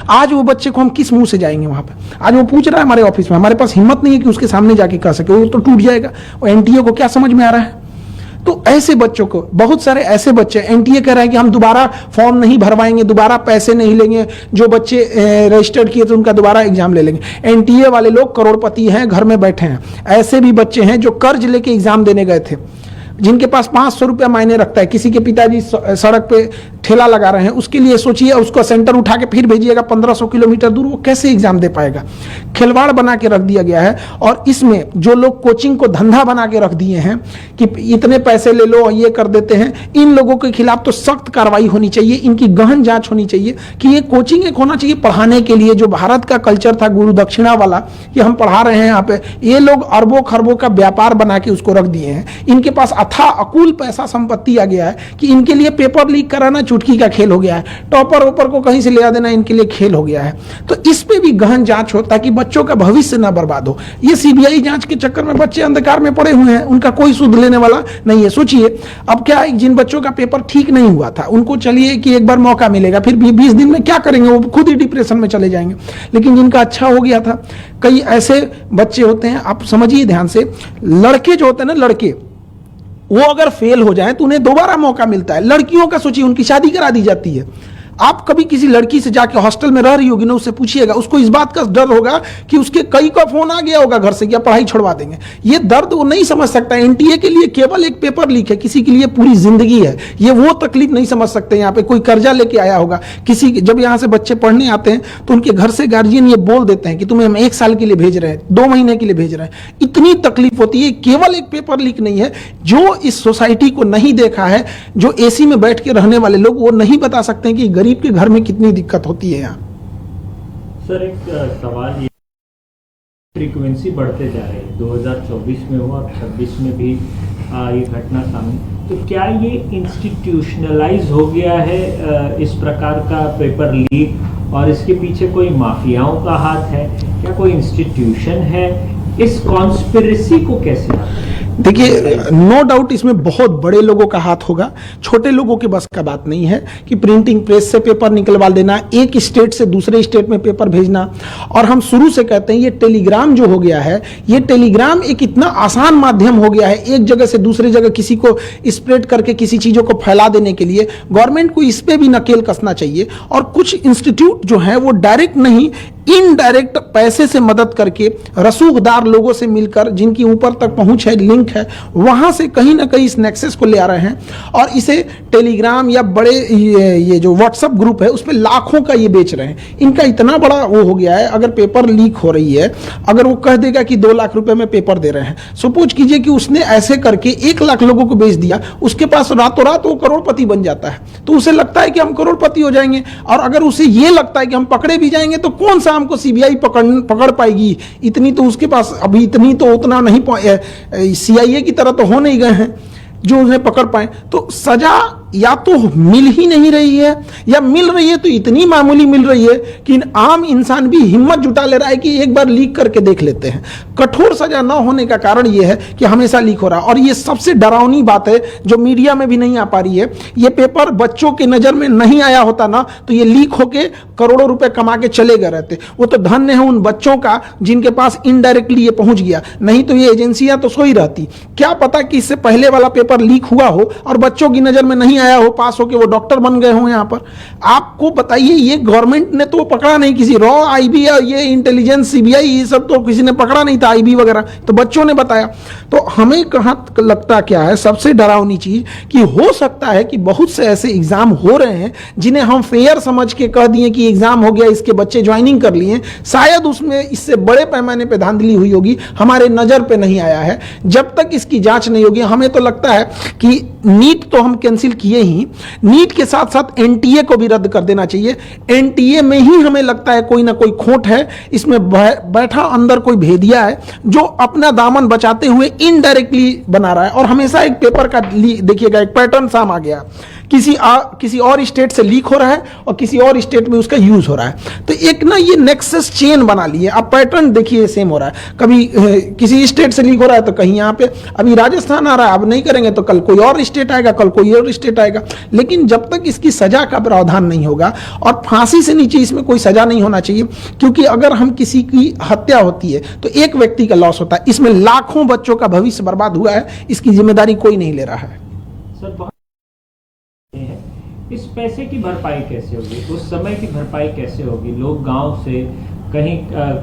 आज वो बच्चे को हम किस मुंह से जाएंगे वहां पे? आज वो पूछ रहा है हमारे ऑफिस में, हमारे पास हिम्मत नहीं है कि उसके सामने जाके कह सके, वो तो टूट जाएगा। और एनटीए को क्या समझ में आ रहा है? तो ऐसे बच्चों को, बहुत सारे ऐसे बच्चे, एनटीए कह रहा है कि हम दोबारा फॉर्म नहीं भरवाएंगे, दोबारा पैसे नहीं लेंगे, जो बच्चे रजिस्टर्ड किए थे उनका दोबारा एग्जाम ले लेंगे। एनटीए वाले लोग करोड़पति हैं, घर में बैठे हैं। ऐसे भी बच्चे हैं जो कर्ज लेके एग्जाम देने गए थे, जिनके पास 500 रुपया मायने रखता है। किसी के पिताजी सड़क पे ठेला लगा रहे हैं, उसके लिए सोचिए, उसको सेंटर उठा के फिर भेजिएगा 1500 किलोमीटर दूर, वो कैसे एग्जाम दे पाएगा? खिलवाड़ बना के रख दिया गया है। और इसमें जो लोग कोचिंग को धंधा बना के रख दिए हैं कि इतने पैसे ले लो और ये कर देते हैं, इन लोगों के खिलाफ तो सख्त कार्रवाई होनी चाहिए, इनकी गहन जांच होनी चाहिए कि ये कोचिंग एक होना चाहिए पढ़ाने के लिए। जो भारत का कल्चर था गुरु दक्षिणा वाला कि हम पढ़ा रहे हैं यहाँ पे, ये लोग अरबों खरबों का व्यापार बना के उसको रख दिए हैं। इनके पास अथा अकुल पैसा संपत्ति आ गया है कि इनके लिए पेपर लीक कराना चुटकी का खेल हो गया है, टॉपर ओपर को कहीं से ले आ देना इनके लिए खेल हो गया है। तो इस पे भी गहन जांच हो ताकि बच्चों का भविष्य ना बर्बाद हो। ये सीबीआई जांच के चक्कर में बच्चे अंधकार में पड़े हुए हैं, उनका कोई सुध लेने वाला नहीं है। सोचिए अब क्या है, जिन बच्चों का पेपर ठीक नहीं हुआ था उनको चलिए कि एक बार मौका मिलेगा, फिर 20 दिन में क्या करेंगे, वो खुद ही डिप्रेशन में चले जाएंगे। लेकिन जिनका अच्छा हो गया था, कई ऐसे बच्चे होते हैं, आप समझिए ध्यान से, लड़के जो होते हैं ना, लड़के वो अगर फेल हो जाए तो उन्हें दोबारा मौका मिलता है। लड़कियों का सोचिए, उनकी शादी करा दी जाती है। आप कभी किसी लड़की से जाके हॉस्टल में रह रही होगी ना, उससे पूछिएगा, उसको इस बात का डर होगा कि उसके कई का फोन आ गया होगा घर से कि पढ़ाई छोड़वा देंगे। ये दर्द वो नहीं समझ सकता। एनटीए के लिए केवल एक पेपर लीक है, किसी के लिए पूरी जिंदगी है। ये वो तकलीफ नहीं समझ सकते। यहाँ पे कोई कर्जा लेके आया होगा, किसी जब यहाँ से बच्चे पढ़ने आते हैं तो उनके घर से गार्जियन ये बोल देते हैं कि तुम्हें हम 1 साल के लिए भेज रहे हैं, 2 महीने के लिए भेज रहे हैं। इतनी तकलीफ होती है। केवल एक पेपर लीक नहीं है। जो इस सोसाइटी को नहीं देखा है, जो एसी में बैठ के रहने वाले लोग, वो नहीं बता सकते कि गरीब के घर में कितनी दिक्कत होती है यहाँ। सर एक सवाल, ये फ्रीक्वेंसी बढ़ते जा रही है, 2024 में हुआ, 26 में भी ये घटना सामने, तो क्या ये इंस्टीट्यूशनलाइज हो गया है इस प्रकार का पेपर लीक, और इसके पीछे कोई माफियाओं का हाथ है? क्या कोई इंस्टीट्यूशन है? इस कॉन्स्पिरेसी को कैसे? देखिए, नो डाउट इसमें बहुत बड़े लोगों का हाथ होगा, छोटे लोगों के बस का बात नहीं है कि प्रिंटिंग प्रेस से पेपर निकलवा देना, एक स्टेट से दूसरे स्टेट में पेपर भेजना। और हम शुरू से कहते हैं ये टेलीग्राम जो हो गया है, ये टेलीग्राम एक इतना आसान माध्यम हो गया है एक जगह से दूसरी जगह किसी को स्प्रेड करके किसी चीजों को फैला देने के लिए। गवर्नमेंट को इस पे भी नकेल कसना चाहिए। और कुछ इंस्टीट्यूट जो है वो डायरेक्ट नहीं, इनडायरेक्ट पैसे से मदद करके, रसूखदार लोगों से मिलकर, जिनकी ऊपर तक पहुंच है, लिंक है, वहां से कहीं ना कहीं इस नेक्सस को ले आ रहे हैं और इसे टेलीग्राम या बड़े ये जो व्हाट्सएप ग्रुप है उस पर लाखों का ये बेच रहे हैं। इनका इतना बड़ा वो हो गया है, अगर पेपर लीक हो रही है, अगर वो कह देगा कि 2 लाख रुपए में पेपर दे रहे हैं, सपोज कीजिए कि उसने ऐसे करके 1 लाख लोगों को बेच दिया, उसके पास रातों रात वो करोड़पति बन जाता है। तो उसे लगता है कि हम करोड़पति हो जाएंगे। और अगर उसे ये लगता है कि हम पकड़े भी जाएंगे तो कौन सा हमको सीबीआई पकड़ पाएगी, इतनी तो उसके पास अभी, इतनी तो उतना नहीं, सीआईए की तरह तो हो नहीं गए हैं जो उन्हें पकड़ पाए। तो सजा या तो मिल ही नहीं रही है, या मिल रही है तो इतनी मामूली मिल रही है कि आम इंसान भी हिम्मत जुटा ले रहा है कि एक बार लीक करके देख लेते हैं। कठोर सजा न होने का कारण यह है कि हमेशा लीक हो रहा है। और यह सबसे डरावनी बात है जो मीडिया में भी नहीं आ पा रही है। यह पेपर बच्चों के नजर में नहीं आया होता ना, तो यह लीक होके करोड़ों रुपए कमा के चले गए रहते। वो तो धन्य है उन बच्चों का जिनके पास इनडायरेक्टली ये पहुंच गया, नहीं तो ये एजेंसियां तो सोई रहती। क्या पता कि इससे पहले वाला पेपर लीक हुआ हो और बच्चों की नजर में नहीं आया हो, पास होके वो डॉक्टर बन गए हो। यहाँ पर आपको बताइए, ये गवर्नमेंट ने तो पकड़ा नहीं, किसी रॉ आईबी या ये इंटेलिजेंस सीबीआई ये सब तो किसी ने पकड़ा नहीं था, आईबी वगैरह तो बच्चों ने बताया। तो हमें कहाँ लगता क्या है सबसे डरावनी चीज कि हो सकता है कि बहुत से ऐसे एग्जाम हो रहे हैं जिन्हें हम फेयर समझ के कह दिए कि एग्जाम हो गया, इसके बच्चे ज्वाइनिंग कर लिए, शायद उसमें इससे बड़े पैमाने पे धांधली हुई होगी, हमारे नजर पे नहीं आया है। जब तक इसकी जांच नहीं होगी, हमें तो लगता है कि नीट तो हम कैंसिल किए ही, नीट के साथ साथ एनटीए को भी रद्द कर देना चाहिए। एनटीए में ही हमें लगता है कोई ना कोई खोट है, इसमें बैठा अंदर कोई भेदिया है जो अपना दामन बचाते हुए इनडायरेक्टली बना रहा है। और हमेशा एक पेपर का देखिएगा एक पैटर्न साम आ गया किसी और स्टेट से लीक हो रहा है और किसी और स्टेट में उसका यूज हो रहा है। तो एक ना ये नेक्सस चेन बना लिए। अब पैटर्न देखिए सेम हो रहा है, कभी किसी स्टेट से लीक हो रहा है तो कहीं यहाँ पे अभी राजस्थान आ रहा है, अब नहीं करेंगे तो कल कोई और स्टेट आएगा, कल कोई और स्टेट आएगा। लेकिन जब तक इसकी सजा का प्रावधान नहीं होगा, और फांसी से नीचे इसमें कोई सजा नहीं होना चाहिए, क्योंकि अगर हम किसी की हत्या होती है तो एक व्यक्ति का लॉस होता है, इसमें लाखों बच्चों का भविष्य बर्बाद हुआ है, इसकी जिम्मेदारी कोई नहीं ले रहा है। सर बहुत इस पैसे की भरपाई कैसे होगी, उस समय की भरपाई कैसे होगी? लोग गांव से कहीं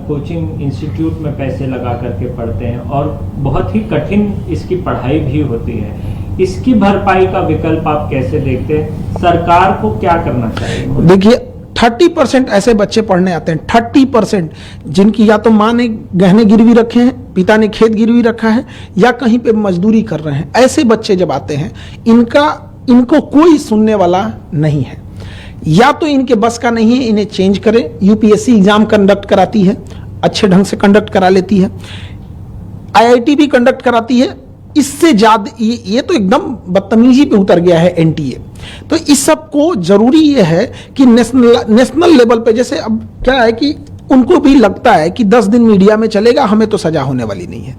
कोचिंग इंस्टीट्यूट में पैसे लगा करके पढ़ते हैं और बहुत ही कठिन इसकी पढ़ाई भी होती है, इसकी भरपाई का विकल्प आप कैसे देखते हैं? सरकार को क्या करना चाहिए? देखिए 30% ऐसे बच्चे पढ़ने आते हैं, 30% जिनकी या तो माँ ने गहने गिरवी रखे हैं, पिता ने खेत गिरवी रखा है, या कहीं पे मजदूरी कर रहे हैं। ऐसे बच्चे जब आते हैं, इनको कोई सुनने वाला नहीं है। या तो इनके बस का नहीं है, इन्हें चेंज करें। यूपीएससी एग्जाम कंडक्ट कराती है, अच्छे ढंग से कंडक्ट करा लेती है, आईआईटी भी कंडक्ट कराती है। इससे ज्यादा ये तो एकदम बदतमीजी पे उतर गया है एनटीए। तो इस सब को जरूरी ये है कि नेशनल लेवल पे, जैसे अब क्या है कि उनको भी लगता है कि 10 दिन मीडिया में चलेगा, हमें तो सजा होने वाली नहीं है।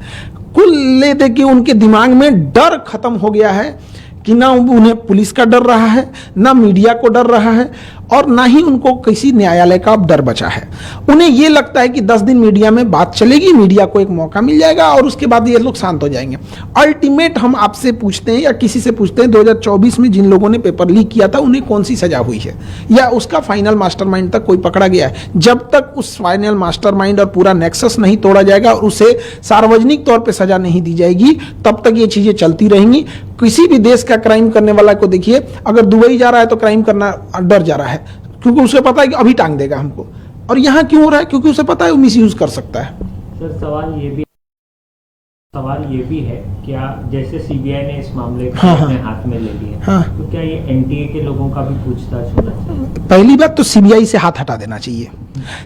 कुल ले दे के उनके दिमाग में डर खत्म हो गया है कि ना उन्हें पुलिस का डर रहा है, ना मीडिया को डर रहा है, और ना ही उनको किसी न्यायालय का अब डर बचा है। उन्हें यह लगता है कि 10 दिन मीडिया में बात चलेगी, मीडिया को एक मौका मिल जाएगा और उसके बाद ये लोग शांत हो जाएंगे। अल्टीमेट हम आपसे पूछते हैं या किसी से पूछते हैं, 2024 में जिन लोगों ने पेपर लीक किया था उन्हें कौन सी सजा हुई है, या उसका फाइनल मास्टरमाइंड तक कोई पकड़ा गया है? जब तक उस फाइनल मास्टरमाइंड और पूरा नेक्सस नहीं तोड़ा जाएगा और उसे सार्वजनिक तौर पर सजा नहीं दी जाएगी, तब तक ये चीजें चलती रहेंगी। किसी भी देश का क्राइम करने वाला को देखिए, अगर दुबई जा रहा है तो क्राइम करना डर जा रहा है, क्योंकि उसे पता है कि अभी टांग देगा हमको। और यहाँ क्यों हो रहा है? क्योंकि उसे पता है वो मिसयूज कर सकता है। सर सवाल ये भी है, क्या जैसे सीबीआई ने इस मामले को अपने हाथ में ले लिया, तो क्या ये एनटीए के लोगों का भी पूछताछ होना चाहिए? पहली बात तो सीबीआई से हाथ हटा देना चाहिए।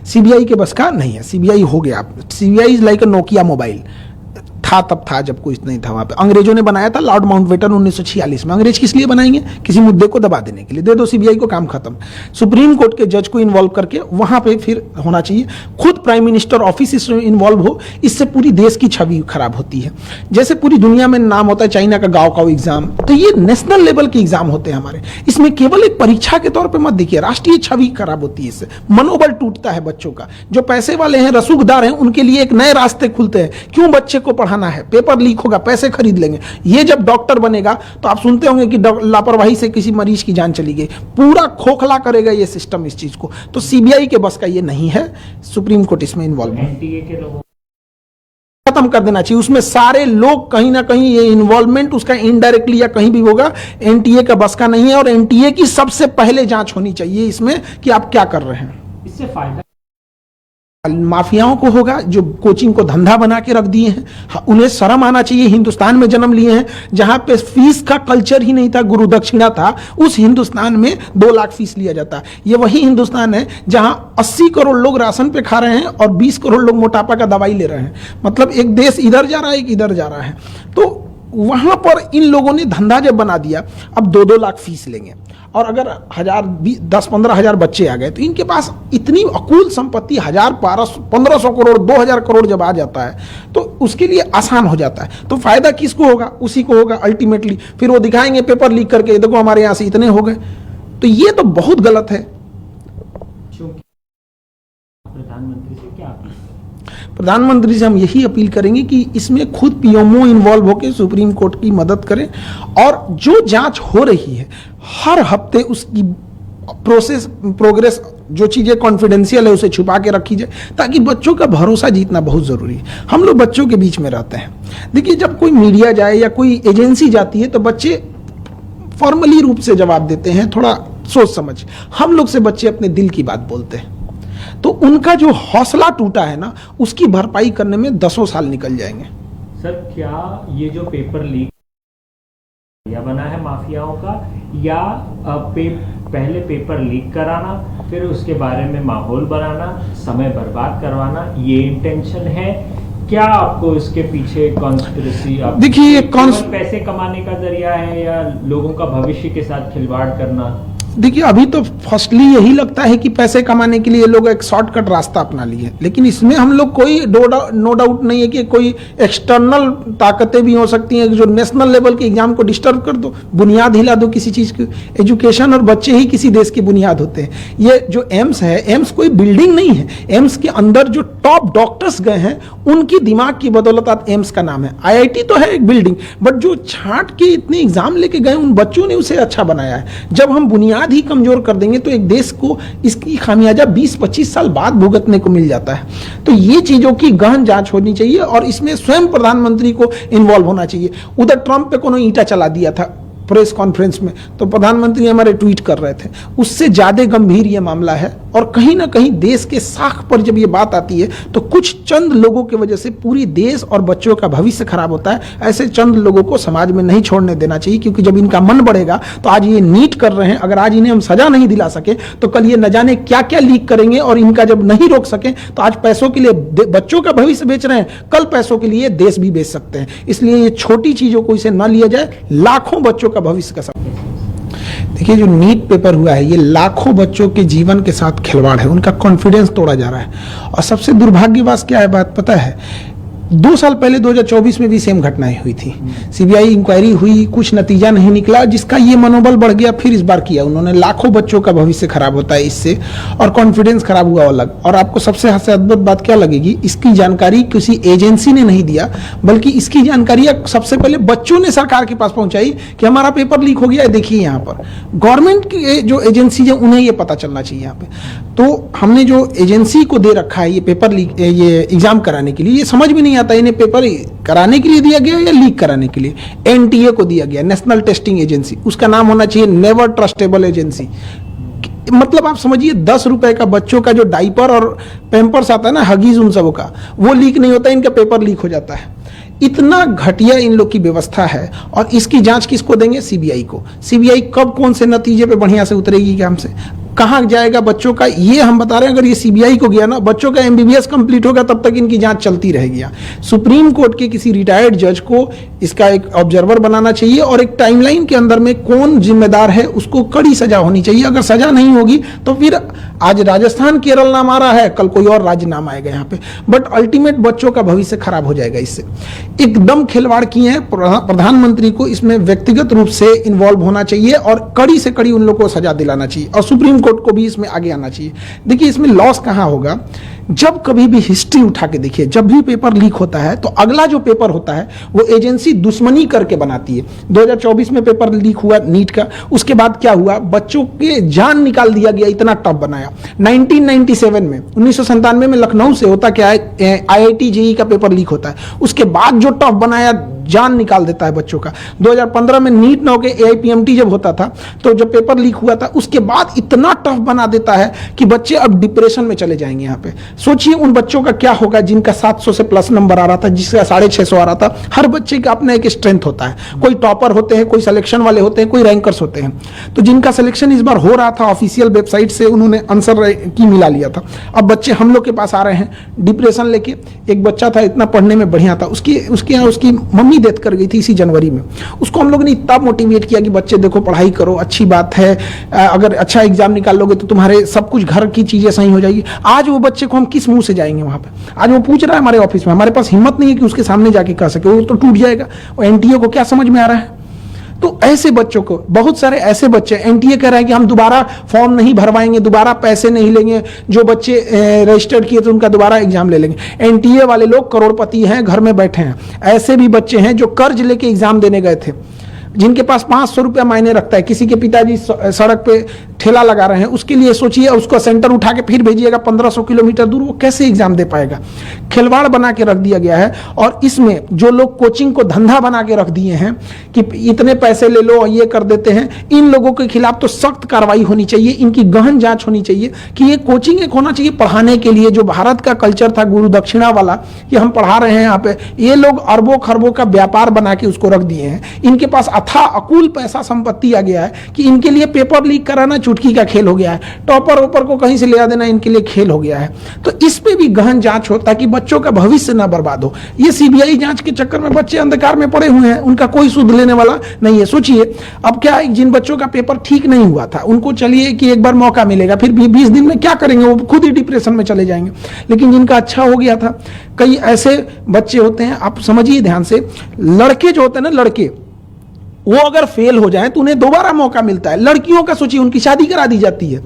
सीबीआई के बस का नहीं है, सीबीआई हो गया। CBI is like a Nokia mobile. था तब था जब कुछ नहीं था। वहां पे अंग्रेजों ने बनाया था, लॉर्ड माउंटबेटन 1946 में। अंग्रेज किस लिए बनाएंगे? किसी मुद्दे को दबा देने के लिए। दे दो सीबीआई को, काम खत्म। सुप्रीम कोर्ट के जज को इन्वॉल्व करके वहां पे फिर होना चाहिए। खुद प्राइम मिनिस्टर ऑफिस इसमें इन्वॉल्व हो, इससे पूरी देश की छवि खराब होती है। जैसे पूरी दुनिया में नाम होता है चाइना का गाँव का एग्जाम, तो ये नेशनल लेवल के एग्जाम होते हैं हमारे। इसमें केवल एक परीक्षा के तौर पर मत देखिए, राष्ट्रीय छवि खराब होती है। इससे मनोबल टूटता है बच्चों का। जो पैसे वाले हैं, रसूखदार हैं, उनके लिए एक नए रास्ते खुलते हैं। क्यों बच्चे को पढ़ाना है? पेपर लीक होगा, पैसे खरीद लेंगे। ये जब डॉक्टर बनेगा तो आप सुनते होंगे कि लापरवाही से किसी मरीज की जान चली गई। पूरा खोखला करेगा ये सिस्टम इस चीज को। तो सीबीआई के बस का ये नहीं है। सुप्रीम कोर्ट इसमें इन्वॉल्व है। एनटीए के लोगों खत्म कर देना चाहिए। उसमें सारे लोग कहीं ना कहीं ये इन्वॉल्वमेंट उसका इनडायरेक्टली या कहीं भी होगा। एनटीए का बस का नहीं है, और एनटीए की सबसे पहले जांच होनी चाहिए इसमें कि आप क्या कर रहे हैं। इससे फायदा माफियाओं को होगा जो कोचिंग को धंधा बना के रख दिए हैं। उन्हें शर्म आना चाहिए। हिंदुस्तान में जन्म लिए हैं जहां पे फीस का कल्चर ही नहीं था, गुरु दक्षिणा था। उस हिंदुस्तान में 2 लाख फीस लिया जाता है। ये वही हिंदुस्तान है जहां 80 करोड़ लोग राशन पे खा रहे हैं और 20 करोड़ लोग मोटापा का दवाई ले रहे हैं। मतलब एक देश इधर जा रहा है, एक इधर जा रहा है। तो वहां पर इन लोगों ने धंधा जब बना दिया, अब 2-2 लाख फीस लेंगे। और अगर 10-15 बच्चे आ गए तो इनके पास इतनी अकूल संपत्ति 1,000-1,500 करोड़ 2,000 करोड़ जब आ जाता है तो उसके लिए आसान हो जाता है। तो फायदा किसको होगा? उसी को होगा अल्टीमेटली। फिर वो दिखाएंगे पेपर लीक करके, देखो हमारे यहां से इतने हो गए। तो ये तो बहुत गलत है। प्रधानमंत्री से क्या अपील? प्रधानमंत्री से हम यही अपील करेंगे कि इसमें खुद पीएमओ इन्वॉल्व होकर सुप्रीम कोर्ट की मदद करें, और जो जांच हो रही है हर हफ्ते उसकी प्रोग्रेस, जो चीजें कॉन्फिडेंशियल है उसे छुपा के रखी जाए, ताकि बच्चों का भरोसा जीतना बहुत जरूरी है। हम लोग बच्चों के बीच में रहते हैं। देखिए, जब कोई मीडिया जाए या कोई एजेंसी जाती है तो बच्चे फॉर्मली रूप से जवाब देते हैं, थोड़ा सोच समझ। हम लोग से बच्चे अपने दिल की बात बोलते हैं। तो उनका जो हौसला टूटा है ना, उसकी भरपाई करने में 10 साल निकल जाएंगे। सर, क्या ये जो पेपर लीक या बना है माफियाओं का, या पहले पेपर लीक कराना, फिर उसके बारे में माहौल बनाना, समय बर्बाद करवाना, ये इंटेंशन है, क्या आपको इसके पीछे कॉन्स्पिरेसी, देखिए, ये पैसे कमाने का जरिया है या लोगों का भविष्य के साथ खिलवाड़ करना? देखिए, अभी तो फर्स्टली यही लगता है कि पैसे कमाने के लिए लोग एक शॉर्टकट रास्ता अपना लिए, लेकिन इसमें हम लोग कोई नो डाउट नहीं है कि कोई एक्सटर्नल ताकतें भी हो सकती हैं जो नेशनल लेवल के एग्जाम को डिस्टर्ब कर दो, बुनियाद हिला दो किसी चीज़ की। एजुकेशन और बच्चे ही किसी देश की बुनियाद होते हैं। ये जो एम्स है, एम्स कोई बिल्डिंग नहीं है। एम्स के अंदर जो टॉप डॉक्टर्स गए हैं उनकी दिमाग की बदौलत आज एम्स का नाम है। IIT तो है एक बिल्डिंग, बट जो छांट के इतने एग्जाम लेके गए उन बच्चों ने उसे अच्छा बनाया है। जब हम बुनियाद ही कमजोर कर देंगे तो एक देश को इसकी खामियाजा 20-25 साल बाद भुगतने को मिल जाता है। तो ये चीजों की गहन जांच होनी चाहिए और इसमें स्वयं प्रधानमंत्री को इन्वॉल्व होना चाहिए। उधर ट्रंप पे कोनो ईंटा चला दिया था प्रेस कॉन्फ्रेंस में, तो प्रधानमंत्री हमारे ट्वीट कर रहे थे। उससे ज्यादा गंभीर ये मामला है और कहीं ना कहीं देश के साख पर जब ये बात आती है तो कुछ चंद लोगों की वजह से पूरी देश और बच्चों का भविष्य खराब होता है। ऐसे चंद लोगों को समाज में नहीं छोड़ने देना चाहिए, क्योंकि जब इनका मन बढ़ेगा तो आज ये नीट कर रहे हैं, अगर आज इन्हें हम सजा नहीं दिला सके तो कल ये न जाने क्या क्या लीक करेंगे, और इनका जब नहीं रोक सके तो आज पैसों के लिए बच्चों का भविष्य बेच रहे हैं, कल पैसों के लिए देश भी बेच सकते हैं। इसलिए ये छोटी चीजों को इसे न लिया जाए, लाखों बच्चों का भविष्य का सवाल। देखिए, जो नीट पेपर हुआ है ये लाखों बच्चों के जीवन के साथ खिलवाड़ है, उनका कॉन्फिडेंस तोड़ा जा रहा है। और सबसे दुर्भाग्यवश क्या है बात पता है, 2 साल पहले 2024 में भी सेम घटनाएं हुई थी। CBI इंक्वायरी हुई, कुछ नतीजा नहीं निकला, जिसका ये मनोबल बढ़ गया। फिर इस बार किया उन्होंने, लाखों बच्चों का भविष्य खराब होता है इससे, और कॉन्फिडेंस खराब हुआ अलग। और आपको सबसे अद्भुत बात क्या लगेगी, इसकी जानकारी किसी एजेंसी ने नहीं दिया, बल्कि इसकी जानकारी सबसे पहले बच्चों ने सरकार के पास पहुंचाई कि हमारा पेपर लीक हो गया है, देखिए यहाँ पर। गवर्नमेंट की जो एजेंसी है उन्हें ये पता चलना चाहिए यहाँ पे। तो हमने जो एजेंसी को दे रखा है ये पेपर लीक, ये एग्जाम कराने के लिए, ये समझ में नहीं आता इन्हें पेपर कराने के लिए दिया गया या लीक कराने के लिए। NTA को दिया गया, नेशनल टेस्टिंग एजेंसी, उसका नाम होना चाहिए नेवर ट्रस्टेबल एजेंसी। मतलब आप समझिए 10 रुपए का बच्चों का जो डाइपर और पैम्पर्स आता है ना, हगीज उन सबों का, वो लीक नहीं होता, इनका पेपर लीक हो जाता है। इतना घटिया इन लोग की व्यवस्था है। और इसकी जांच किसको देंगे? CBI को। CBI कब कौन से नतीजे पे बढ़िया से उतरेगी काम से, कहाँ जाएगा बच्चों का, ये हम बता रहे हैं। अगर ये CBI को गया ना, बच्चों का MBBS कंप्लीट होगा तब तक इनकी जांच चलती रहेगी। सुप्रीम कोर्ट के किसी रिटायर्ड जज को इसका एक ऑब्जर्वर बनाना चाहिए और एक टाइमलाइन के अंदर में कौन जिम्मेदार है उसको कड़ी सजा होनी चाहिए। अगर सजा नहीं होगी तो फिर आज राजस्थान केरल नाम आ रहा है, कल कोई और राज्य नाम आएगा यहाँ पे, बट अल्टीमेट बच्चों का भविष्य खराब हो जाएगा इससे। एकदम खिलवाड़ किए हैं। प्रधानमंत्री को इसमें व्यक्तिगत रूप से इन्वॉल्व होना चाहिए और कड़ी से कड़ी उन लोगों को सजा दिलाना चाहिए, और सुप्रीम कोर्ट को भी इसमें आगे आना चाहिए। देखिए, इसमें लॉस कहां होगा, जब कभी भी हिस्ट्री उठा के देखिए, जब भी पेपर लीक होता है तो अगला जो पेपर होता है वो एजेंसी दुश्मनी करके बनाती है। 2024 में पेपर लीक हुआ नीट का, उसके बाद क्या हुआ, बच्चों के जान निकाल दिया गया, इतना टफ बनाया। 1997 में 1997 में लखनऊ से होता क्या है, IIT JEE का पेपर लीक होता है, उसके बाद जो टफ बनाया, जान निकाल देता है बच्चों का। 2015 में नीट न होके AIPMT जब होता था, तो जब पेपर लीक हुआ था उसके बाद इतना टफ बना देता है कि बच्चे अब डिप्रेशन में चले जाएंगे। यहाँ पे सोचिए उन बच्चों का क्या होगा जिनका 700 से प्लस नंबर आ रहा था, जिसका 650 आ रहा था। हर बच्चे का अपना एक स्ट्रेंथ होता है, कोई टॉपर होते हैं, कोई सिलेक्शन वाले होते हैं, कोई रैंकर्स होते हैं। तो जिनका सिलेक्शन इस बार हो रहा था, ऑफिशियल वेबसाइट से उन्होंने आंसर की मिला लिया था। अब बच्चे हम लोग के पास आ रहे हैं डिप्रेशन लेके। एक बच्चा था, इतना पढ़ने में बढ़िया था, उसकी मम्मी डेथ कर गई थी इसी जनवरी में। उसको हम लोग ने इतना मोटिवेट किया कि बच्चे देखो पढ़ाई करो, अच्छी बात है, अगर अच्छा एग्जाम निकाल लोगे तो तुम्हारे सब कुछ घर की चीजें सही हो जाएगी। आज वो बच्चे को हम किस मुंह से जाएंगे वहां पे? आज वो पूछ रहा है हमारे ऑफिस में, हमारे पास हिम्मत नहीं है कि उसके सामने जाके कह सके, वो तो टूट जाएगा। और NTA को क्या समझ में आ रहा है? तो ऐसे बच्चों को, बहुत सारे ऐसे बच्चे, NTA कह रहा है कि हम दोबारा फॉर्म नहीं भरवाएंगे, दोबारा पैसे नहीं लेंगे, जो बच्चे रजिस्टर्ड किए थे उनका दोबारा एग्जाम ले लेंगे। NTA वाले लोग करोड़पति हैं, घर में बैठे हैं। ऐसे भी बच्चे हैं जो कर्ज लेके एग्जाम देने गए थे, जिनके पास 500 रुपया मायने रखता है। किसी के पिताजी सड़क पे ठेला लगा रहे हैं, उसके लिए सोचिए, उसको सेंटर उठा के फिर भेजिएगा 1500 किलोमीटर दूर, वो कैसे एग्जाम दे पाएगा? खिलवाड़ बना के रख दिया गया है। और इसमें जो लोग कोचिंग को धंधा बना के रख दिए हैं कि इतने पैसे ले लो और ये कर देते हैं, इन लोगों के खिलाफ तो सख्त कार्रवाई होनी चाहिए। इनकी गहन जांच होनी चाहिए कि ये कोचिंग एक होना चाहिए पढ़ाने के लिए। जो भारत का कल्चर था गुरु दक्षिणा वाला कि हम पढ़ा रहे हैं यहाँ पे, ये लोग अरबों खरबों का व्यापार बना के उसको रख दिए हैं। इनके पास अथाह अकुल पैसा संपत्ति आ गया है कि इनके लिए पेपर लीक कराना चुटकी का खेल हो गया है। टॉपर ओपर को कहीं से ले आ देना इनके लिए खेल हो गया है। तो इस पे भी गहन जांच हो ताकि बच्चों का भविष्य ना बर्बाद हो। ये सीबीआई जांच के चक्कर में बच्चे अंधकार में पड़े हुए हैं, उनका कोई सुध लेने वाला नहीं है। सोचिए अब क्या है, जिन बच्चों का पेपर ठीक नहीं हुआ था उनको चलिए कि एक बार मौका मिलेगा, फिर 20 दिन में क्या करेंगे, वो खुद ही डिप्रेशन में चले जाएंगे। लेकिन जिनका अच्छा हो गया था, कई ऐसे बच्चे होते हैं, आप समझिए ध्यान से, लड़के जो होते हैं ना, लड़के वो अगर फेल हो जाए तो उन्हें दोबारा मौका मिलता है। लड़कियों का सोचिए, उनकी शादी करा दी जाती है।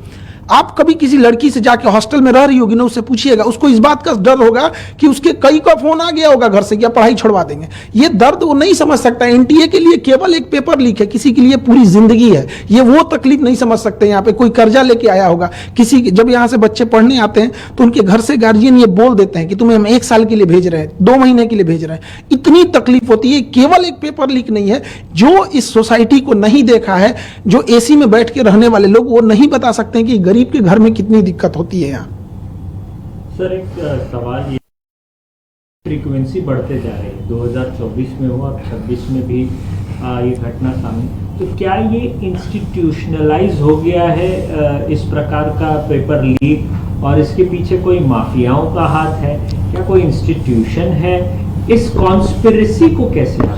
आप कभी किसी लड़की से जाके हॉस्टल में रह रही होगी ना, उससे पूछिएगा, उसको इस बात का डर होगा कि उसके कई का फोन आ गया होगा घर से, क्या पढ़ाई छुड़वा देंगे। ये दर्द वो नहीं समझ सकता। एनटीए के लिए केवल एक पेपर लीक है, किसी के लिए पूरी जिंदगी है। ये वो तकलीफ नहीं समझ सकते। यहाँ पे कोई कर्जा लेके आया होगा, किसी जब यहाँ से बच्चे पढ़ने आते हैं तो उनके घर से गार्जियन ये बोल देते हैं कि तुम्हें हम 1 साल के लिए भेज रहे हैं, 2 महीने के लिए भेज रहे हैं। इतनी तकलीफ होती है। केवल एक पेपर लीक नहीं है। जो इस सोसाइटी को नहीं देखा है, जो एसी में बैठ के रहने वाले लोग, वो नहीं बता सकते हैं कि गरीब के घर में कितनी दिक्कत होती है यहाँ। सर एक सवाल, ये फ्रीक्वेंसी बढ़ते जा रही है, 2024 में हुआ, 26 में भी ये घटना सामने, तो क्या ये इंस्टीट्यूशनलाइज हो गया है इस प्रकार का पेपर लीक, और इसके पीछे कोई माफियाओं का हाथ है, क्या कोई इंस्टीट्यूशन है? इस कॉन्स्पिरेसी को कैसे आप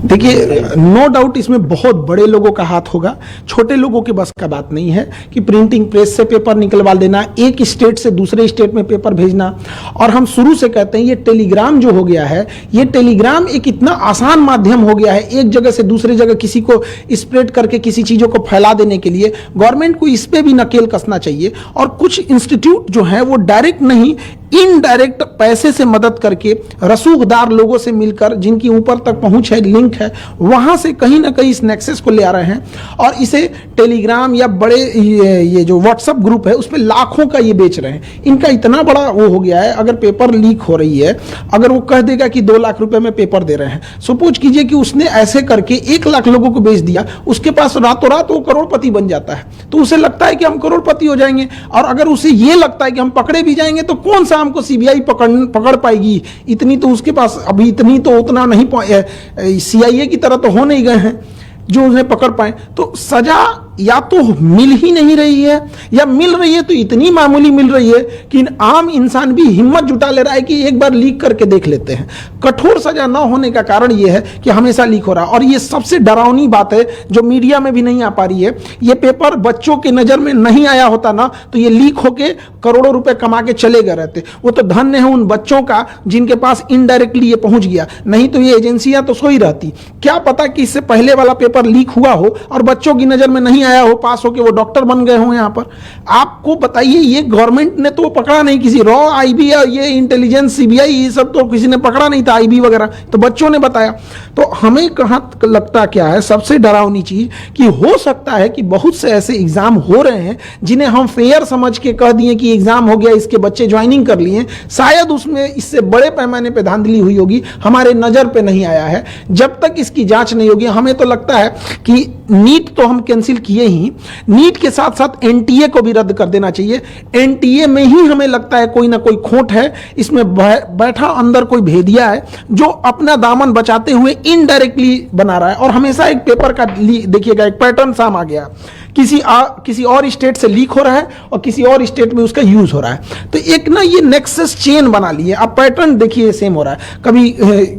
देखिए, नो डाउट इसमें बहुत बड़े लोगों का हाथ होगा, छोटे लोगों के बस का बात नहीं है कि प्रिंटिंग प्रेस से पेपर निकलवा देना, एक स्टेट से दूसरे स्टेट में पेपर भेजना। और हम शुरू से कहते हैं ये टेलीग्राम जो हो गया है, ये टेलीग्राम एक इतना आसान माध्यम हो गया है, एक जगह से दूसरे जगह किसी को स्प्रेड करके किसी चीजों को फैला देने के लिए। गवर्नमेंट को इस पे भी नकेल कसना चाहिए। और कुछ इंस्टीट्यूट जो है वो डायरेक्ट नहीं, इनडायरेक्ट पैसे से मदद करके, रसूखदार लोगों से मिलकर, जिनकी ऊपर तक पहुंच है, लिंक है, वहां से कहीं ना कहीं इस नेक्सस को ले आ रहे हैं। और इसे टेलीग्राम या बड़े ये जो व्हाट्सएप ग्रुप है उस पर लाखों का ये बेच रहे हैं। इनका इतना बड़ा वो हो गया है, अगर पेपर लीक हो रही है, अगर वो कह देगा कि 2 लाख रुपए में पेपर दे रहे हैं, सपोज कीजिए कि उसने ऐसे करके 1 लाख लोगों को बेच दिया, उसके पास रातों रात वो करोड़पति बन जाता है। तो उसे लगता है कि हम करोड़पति हो जाएंगे। और अगर उसे ये लगता है कि हम पकड़े भी जाएंगे तो कौन सा हमको सीबीआई पकड़ पाएगी, इतनी तो उसके पास अभी, इतनी तो उतना नहीं, सीआईए की तरह तो हो नहीं गए हैं जो उन्हें पकड़ पाए। तो सजा या तो मिल ही नहीं रही है, या मिल रही है तो इतनी मामूली मिल रही है कि आम इंसान भी हिम्मत जुटा ले रहा है कि एक बार लीक करके देख लेते हैं। कठोर सजा न होने का कारण यह है कि हमेशा लीक हो रहा है। और ये सबसे डरावनी बात है जो मीडिया में भी नहीं आ पा रही है। ये पेपर बच्चों की नजर में नहीं आया होता ना, तो ये लीक होके करोड़ों रुपए कमा के चले गए रहते। वो तो धन्य है उन बच्चों का जिनके पास इनडायरेक्टली ये पहुंच गया, नहीं तो ये एजेंसियां तो सोई रहती। क्या पता कि इससे पहले वाला पेपर लीक हुआ हो और बच्चों की नजर में नहीं आया हो, पास हो के वो डॉक्टर बन गए हो। यहाँ पर आपको बताइए, ये गवर्नमेंट ने तो पकड़ा नहीं, किसी रॉ आईबी या ये इंटेलिजेंस सीबीआई ये सब तो किसी ने पकड़ा नहीं था, आईबी वगैरह तो बच्चों ने बताया। तो हमें कहाँ लगता क्या है सबसे डरावनी चीज, कि हो सकता है कि बहुत से ऐसे एग्जाम हो रहे हैं जिन्हें हम फेयर समझ के कह दिए कि एग्जाम हो गया, इसके बच्चे ज्वाइनिंग कर लिए, शायद उसमें इससे बड़े पैमाने पर धांधली हुई होगी, हमारे नजर पे नहीं आया है। जब तक इसकी जांच नहीं होगी, हमें तो लगता है कि नीट तो हम कैंसिल किए ही, नीट के साथ साथ एनटीए को भी रद्द कर देना चाहिए। एनटीए में ही हमें लगता है कोई ना कोई खोट है, इसमें बैठा अंदर कोई भेदिया है जो अपना दामन बचाते हुए इनडायरेक्टली बना रहा है। और हमेशा एक पेपर का देखिएगा एक पैटर्न साम आ गया, किसी और स्टेट से लीक हो रहा है और किसी और स्टेट में उसका यूज हो रहा है। तो एक ना ये नेक्सस चेन बना लिए। अब पैटर्न देखिए सेम हो रहा है, कभी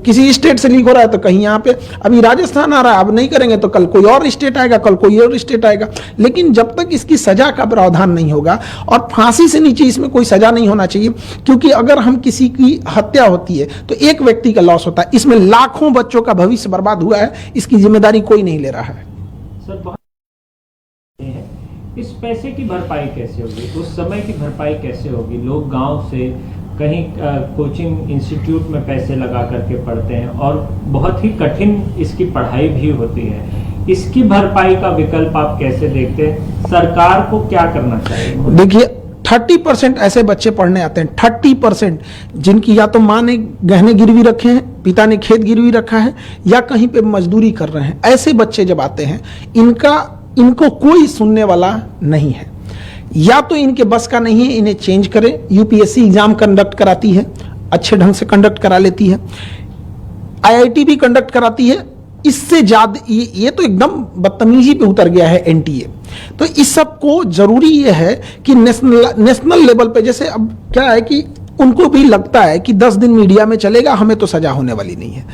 किसी स्टेट से लीक हो रहा है तो कहीं यहाँ पे अभी राजस्थान आ रहा है, अब नहीं करेंगे तो कल कोई और स्टेट आएगा, कल कोई और स्टेट आएगा। लेकिन जब तक इसकी सजा का प्रावधान नहीं होगा, और फांसी से नीचे इसमें कोई सजा नहीं होना चाहिए, क्योंकि अगर हम किसी की हत्या होती है तो एक व्यक्ति का लॉस होता है, इसमें लाखों बच्चों का भविष्य बर्बाद हुआ है, इसकी जिम्मेदारी कोई नहीं ले रहा है। सर इस पैसे की भरपाई कैसे होगी, उस समय की भरपाई कैसे होगी? लोग गांव से कहीं कोचिंग इंस्टीट्यूट में पैसे लगा करके पढ़ते हैं और बहुत ही कठिन इसकी पढ़ाई भी होती है। इसकी भरपाई का विकल्प आप कैसे देखते हैं? सरकार को क्या करना चाहिए? देखिए 30% ऐसे बच्चे पढ़ने आते हैं, 30% जिनकी या तो माँ ने गहने गिरवी रखे हैं, पिता ने खेत गिरवी रखा है, या कहीं पे मजदूरी कर रहे हैं। ऐसे बच्चे जब आते हैं, इनको कोई सुनने वाला नहीं है। या तो इनके बस का नहीं है, इन्हें चेंज करें। यूपीएससी एग्जाम कंडक्ट कराती है, अच्छे ढंग से कंडक्ट करा लेती है, आईआईटी भी कंडक्ट कराती है। इससे ज्यादा ये तो एकदम बदतमीजी पे उतर गया है एनटीए। तो इस सब को जरूरी ये है कि नेशनल लेवल पे, जैसे अब क्या है कि उनको भी लगता है कि 10 दिन मीडिया में चलेगा, हमें तो सजा होने वाली नहीं है।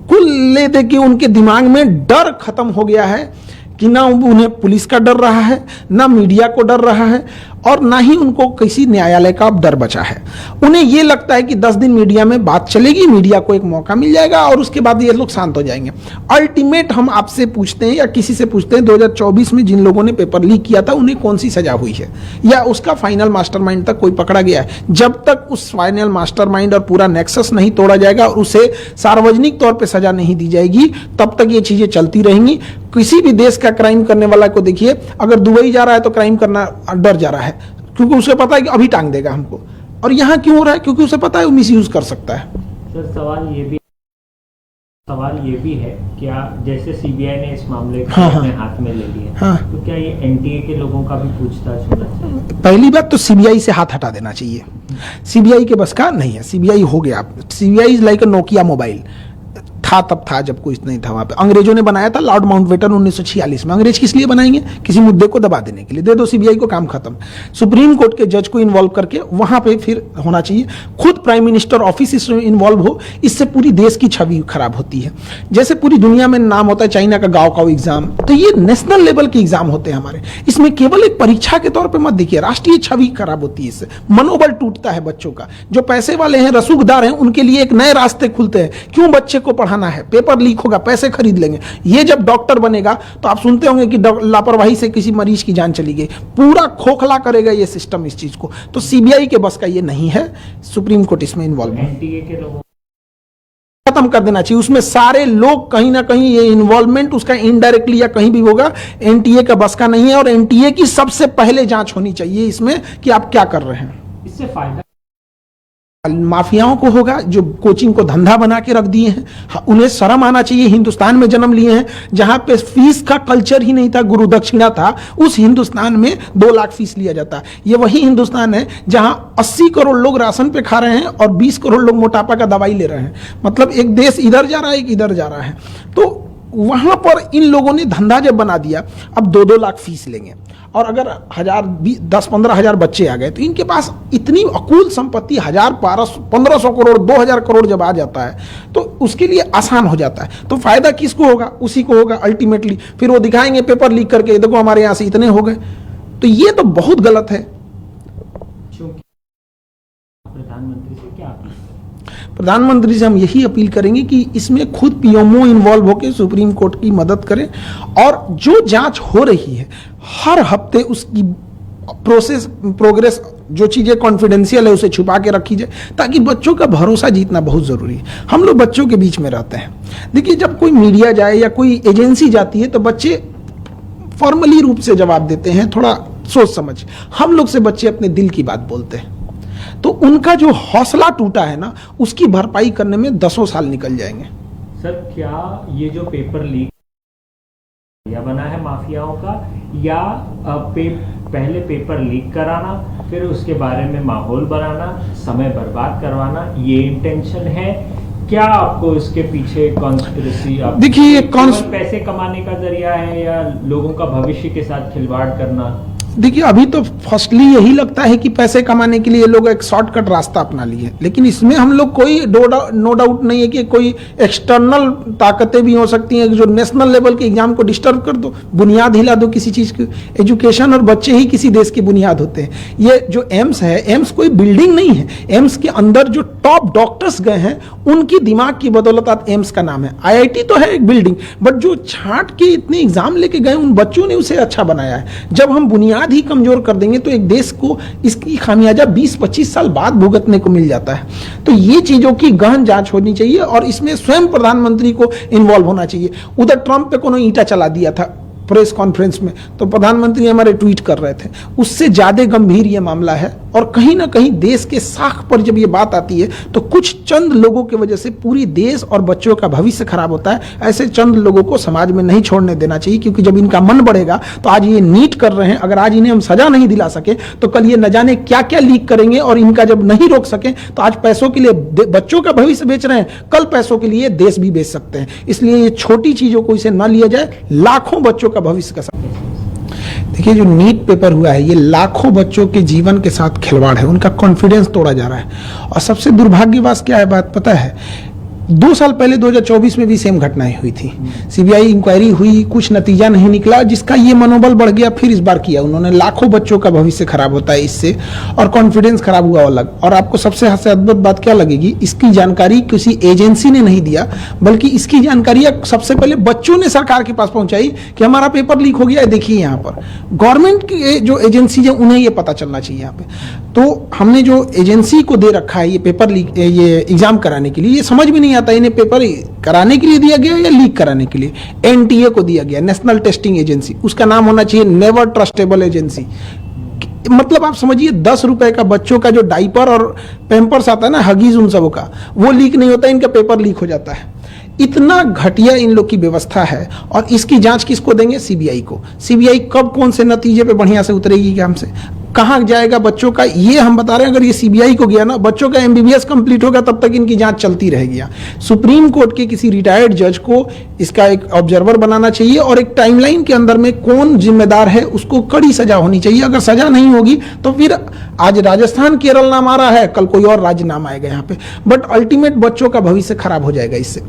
कुल ले दे के उनके दिमाग में डर खत्म हो गया है कि ना उन्हें पुलिस का डर रहा है, ना मीडिया को डर रहा है, और ना ही उनको किसी न्यायालय का डर बचा है। उन्हें ये लगता है कि 10 दिन मीडिया में बात चलेगी, मीडिया को एक मौका मिल जाएगा और उसके बाद ये लोग शांत हो जाएंगे। अल्टीमेट हम आपसे पूछते हैं या किसी से पूछते हैं, 2024 में जिन लोगों ने पेपर लीक किया था उन्हें कौन सी सजा हुई है या उसका फाइनल मास्टरमाइंड तक कोई पकड़ा गया है? जब तक उस फाइनल मास्टरमाइंड और पूरा नेक्सस नहीं तोड़ा जाएगा और उसे सार्वजनिक तौर पर सजा नहीं दी जाएगी, तब तक ये चीजें चलती रहेंगी। किसी भी देश का क्राइम करने वाला को देखिए, अगर दुबई जा रहा है तो क्राइम करना डर जा रहा है, क्योंकि उसे पता है कि अभी टांग देगा हमको। और यहाँ क्यों हो रहा है? क्योंकि उसे पता है वो मिसयूज कर सकता है। सर सवाल ये भी है, क्या जैसे सीबीआई ने इस मामले को अपने हाथ में ले लिया, तो क्या ये एनटीए के लोगों का भी पूछताछ होना चाहिए? पहली बात तो सीबीआई से हाथ हटा देना चाहिए। सीबीआई के बस का नहीं है, सीबीआई हो गया। CBI is like a Nokia mobile था, तब था जब कुछ नहीं था वहां पे। अंग्रेजों ने बनाया था, लॉर्ड माउंटबेटन 1946 में। अंग्रेज किस लिए बनाएंगे? किसी मुद्दे को दबा देने के लिए। दे दो सीबीआई को, काम खत्म। सुप्रीम कोर्ट के जज को इन्वॉल्व करके वहां पे फिर होना चाहिए। खुद प्राइम मिनिस्टर ऑफिस इसमें इन्वॉल्व हो, इससे पूरी देश की छवि खराब होती है। जैसे पूरी दुनिया में नाम होता है चाइना का गाँव एग्जाम, तो ये नेशनल लेवल के एग्जाम होते हैं हमारे। इसमें केवल एक परीक्षा के तौर पर मत देखिए, राष्ट्रीय छवि खराब होती है इससे, मनोबल टूटता है बच्चों का। जो पैसे वाले हैं, रसूखदार हैं, उनके लिए एक नए रास्ते खुलते हैं। क्यों बच्चे को पढ़ाना है? पेपर लीक होगा, पैसे खरीद लेंगे। ये जब डॉक्टर बनेगा तो आप सुनते होंगे कि लापरवाही से किसी मरीज की जान चली गई। पूरा खोखला करेगा ये सिस्टम इस चीज को। तो सीबीआई के बस का ये नहीं है, सुप्रीम कोर्ट इसमें इन्वॉल्व है। एनटीए के लोगों खत्म कर देना चाहिए। उसमें सारे लोग कहीं ना कहीं ये इन्वॉल्वमेंट उसका इनडायरेक्टली या कहीं भी होगा, एनटीए का बस का नहीं है। और एनटीए की सबसे पहले जांच होनी चाहिए इसमें कि आप क्या कर रहे हैं। इससे फायदा माफियाओं को होगा जो कोचिंग को धंधा बना के रख दिए हैं। उन्हें शर्म आना चाहिए। हिंदुस्तान में जन्म लिए हैं जहां पे फीस का कल्चर ही नहीं था, गुरु दक्षिणा था। उस हिंदुस्तान में 2 लाख फीस लिया जाता है। ये वही हिंदुस्तान है जहां 80 करोड़ लोग राशन पे खा रहे हैं और 20 करोड़ लोग मोटापा का दवाई ले रहे हैं। मतलब एक देश इधर जा रहा है, एक इधर जा रहा है। तो वहां पर इन लोगों ने धंधा जब बना दिया, अब 2-2 लाख फीस लेंगे। और अगर 10-15 हजार बच्चे आ गए तो इनके पास इतनी अकूल संपत्ति 1500 करोड़ 2000 करोड़ जब आ जाता है तो उसके लिए आसान हो जाता है। तो फायदा किसको होगा? उसी को होगा अल्टीमेटली। फिर वो दिखाएंगे पेपर लीक करके, देखो हमारे यहां से इतने हो गए। तो ये तो बहुत गलत है। प्रधानमंत्री से क्या अपील? प्रधानमंत्री से हम यही अपील करेंगे कि इसमें खुद पीएमओ इन्वॉल्व होकर सुप्रीम कोर्ट की मदद करें और जो जांच हो रही है हर हफ्ते उसकी प्रोग्रेस, जो चीजें कॉन्फिडेंशियल है उसे छुपा के रखी जाए, ताकि बच्चों का भरोसा जीतना बहुत जरूरी है। हम लोग बच्चों के बीच में रहते हैं। देखिए, जब कोई मीडिया जाए या कोई एजेंसी जाती है तो बच्चे फॉर्मली रूप से जवाब देते हैं, थोड़ा सोच समझ। हम लोग से बच्चे अपने दिल की बात बोलते हैं। तो उनका जो हौसला टूटा है ना, उसकी भरपाई करने में 10 साल निकल जाएंगे। सर, क्या ये जो पेपर लीक या बना है माफियाओं का, या पहले पेपर लीक कराना, फिर उसके बारे में माहौल बनाना, समय बर्बाद करवाना, ये इंटेंशन है? क्या आपको इसके पीछे कॉन्स्पिरेसी, देखिए, पैसे कमाने का जरिया है या लोगों का भविष्य के साथ खिलवाड़ करना? देखिए, अभी तो फर्स्टली यही लगता है कि पैसे कमाने के लिए लोग एक शॉर्टकट रास्ता अपना लिए, लेकिन इसमें हम लोग कोई नो डाउट नहीं है कि कोई एक्सटर्नल ताकतें भी हो सकती हैं जो नेशनल लेवल के एग्जाम को डिस्टर्ब कर दो, बुनियाद हिला दो किसी चीज की। एजुकेशन और बच्चे ही किसी देश की बुनियाद होते हैं। ये जो एम्स है, एम्स कोई बिल्डिंग नहीं है। एम्स के अंदर जो टॉप डॉक्टर्स गए हैं उनकी दिमाग की बदौलत आज एम्स का नाम है। IIT तो है एक बिल्डिंग, बट जो छांट के इतने एग्जाम लेके गए उन बच्चों ने उसे अच्छा बनाया है। जब हम बुनियाद ही कमजोर कर देंगे तो एक देश को इसकी खामियाजा 20-25 साल बाद भुगतने को मिल जाता है। तो ये चीजों की गहन जांच होनी चाहिए और इसमें स्वयं प्रधानमंत्री को इन्वॉल्व होना चाहिए। उधर ट्रंप पे कोनो ईंटा चला दिया था प्रेस कॉन्फ्रेंस में, तो प्रधानमंत्री हमारे ट्वीट कर रहे थे। उससे ज्यादा गंभीर ये मामला है और कहीं ना कहीं देश के साख पर जब ये बात आती है तो कुछ चंद लोगों की वजह से पूरी देश और बच्चों का भविष्य खराब होता है। ऐसे चंद लोगों को समाज में नहीं छोड़ने देना चाहिए, क्योंकि जब इनका मन बढ़ेगा तो आज ये नीट कर रहे हैं, अगर आज इन्हें हम सजा नहीं दिला सके तो कल ये न जाने क्या क्या लीक करेंगे। और इनका जब नहीं रोक सके तो आज पैसों के लिए बच्चों का भविष्य बेच रहे हैं, कल पैसों के लिए देश भी बेच सकते हैं। इसलिए ये छोटी चीजों को इसे न लिया जाए, लाखों बच्चों का भविष्य का देखिए, जो नीट पेपर हुआ है ये लाखों बच्चों के जीवन के साथ खिलवाड़ है, उनका कॉन्फिडेंस तोड़ा जा रहा है। और सबसे दुर्भाग्यवश क्या है बात पता है, 2 साल पहले 2024 में भी सेम घटनाएं हुई थी। सीबीआई इंक्वायरी हुई, कुछ नतीजा नहीं निकला, जिसका ये मनोबल बढ़ गया। फिर इस बार किया उन्होंने, लाखों बच्चों का भविष्य खराब होता है इससे, और कॉन्फिडेंस खराब हुआ अलग। और आपको सबसे अद्भुत बात क्या लगेगी, इसकी जानकारी किसी एजेंसी ने नहीं दिया, बल्कि इसकी जानकारी सबसे पहले बच्चों ने सरकार के पास पहुंचाई कि हमारा पेपर लीक हो गया है, देखिए यहाँ पर। गवर्नमेंट की जो एजेंसी है उन्हें ये पता चलना चाहिए यहाँ पे। तो हमने जो एजेंसी को दे रखा है ये पेपर लीक, ये एग्जाम कराने के लिए, ये समझ में नहीं आता इन्हें पेपर कराने के लिए दिया गया या लीक कराने के लिए। एनटीए को दिया गया, नेशनल टेस्टिंग एजेंसी, उसका नाम होना चाहिए नेवर ट्रस्टेबल एजेंसी। मतलब आप समझिए 10 रुपए का बच्चों का जो डाइपर और पैम्पर्स आता है ना, हगीज उन सबों का, वो लीक नहीं होता, इनका पेपर लीक हो जाता है। इतना घटिया इन लोग की व्यवस्था है। और इसकी जांच किसको देंगे, सीबीआई को। सीबीआई कब कौन से नतीजे पे बढ़िया से उतरेगी, क्या हमसे कहाँ जाएगा बच्चों का, ये हम बता रहे हैं। अगर ये सीबीआई को गया ना, बच्चों का एमबीबीएस कंप्लीट होगा तब तक इनकी जांच चलती रहेगी। सुप्रीम कोर्ट के किसी रिटायर्ड जज को इसका एक ऑब्जर्वर बनाना चाहिए, और एक टाइमलाइन के अंदर में कौन जिम्मेदार है उसको कड़ी सजा होनी चाहिए। अगर सजा नहीं होगी तो फिर आज राजस्थान केरल नाम आ रहा है, कल कोई और राज्य नाम आएगा यहाँ पे, बट अल्टीमेट बच्चों का भविष्य खराब हो जाएगा इससे।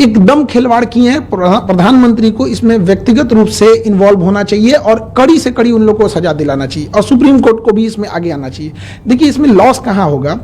एकदम खिलवाड़ किए हैं। प्रधानमंत्री को इसमें व्यक्तिगत रूप से इन्वॉल्व होना चाहिए और कड़ी से कड़ी उन लोगों को सजा दिलाना चाहिए, और सुप्रीम कोर्ट को भी इसमें आगे आना चाहिए। देखिए, इसमें लॉस कहां होगा,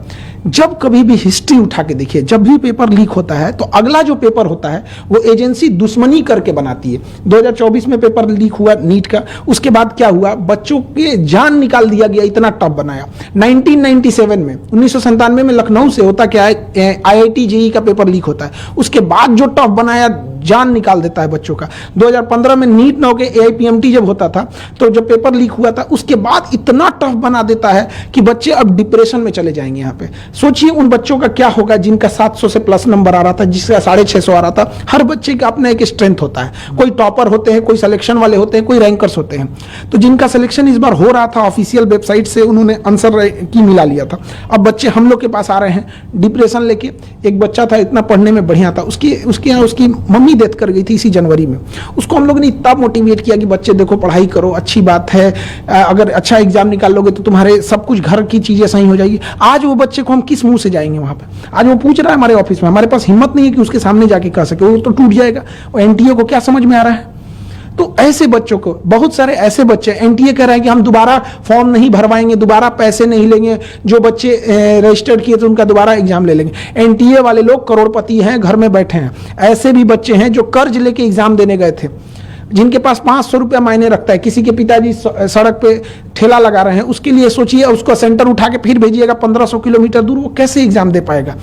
जब कभी भी हिस्ट्री उठा के देखिए, जब भी पेपर लीक होता है तो अगला जो पेपर होता है वो एजेंसी दुश्मनी करके बनाती है। 2024 में पेपर लीक हुआ नीट का, उसके बाद क्या हुआ, बच्चों के जान निकाल दिया गया, इतना टफ बनाया। 1997 में लखनऊ से होता क्या है, आईआईटी जेईई का पेपर लीक होता है, उसके बाद जो टफ बनाया, जान निकाल देता है बच्चों का। 2015 में नीट न होके एआईपीएमटी जब होता था, तो जब पेपर लीक हुआ था उसके बाद इतना टफ बना देता है कि बच्चे अब डिप्रेशन में चले जाएंगे। यहाँ पे सोचिए उन बच्चों का क्या होगा जिनका 700 से प्लस नंबर आ रहा था, जिसका 650 आ रहा था। हर बच्चे का अपना एक स्ट्रेंथ होता है, कोई टॉपर होते हैं, कोई सिलेक्शन वाले होते हैं, कोई रैंकर्स होते हैं। तो जिनका सिलेक्शन इस बार हो रहा था, ऑफिशियल वेबसाइट से उन्होंने आंसर की मिला लिया था। अब बच्चे हम लोग के पास आ रहे हैं डिप्रेशन लेके। एक बच्चा था, इतना पढ़ने में बढ़िया था, उसकी मम्मी डेथ कर गई थी इसी जनवरी में। उसको हम लोग ने इतना मोटिवेट किया कि बच्चे देखो पढ़ाई करो, अच्छी बात है, अगर अच्छा एग्जाम निकाल लोगे तो तुम्हारे सब कुछ घर की चीजें सही हो जाएगी। आज वो बच्चे को हम किस मुंह से जाएंगे वहां पे, आज वो पूछ रहा है हमारे ऑफिस में, हमारे पास हिम्मत नहीं है कि उसके सामने जाके कह सके, वो तो टूट जाएगा। और एनटीए को क्या समझ में आ रहा है। तो ऐसे बच्चों को, बहुत सारे ऐसे बच्चे, एनटीए कह रहा है कि हम दोबारा फॉर्म नहीं भरवाएंगे, दोबारा पैसे नहीं लेंगे, जो बच्चे रजिस्टर्ड किए थे उनका दोबारा एग्जाम ले लेंगे। एनटीए वाले लोग करोड़पति हैं, घर में बैठे हैं। ऐसे भी बच्चे हैं जो कर्ज लेके एग्जाम देने गए थे, जिनके पास 500 रुपया मायने रखता है। किसी के पिताजी सड़क पे ठेला लगा रहे हैं, उसके लिए सोचिए, उसको सेंटर उठा के फिर भेजिएगा 1500 किलोमीटर दूर, वो कैसे एग्जाम दे पाएगा।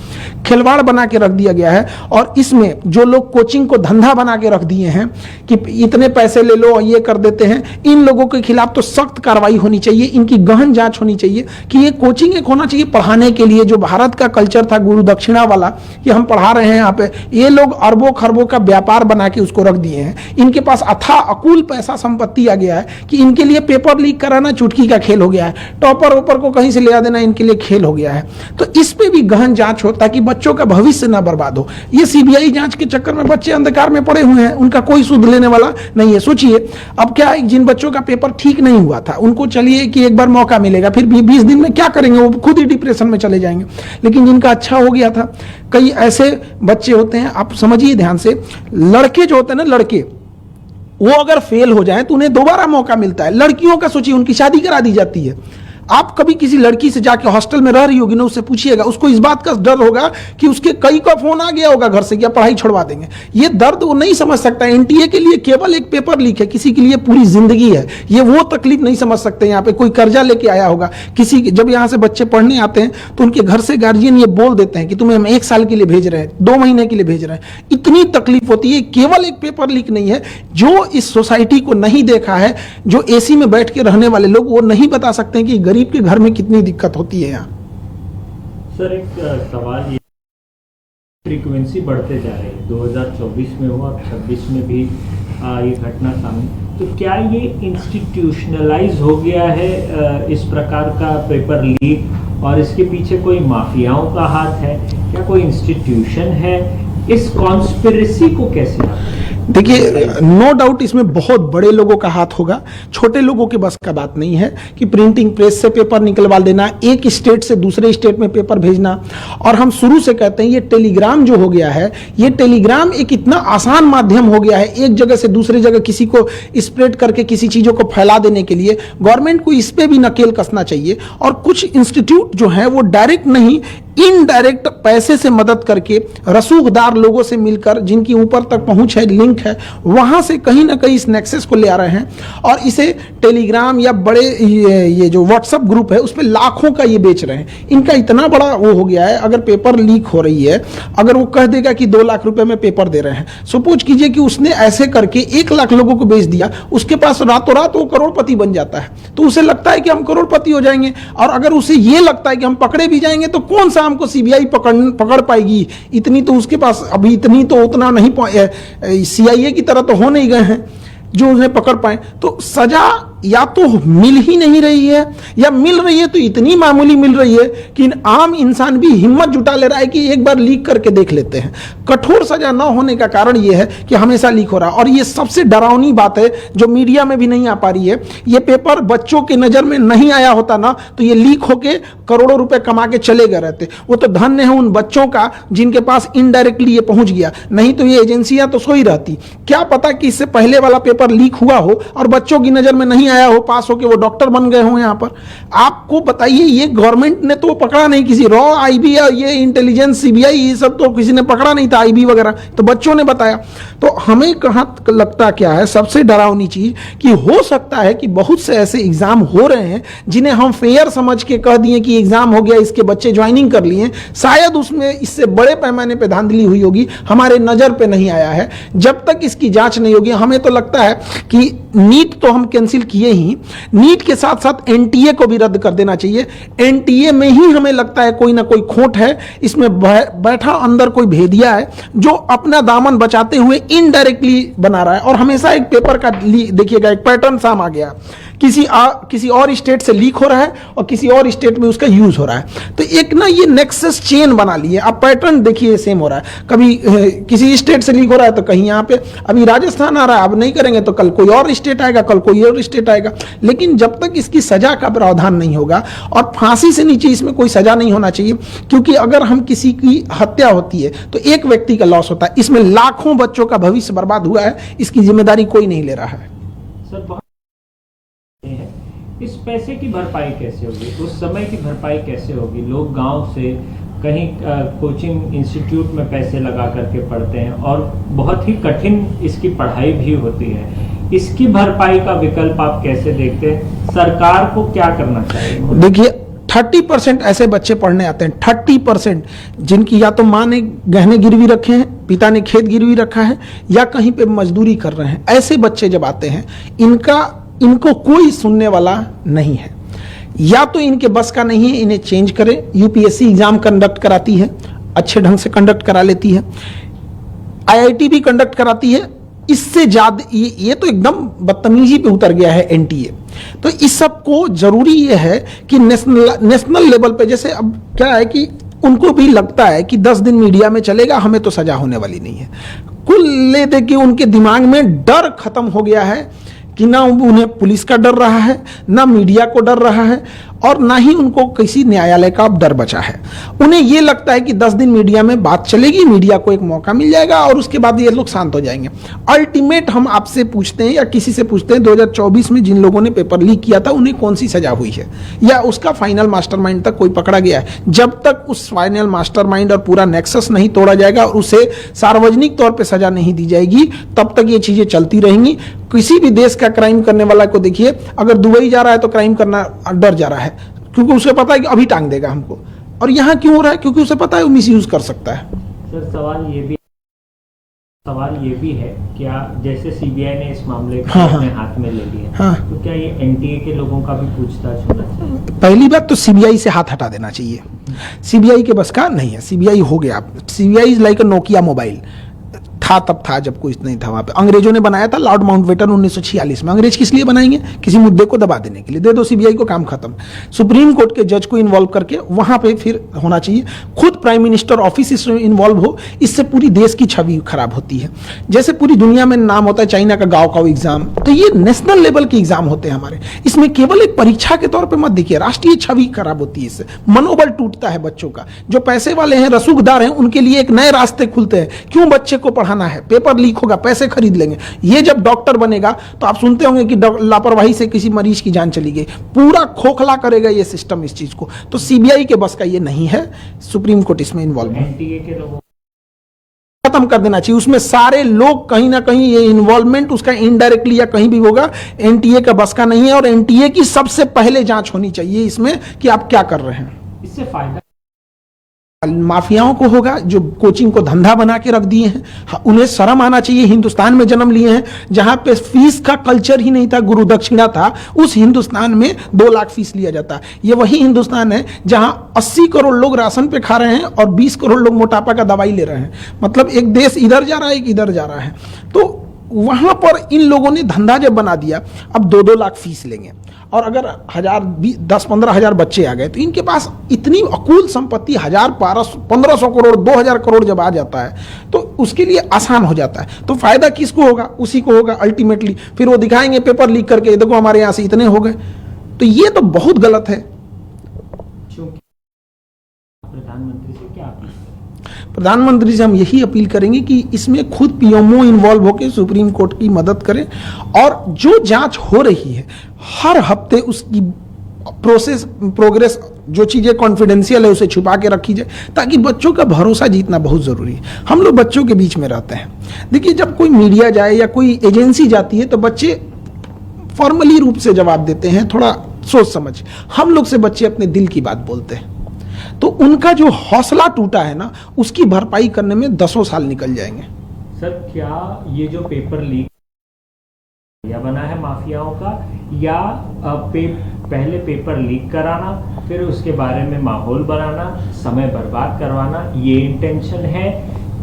खिलवाड़ बना के रख दिया गया है। और इसमें जो लोग कोचिंग को धंधा बना के रख दिए हैं कि इतने पैसे ले लो और ये कर देते हैं, इन लोगों के खिलाफ तो सख्त कार्रवाई होनी चाहिए। इनकी गहन जांच होनी चाहिए कि ये कोचिंग एक होना चाहिए पढ़ाने के लिए, जो भारत का कल्चर था गुरु दक्षिणा वाला, कि हम पढ़ा रहे हैं यहाँ पे, ये लोग अरबों खरबों का व्यापार बना के उसको रख दिए हैं। इनके पास था अकुल पैसा संपत्ति आ गया है कि इनके लिए पेपर लीक कराना चुटकी का खेल हो गया है, टॉपर ऊपर को कहीं से ले देना इनके लिए खेल हो गया है। तो इस पे भी गहन जांच हो ताकि बच्चों का भविष्य ना बर्बाद हो। ये सीबीआई जांच के चक्कर में बच्चे अंधकार में पड़े हुए हैं, उनका कोई सुध लेने वाला नहीं है। सोचिए अब क्या है, जिन बच्चों का पेपर ठीक नहीं हुआ था उनको चलिए कि एक बार मौका मिलेगा, फिर 20 दिन में क्या करेंगे, वो खुद ही डिप्रेशन में चले जाएंगे। लेकिन जिनका अच्छा हो गया था, कई ऐसे बच्चे होते हैं, आप समझिए ध्यान से, लड़के जो होते हैं ना, लड़के वो अगर फेल हो जाए तो उन्हें दोबारा मौका मिलता है। लड़कियों का सोचिए, उनकी शादी करा दी जाती है। आप कभी किसी लड़की से जाके हॉस्टल में रह रही होगी ना, उससे पूछिएगा, उसको इस बात का डर होगा कि उसके कई का फोन आ गया होगा घर से, क्या पढ़ाई छुड़वा देंगे। ये दर्द वो नहीं समझ सकता। एनटीए के लिए केवल एक पेपर लीक है, किसी के लिए पूरी जिंदगी है। ये वो तकलीफ नहीं समझ सकते। यहाँ पे कोई कर्जा लेके आया होगा, किसी जब यहाँ से बच्चे पढ़ने आते हैं तो उनके घर से गार्जियन ये बोल देते हैं कि तुम्हें हम 1 साल के लिए भेज रहे हैं, 2 महीने के लिए भेज रहे हैं। इतनी तकलीफ होती है। केवल एक पेपर लीक नहीं है। जो इस सोसाइटी को नहीं देखा है, जो एसी में बैठ के रहने वाले लोग, वो नहीं बता सकते कि गरीब के घर में कितनी दिक्कत होती है। यहाँ सर एक सवाल, ये फ्रीक्वेंसी बढ़ते जा रही है, 2024 में हुआ, 26 में भी ये घटना सामने, तो क्या ये इंस्टीट्यूशनलाइज हो गया है इस प्रकार का पेपर लीक, और इसके पीछे कोई माफियाओं का हाथ है, क्या कोई इंस्टीट्यूशन है? इस कॉन्स्पिरेसी को कैसे आप देखिए, नो डाउट इसमें बहुत बड़े लोगों का हाथ होगा, छोटे लोगों के बस का बात नहीं है कि प्रिंटिंग प्रेस से पेपर निकलवा देना, एक स्टेट से दूसरे स्टेट में पेपर भेजना। और हम शुरू से कहते हैं ये टेलीग्राम जो हो गया है, ये टेलीग्राम एक इतना आसान माध्यम हो गया है, एक जगह से दूसरी जगह किसी को स्प्रेड करके किसी चीजों को फैला देने के लिए। गवर्नमेंट को इस पे भी नकेल कसना चाहिए। और कुछ इंस्टीट्यूट जो हैं वो डायरेक्ट नहीं, इनडायरेक्ट पैसे से मदद करके रसूखदार लोगों से मिलकर, जिनकी ऊपर तक पहुंच है, लिंक है, वहां से कहीं ना कहीं इस नेक्सस को ले आ रहे हैं और इसे टेलीग्राम या बड़े ये जो व्हाट्सएप ग्रुप है उस पर लाखों का ये बेच रहे हैं। इनका इतना बड़ा वो हो गया है, अगर पेपर लीक हो रही है, अगर वो कह देगा कि 2 लाख रुपए में पेपर दे रहे हैं, सपोज कीजिए कि उसने ऐसे करके 1 लाख लोगों को बेच दिया, उसके पास रातों रात वो करोड़पति बन जाता है। तो उसे लगता है कि हम करोड़पति हो जाएंगे। और अगर उसे ये लगता है कि हम पकड़े भी जाएंगे तो कौन सा हमको सीबीआई पकड़ पाएगी, इतनी तो उसके पास अभी इतनी तो उतना नहीं, सीआईए की तरह तो हो नहीं गए हैं जो उन्हें पकड़ पाए। तो सजा या तो मिल ही नहीं रही है, या मिल रही है तो इतनी मामूली मिल रही है कि आम इंसान भी हिम्मत जुटा ले रहा है कि एक बार लीक करके देख लेते हैं। कठोर सजा न होने का कारण यह है कि हमेशा लीक हो रहा है। और ये सबसे डरावनी बात है जो मीडिया में भी नहीं आ पा रही है। ये पेपर बच्चों की नजर में नहीं आया होता ना, तो ये लीक होके करोड़ों रुपए कमा के चले गए रहते। वो तो धन्य है उन बच्चों का जिनके पास इनडायरेक्टली ये पहुंच गया, नहीं तो ये एजेंसियां तो सोई रहती। क्या पता कि इससे पहले वाला पेपर लीक हुआ हो और बच्चों की नजर में नहीं आया हो, पास हो के वो डॉक्टर बन गए हो। यहां पर आपको बताइए, ये गवर्नमेंट ने तो पकड़ा नहीं, किसी रॉ आईबी या ये इंटेलिजेंस सीबीआई ये सब तो किसी ने पकड़ा नहीं था, आईबी वगैरह तो बच्चों ने बताया। तो हमें कहां लगता क्या है सबसे डरावनी चीज कि हो सकता है कि बहुत से ऐसे एग्जाम हो रहे हैं जिन्हें हम फेयर समझ के कह दिए कि एग्जाम हो गया, इसके बच्चे ज्वाइनिंग कर लिए, शायद उसमें इससे बड़े पैमाने पे धांधली हुई होगी, हमारे नजर पे नहीं आया है। जब तक इसकी जांच नहीं होगी, हमें तो लगता है कि नीट तो हम कैंसिल किए ही, नीट के साथ साथ एनटीए को भी रद्द कर देना चाहिए। एनटीए में ही हमें लगता है कोई ना कोई खोट है, इसमें बैठा अंदर कोई भेदिया है जो अपना दामन बचाते हुए इनडायरेक्टली बना रहा है। और हमेशा एक पेपर का देखिएगा एक पैटर्न साम आ गया, किसी और स्टेट से लीक हो रहा है और किसी और स्टेट में उसका यूज हो रहा है। तो एक ना ये नेक्सस चेन बना ली है। अब पैटर्न देखिए सेम हो रहा है, कभी किसी स्टेट से लीक हो रहा है तो कहीं यहाँ पे अभी राजस्थान आ रहा है, अब नहीं करेंगे तो कल कोई और स्टेट आएगा, कल कोई और स्टेट आएगा। लेकिन जब तक इसकी सजा का प्रावधान नहीं होगा, और फांसी से नीचे इसमें कोई सजा नहीं होना चाहिए, क्योंकि अगर हम किसी की हत्या होती है तो एक व्यक्ति का लॉस होता है, इसमें लाखों बच्चों का भविष्य बर्बाद हुआ है, इसकी जिम्मेदारी कोई नहीं ले रहा है। सर, इस पैसे की भरपाई कैसे होगी, उस समय की भरपाई कैसे होगी? लोग गांव से कहीं कोचिंग इंस्टीट्यूट में पैसे लगा करके पढ़ते हैं और बहुत ही कठिन इसकी पढ़ाई भी होती है। इसकी भरपाई का विकल्प आप कैसे देखते हैं? सरकार को क्या करना चाहिए? देखिए, 30% ऐसे बच्चे पढ़ने आते हैं, 30% जिनकी या तो माँ ने गहने गिरवी रखे हैं, पिता ने खेत गिरवी रखा है, या कहीं पे मजदूरी कर रहे हैं। ऐसे बच्चे जब आते हैं, इनको कोई सुनने वाला नहीं है। या तो इनके बस का नहीं है, इन्हें चेंज करें। यूपीएससी एग्जाम कंडक्ट कराती है, अच्छे ढंग से कंडक्ट करा लेती है, आईआईटी भी कंडक्ट कराती है। इससे ज्यादा ये तो एकदम बदतमीजी पे उतर गया है एनटीए। तो इस सब को जरूरी ये है कि नेशनल लेवल पे, जैसे अब क्या है कि उनको भी लगता है कि 10 दिन मीडिया में चलेगा, हमें तो सजा होने वाली नहीं है। कुल ले दे के उनके दिमाग में डर खत्म हो गया है कि ना उन्हें पुलिस का डर रहा है, ना मीडिया को डर रहा है, और ना ही उनको किसी न्यायालय का डर बचा है। उन्हें यह लगता है कि 10 दिन मीडिया में बात चलेगी, मीडिया को एक मौका मिल जाएगा और उसके बाद ये लोग शांत हो जाएंगे। अल्टीमेट हम आपसे पूछते हैं या किसी से पूछते हैं, 2024 में जिन लोगों ने पेपर लीक किया था उन्हें कौन सी सजा हुई है, या उसका फाइनल मास्टरमाइंड तक कोई पकड़ा गया है? जब तक उस फाइनल मास्टरमाइंड और पूरा नेक्सस नहीं तोड़ा जाएगा और उसे सार्वजनिक तौर पर सजा नहीं दी जाएगी, तब तक ये चीजें चलती रहेंगी। किसी भी देश का क्राइम करने वाला को देखिए, अगर दुबई जा रहा है तो क्राइम करना डर जा रहा है, क्योंकि उसे पता है कि अभी टांग देगा हमको। और यहाँ क्यों हो रहा है? क्योंकि उसे पता है वो मिसयूज कर सकता है। सर, सवाल ये भी है, क्या जैसे सीबीआई ने इस मामले को अपने हाथ में ले लिया, तो क्या ये एनटीए के लोगों का भी पूछताछ होना चाहिए? पहली बात तो सीबीआई से हाथ हटा देना चाहिए। सीबीआई के बस का नहीं है, सीबीआई हो गया। CBI is like a Nokia mobile. था तब था जब कुछ नहीं था वहां पे। अंग्रेजों ने बनाया था, लॉर्ड माउंटबेटन 1946 में। अंग्रेज किस लिए बनाएंगे? किसी मुद्दे को दबा देने के लिए। दे दो सीबीआई को, काम खत्म। सुप्रीम कोर्ट के जज को इन्वॉल्व करके वहां पे फिर होना चाहिए। खुद खुद प्राइम मिनिस्टर ऑफिस इसमें इन्वॉल्व हो, इससे पूरी देश की छवि खराब होती है। जैसे पूरी दुनिया में नाम होता है चाइना का गाँव का एग्जाम, तो ये नेशनल लेवल के एग्जाम होते हैं हमारे। इसमें केवल एक परीक्षा के तौर पे मत देखिए, राष्ट्रीय छवि खराब होती है, इससे मनोबल टूटता है बच्चों का। जो पैसे वाले हैं, रसूखदार हैं, उनके लिए एक नए रास्ते खुलते हैं। क्यों बच्चे को पढ़ाना है, पेपर लीक होगा, पैसे खरीद लेंगे। ये जब डॉक्टर बनेगा तो आप सुनते होंगे कि लापरवाही से किसी मरीज की जान चली गई, पूरा खोखला करेगा ये सिस्टम इस चीज को। तो सीबीआई के बस का ये नहीं है, सुप्रीम कोर्ट इसमें इन्वॉल्व है। एनटीए के लोगों खत्म कर देना चाहिए, उसमें सारे लोग कहीं ना कहीं ये इन्वॉल्वमेंट उसका इनडायरेक्टली या कहीं भी होगा, एनटीए का बस का नहीं है। और एनटीए की सबसे पहले जांच होनी चाहिए इसमें कि आप क्या कर रहे हैं। इससे फायदा माफियाओं को होगा जो कोचिंग को धंधा बना के रख दिए हैं। उन्हें शर्म आना चाहिए, हिंदुस्तान में जन्म लिए हैं जहां पे फीस का कल्चर ही नहीं था, गुरु दक्षिणा था। उस हिंदुस्तान में 2 लाख फीस लिया जाता है। ये वही हिंदुस्तान है जहां 80 करोड़ लोग राशन पे खा रहे हैं और 20 करोड़ लोग मोटापा का दवाई ले रहे हैं। मतलब एक देश इधर जा रहा है, एक इधर जा रहा है। तो वहां पर इन लोगों ने धंधा जब बना दिया, अब 2-2 लाख फीस लेंगे। और अगर 10-15 हजार बच्चे आ गए तो इनके पास इतनी अकुल संपत्ति 1500 करोड़ 2000 करोड़ जब आ जाता है तो उसके लिए आसान हो जाता है। तो फायदा किसको होगा, उसी को होगा अल्टीमेटली। फिर वो दिखाएंगे पेपर लीक करके, देखो हमारे यहां से इतने हो गए। तो ये तो बहुत गलत है। प्रधानमंत्री से क्या अपील? प्रधानमंत्री से हम यही अपील करेंगे कि इसमें खुद पीएमओ इन्वॉल्व होकर सुप्रीम कोर्ट की मदद करें और जो जांच हो रही है हर हफ्ते उसकी प्रोग्रेस, जो चीजें कॉन्फिडेंशियल है उसे छुपा के रखी जाए, ताकि बच्चों का भरोसा जीतना बहुत जरूरी है। हम लोग बच्चों के बीच में रहते हैं। देखिए, जब कोई मीडिया जाए या कोई एजेंसी जाती है तो बच्चे फॉर्मली रूप से जवाब देते हैं, थोड़ा सोच समझ। हम लोग से बच्चे अपने दिल की बात बोलते हैं, तो उनका जो हौसला टूटा है ना, उसकी भरपाई करने में 10 साल निकल जाएंगे। सर, क्या ये जो पेपर लीक या बना है माफियाओं का, या पहले पेपर लीक कराना, फिर उसके बारे में माहौल बनाना, समय बर्बाद करवाना, ये इंटेंशन है?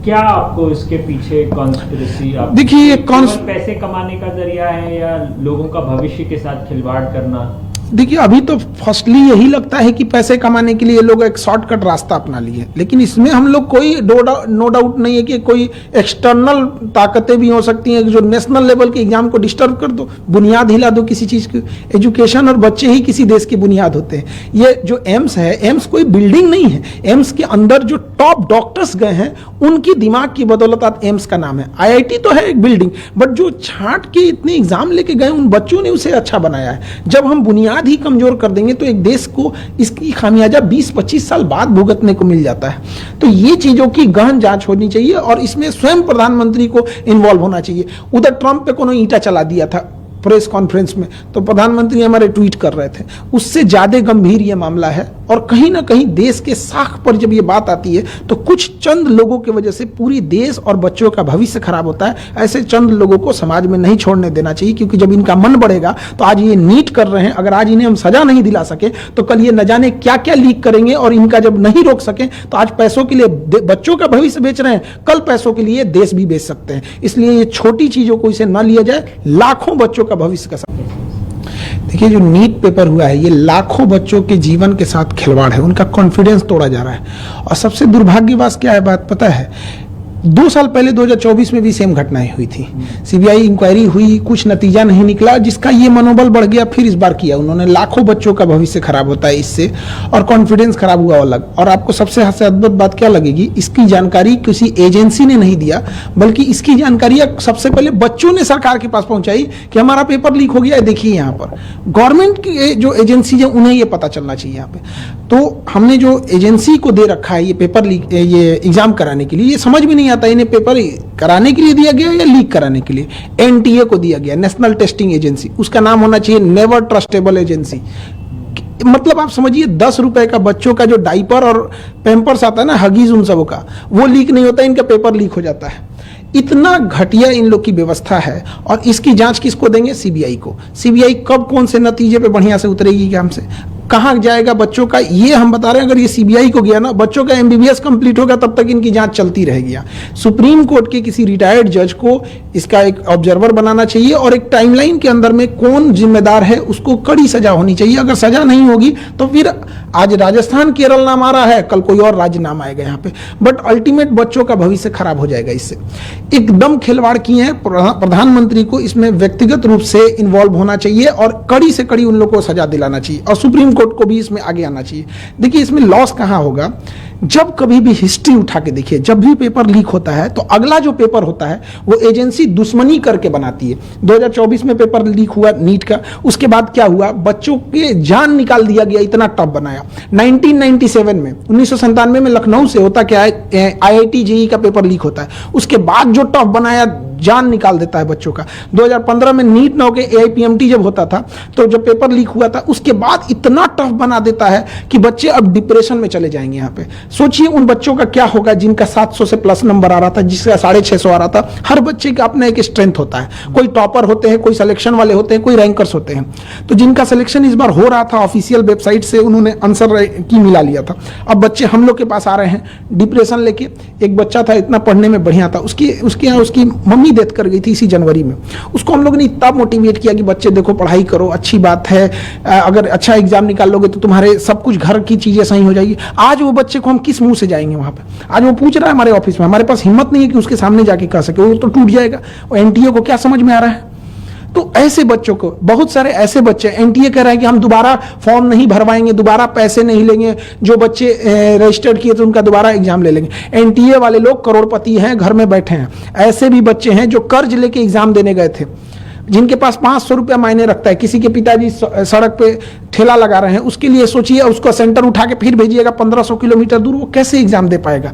क्या आपको इसके पीछे कॉन्स्पिरेसी, देखिए, पैसे कमाने का जरिया है या लोगों का भविष्य के साथ खिलवाड़ करना? देखिए, अभी तो फर्स्टली यही लगता है कि पैसे कमाने के लिए लोग एक शॉर्टकट रास्ता अपना लिए, लेकिन इसमें हम लोग कोई नो डाउट नहीं है कि कोई एक्सटर्नल ताकतें भी हो सकती हैं जो नेशनल लेवल के एग्जाम को डिस्टर्ब कर दो, बुनियाद हिला दो किसी चीज की। एजुकेशन और बच्चे ही किसी देश की बुनियाद होते हैं। ये जो एम्स है, एम्स कोई बिल्डिंग नहीं है। एम्स के अंदर जो टॉप डॉक्टर्स गए हैं उनकी दिमाग की बदौलत आज एम्स का नाम है। IIT तो है एक बिल्डिंग, बट जो छांट के इतने एग्जाम लेके गए उन बच्चों ने उसे अच्छा बनाया है। जब हम बुनियाद ही कमजोर कर देंगे तो एक देश को इसकी खामियाजा 20-25 साल बाद भुगतने को मिल जाता है। तो ये चीजों की गहन जांच होनी चाहिए और इसमें स्वयं प्रधानमंत्री को इन्वॉल्व होना चाहिए। उधर ट्रंप पे कोनो ईंटा चला दिया था प्रेस कॉन्फ्रेंस में, तो प्रधानमंत्री हमारे ट्वीट कर रहे थे। उससे ज्यादा गंभीर यह मामला है और कहीं ना कहीं देश के साख पर जब ये बात आती है तो कुछ चंद लोगों की वजह से पूरी देश और बच्चों का भविष्य खराब होता है। ऐसे चंद लोगों को समाज में नहीं छोड़ने देना चाहिए, क्योंकि जब इनका मन बढ़ेगा तो आज ये नीट कर रहे हैं, अगर आज इन्हें हम सजा नहीं दिला सके तो कल ये न जाने क्या क्या लीक करेंगे। और इनका जब नहीं रोक सके तो आज पैसों के लिए बच्चों का भविष्य बेच रहे हैं, कल पैसों के लिए देश भी बेच सकते हैं। इसलिए ये छोटी चीजों को इसे न लिया जाए, लाखों बच्चों का भविष्य का। देखिए, जो नीट पेपर हुआ है ये लाखों बच्चों के जीवन के साथ खिलवाड़ है, उनका कॉन्फिडेंस तोड़ा जा रहा है। और सबसे दुर्भाग्यवश क्या है बात पता है, 2 साल पहले 2024 में भी सेम घटनाएं हुई थी। सीबीआई इंक्वायरी हुई, कुछ नतीजा नहीं निकला, जिसका ये मनोबल बढ़ गया। फिर इस बार किया उन्होंने, लाखों बच्चों का भविष्य खराब होता है इससे, और कॉन्फिडेंस खराब हुआ अलग। और आपको सबसे अद्भुत बात क्या लगेगी, इसकी जानकारी किसी एजेंसी ने नहीं दिया, बल्कि इसकी जानकारी सबसे पहले बच्चों ने सरकार के पास पहुंचाई कि हमारा पेपर लीक हो गया है, देखिए यहाँ पर। गवर्नमेंट की जो एजेंसी है उन्हें ये पता चलना चाहिए यहाँ पे। तो हमने जो एजेंसी को दे रखा है ये पेपर लीक, ये एग्जाम कराने के लिए, ये समझ में नहीं आता इन्हें पेपर कराने के लिए दिया गया या लीक कराने के लिए। एनटीए को दिया गया, नेशनल टेस्टिंग एजेंसी, उसका नाम होना चाहिए नेवर ट्रस्टेबल एजेंसी। मतलब आप समझिए 10 रुपए का बच्चों का जो डाइपर और पैम्पर्स आता है ना, हगीज उन सबों का, वो लीक नहीं होता, इनका पेपर लीक हो जाता है। इतना घटिया इन लोग की व्यवस्था है। और इसकी जांच किसको देंगे, सीबीआई को। सीबीआई कब कौन से नतीजे पे बढ़िया से उतरेगी क्या हमसे। कहाँ जाएगा बच्चों का, ये हम बता रहे हैं। अगर ये सीबीआई को गया ना, बच्चों का एमबीबीएस कंप्लीट होगा तब तक इनकी जांच चलती रहेगी। सुप्रीम कोर्ट के किसी रिटायर्ड जज को इसका एक ऑब्जर्वर बनाना चाहिए और एक टाइमलाइन के अंदर में कौन जिम्मेदार है उसको कड़ी सजा होनी चाहिए। अगर सजा नहीं होगी तो फिर आज राजस्थान केरल नाम आ रहा है, कल कोई और राज्य नाम आएगा यहाँ पे, बट अल्टीमेट बच्चों का भविष्य खराब हो जाएगा। इससे एकदम खिलवाड़ किए हैं। प्रधानमंत्री को इसमें व्यक्तिगत रूप से इन्वॉल्व होना चाहिए और कड़ी से कड़ी उन लोगों को सजा दिलाना चाहिए और सुप्रीम कोर्ट को भी इसमें आगे आना चाहिए। देखिए इसमें लॉस कहां होगा, जब कभी भी हिस्ट्री उठा के देखिए, जब भी पेपर लीक होता है तो अगला जो पेपर होता है वो एजेंसी दुश्मनी करके बनाती है। 2024 में पेपर लीक हुआ नीट का, उसके बाद क्या हुआ, बच्चों के जान निकाल दिया गया, इतना टफ बनाया। 1997 में 1997 में लखनऊ से होता क्या है, IIT JEE का पेपर लीक होता है, उसके बाद जो टफ बनाया, जान निकाल देता है बच्चों का। 2015 में नीट ना होके AIPMT जब होता था, तो जब पेपर लीक हुआ था उसके बाद इतना टफ बना देता है कि बच्चे अब डिप्रेशन में चले जाएंगे। यहाँ पे सोचिए उन बच्चों का क्या होगा जिनका 700 से प्लस नंबर आ रहा था, जिसका 650 आ रहा था। हर बच्चे का अपना एक स्ट्रेंथ होता है, कोई टॉपर होते हैं, कोई सिलेक्शन वाले होते हैं, कोई रैंकर्स होते हैं। तो जिनका सिलेक्शन इस बार हो रहा था, ऑफिशियल वेबसाइट से उन्होंने आंसर की मिला लिया था। अब बच्चे हम लोग के पास आ रहे हैं डिप्रेशन लेके। एक बच्चा था इतना पढ़ने में बढ़िया था, उसके यहाँ उसकी मम्मी डेथ कर गई थी इसी जनवरी में। उसको हम लोग ने इतना मोटिवेट किया कि बच्चे देखो पढ़ाई करो, अच्छी बात है, अगर अच्छा एग्जाम निकाल लोगे तो तुम्हारे सब कुछ घर की चीजें सही हो जाएगी। आज वो बच्चे को हम किस मुंह से जाएंगे वहां पे? आज वो पूछ रहा है हमारे ऑफिस में, हमारे पास हिम्मत नहीं है कि उसके सामने जाके कह सके, वो तो टूट जाएगा। और NTA को क्या समझ में आ रहा है? तो ऐसे बच्चों को, बहुत सारे ऐसे बच्चे, NTA कह रहा है कि हम दोबारा फॉर्म नहीं भरवाएंगे, दोबारा पैसे नहीं लेंगे, जो बच्चे रजिस्टर्ड किए थे उनका दोबारा एग्जाम ले लेंगे। NTA वाले लोग करोड़पति हैं, घर में बैठे हैं। ऐसे भी बच्चे हैं जो कर्ज लेके एग्जाम देने गए थे, जिनके पास 500 रुपया मायने रखता है। किसी के पिताजी सड़क पे ठेला लगा रहे हैं, उसके लिए सोचिए, उसका सेंटर उठा के फिर भेजिएगा 1500 किलोमीटर दूर, वो कैसे एग्जाम दे पाएगा?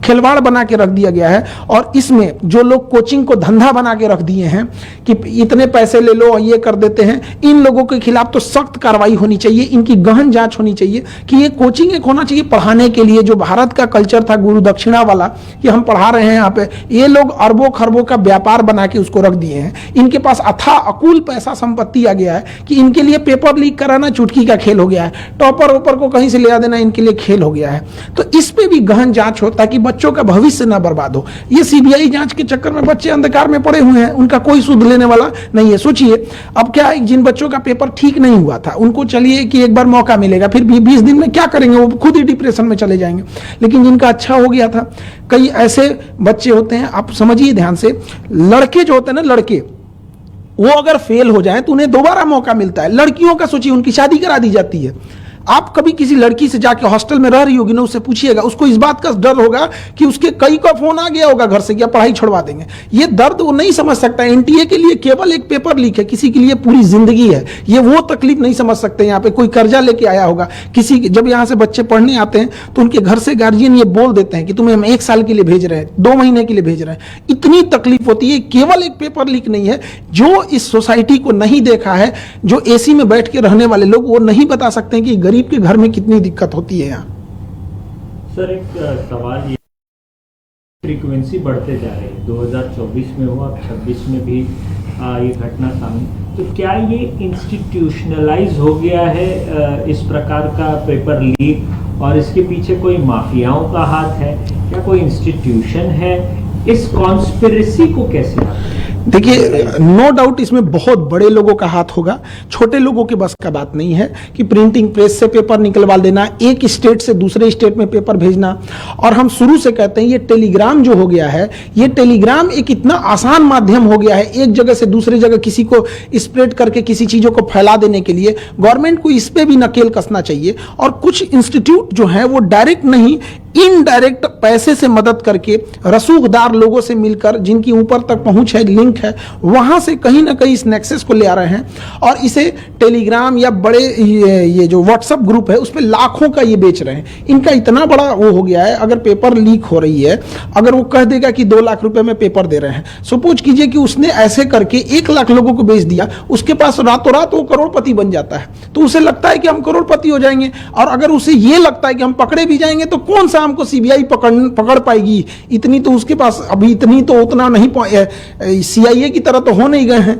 खिलवाड़ बना के रख दिया गया है। और इसमें जो लोग कोचिंग को धंधा बना के रख दिए हैं कि इतने पैसे ले लो, ये कर देते हैं, इन लोगों के खिलाफ तो सख्त कार्रवाई होनी चाहिए। इनकी गहन जांच होनी चाहिए कि ये कोचिंग एक होना चाहिए पढ़ाने के लिए। जो भारत का कल्चर था गुरु दक्षिणा वाला कि हम पढ़ा रहे हैं यहाँ पे, ये लोग अरबों खरबों का व्यापार बना के उसको रख दिए हैं। इनके पास अथा अकुल पैसा संपत्ति आ गया है कि इनके लिए पेपर लीक कराना चुटकी का खेल हो गया है। टॉपर ओपर को कहीं से ले आ देना इनके लिए खेल हो गया है। तो इस पे भी गहन जांच हो ताकि बच्चों का भविष्य ना बर्बाद हो। ये सीबीआई जांच के चक्कर में बच्चे अंधकार में पड़े हुए हैं, उनका कोई सुध लेने वाला नहीं है। सोचिए अब क्या है, जिन बच्चों का पेपर ठीक नहीं हुआ था उनको चलिए कि एक बार मौका मिलेगा, फिर 20 दिन में क्या करेंगे, वो खुद ही डिप्रेशन में चले जाएंगे। लेकिन जिनका अच्छा हो गया था, कई ऐसे बच्चे होते हैं, आप समझिए ध्यान से, लड़के जो होते हैं ना, लड़के वो अगर फेल हो जाए तो उन्हें दोबारा मौका मिलता है। लड़कियों का सोचिए, उनकी शादी करा दी जाती है। आप कभी किसी लड़की से जाके हॉस्टल में रह रही होगी ना, उससे पूछिएगा, उसको इस बात का डर होगा कि उसके कई का फोन आ गया होगा घर से, क्या पढ़ाई छोड़वा देंगे। ये दर्द वो नहीं समझ सकता। NTA के लिए केवल एक पेपर लीक है, किसी के लिए पूरी जिंदगी है। ये वो तकलीफ नहीं समझ सकते। यहाँ पे कोई कर्जा लेके आया होगा, किसी जब यहाँ से बच्चे पढ़ने आते हैं तो उनके घर से गार्जियन ये बोल देते हैं कि तुम्हें हम 1 साल के लिए भेज रहे हैं, 2 महीने के लिए भेज रहे हैं। इतनी तकलीफ होती है। केवल एक पेपर लीक नहीं है। जो इस सोसाइटी को नहीं देखा है, जो AC में बैठ के रहने वाले लोग, वो नहीं बता सकते कि गरीब के घर में कितनी दिक्कत होती है। यहाँ सर एक सवाल, ये फ्रीक्वेंसी बढ़ते जा रही है, 2024 में हुआ, 26 में भी ये घटना सामने, तो क्या ये इंस्टीट्यूशनलाइज हो गया है इस प्रकार का पेपर लीक, और इसके पीछे कोई माफियाओं का हाथ है, क्या कोई इंस्टीट्यूशन है? इस कॉन्स्पिरेसी को कैसे आप? देखिए नो डाउट इसमें बहुत बड़े लोगों का हाथ होगा, छोटे लोगों के बस का बात नहीं है कि प्रिंटिंग प्रेस से पेपर निकलवा देना, एक स्टेट से दूसरे स्टेट में पेपर भेजना। और हम शुरू से कहते हैं ये टेलीग्राम जो हो गया है, ये टेलीग्राम एक इतना आसान माध्यम हो गया है एक जगह से दूसरी जगह किसी को स्प्रेड करके किसी चीजों को फैला देने के लिए। गवर्नमेंट को इस पे भी नकेल कसना चाहिए। और कुछ इंस्टीट्यूट जो है वो डायरेक्ट नहीं, इनडायरेक्ट पैसे से मदद करके, रसूखदार लोगों से मिलकर, जिनकी ऊपर तक पहुंच है, लिंक है, वहां से कहीं ना कहीं इस नेक्सस को ले आ रहे हैं और इसे टेलीग्राम या बड़े ये जो व्हाट्सएप ग्रुप है उस पर लाखों का ये बेच रहे हैं। इनका इतना बड़ा वो हो गया है। अगर पेपर लीक हो रही है, अगर वो कह देगा कि 2 लाख रुपए में पेपर दे रहे हैं, सपोज कीजिए कि उसने ऐसे करके 1 लाख लोगों को बेच दिया, उसके पास रातों रात वो करोड़पति बन जाता है। तो उसे लगता है कि हम करोड़पति हो जाएंगे। और अगर उसे ये लगता है कि हम पकड़े भी जाएंगे तो कौन सा हमको सीबीआई पकड़ पाएगी, इतनी तो उसके पास अभी इतनी तो उतना नहीं, CIA की तरह तो हो नहीं गए हैं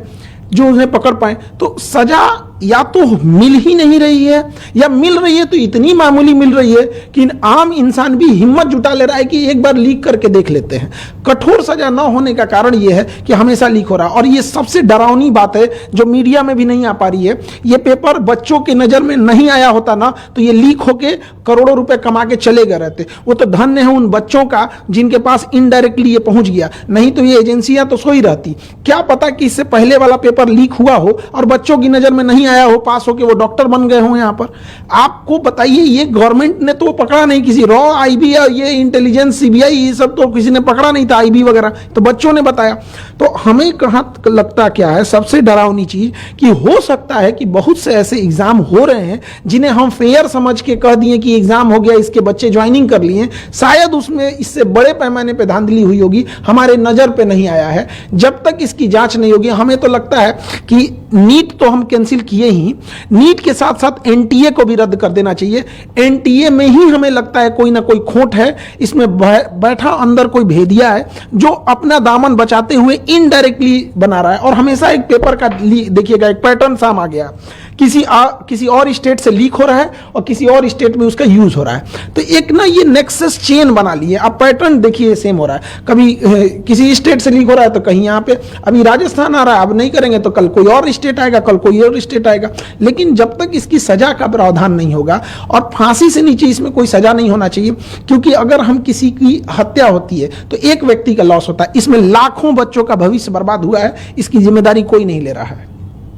जो उन्हें पकड़ पाए। तो सजा या तो मिल ही नहीं रही है, या मिल रही है तो इतनी मामूली मिल रही है कि आम इंसान भी हिम्मत जुटा ले रहा है कि एक बार लीक करके देख लेते हैं। कठोर सजा न होने का कारण यह है कि हमेशा लीक हो रहा है। और ये सबसे डरावनी बात है जो मीडिया में भी नहीं आ पा रही है, ये पेपर बच्चों की नजर में नहीं आया होता ना तो ये लीक होके करोड़ों रुपए कमा के चले गए रहते। वो तो धन्य है उन बच्चों का जिनके पास इनडायरेक्टली ये पहुंच गया, नहीं तो ये एजेंसियां तो सोई रहती। क्या पता कि इससे पहले वाला पेपर लीक हुआ हो और बच्चों की नजर में नहीं आया हो, पास होके वो डॉक्टर बन गए हो। यहाँ पर आपको बताइए, ये गवर्नमेंट ने तो पकड़ा नहीं, किसी रॉ आईबी या ये इंटेलिजेंस सीबीआई ये सब तो किसी ने पकड़ा नहीं था, आईबी वगैरह तो बच्चों ने बताया। तो हमें कहां लगता क्या है सबसे डरावनी चीज कि हो सकता है कि बहुत से ऐसे एग्जाम हो रहे हैं जिन्हें हम फेयर समझ के कह दिए कि एग्जाम हो गया, इसके बच्चे ज्वाइनिंग कर लिए, शायद उसमें इससे बड़े पैमाने पे धांधली हुई होगी, हमारे नजर पे नहीं आया है। जब तक इसकी जांच नहीं होगी, हमें तो लगता है कि नीट तो हम कैंसिल किए ही, नीट के साथ साथ एनटीए को भी रद्द कर देना चाहिए। एनटीए में ही हमें लगता है कोई ना कोई खोट है, इसमें बैठा अंदर कोई भेदिया है जो अपना दामन बचाते हुए इनडायरेक्टली बना रहा है। और हमेशा एक पेपर का देखिएगा एक पैटर्न साम आ गया, किसी और स्टेट से लीक हो रहा है और किसी और स्टेट में उसका यूज हो रहा है। तो एक ना ये नेक्सस चेन बना लिए, अब पैटर्न देखिए सेम हो रहा है, कभी किसी स्टेट से लीक हो रहा है तो कहीं यहाँ पे अभी राजस्थान आ रहा है, अब नहीं करेंगे तो कल कोई और स्टेट आएगा, कल कोई और स्टेट आएगा। लेकिन जब तक इसकी सजा का प्रावधान नहीं होगा, और फांसी से नीचे इसमें कोई सजा नहीं होना चाहिए, क्योंकि अगर हम किसी की हत्या होती है तो एक व्यक्ति का लॉस होता है, इसमें लाखों बच्चों का भविष्य बर्बाद हुआ है, इसकी जिम्मेदारी कोई नहीं ले रहा है।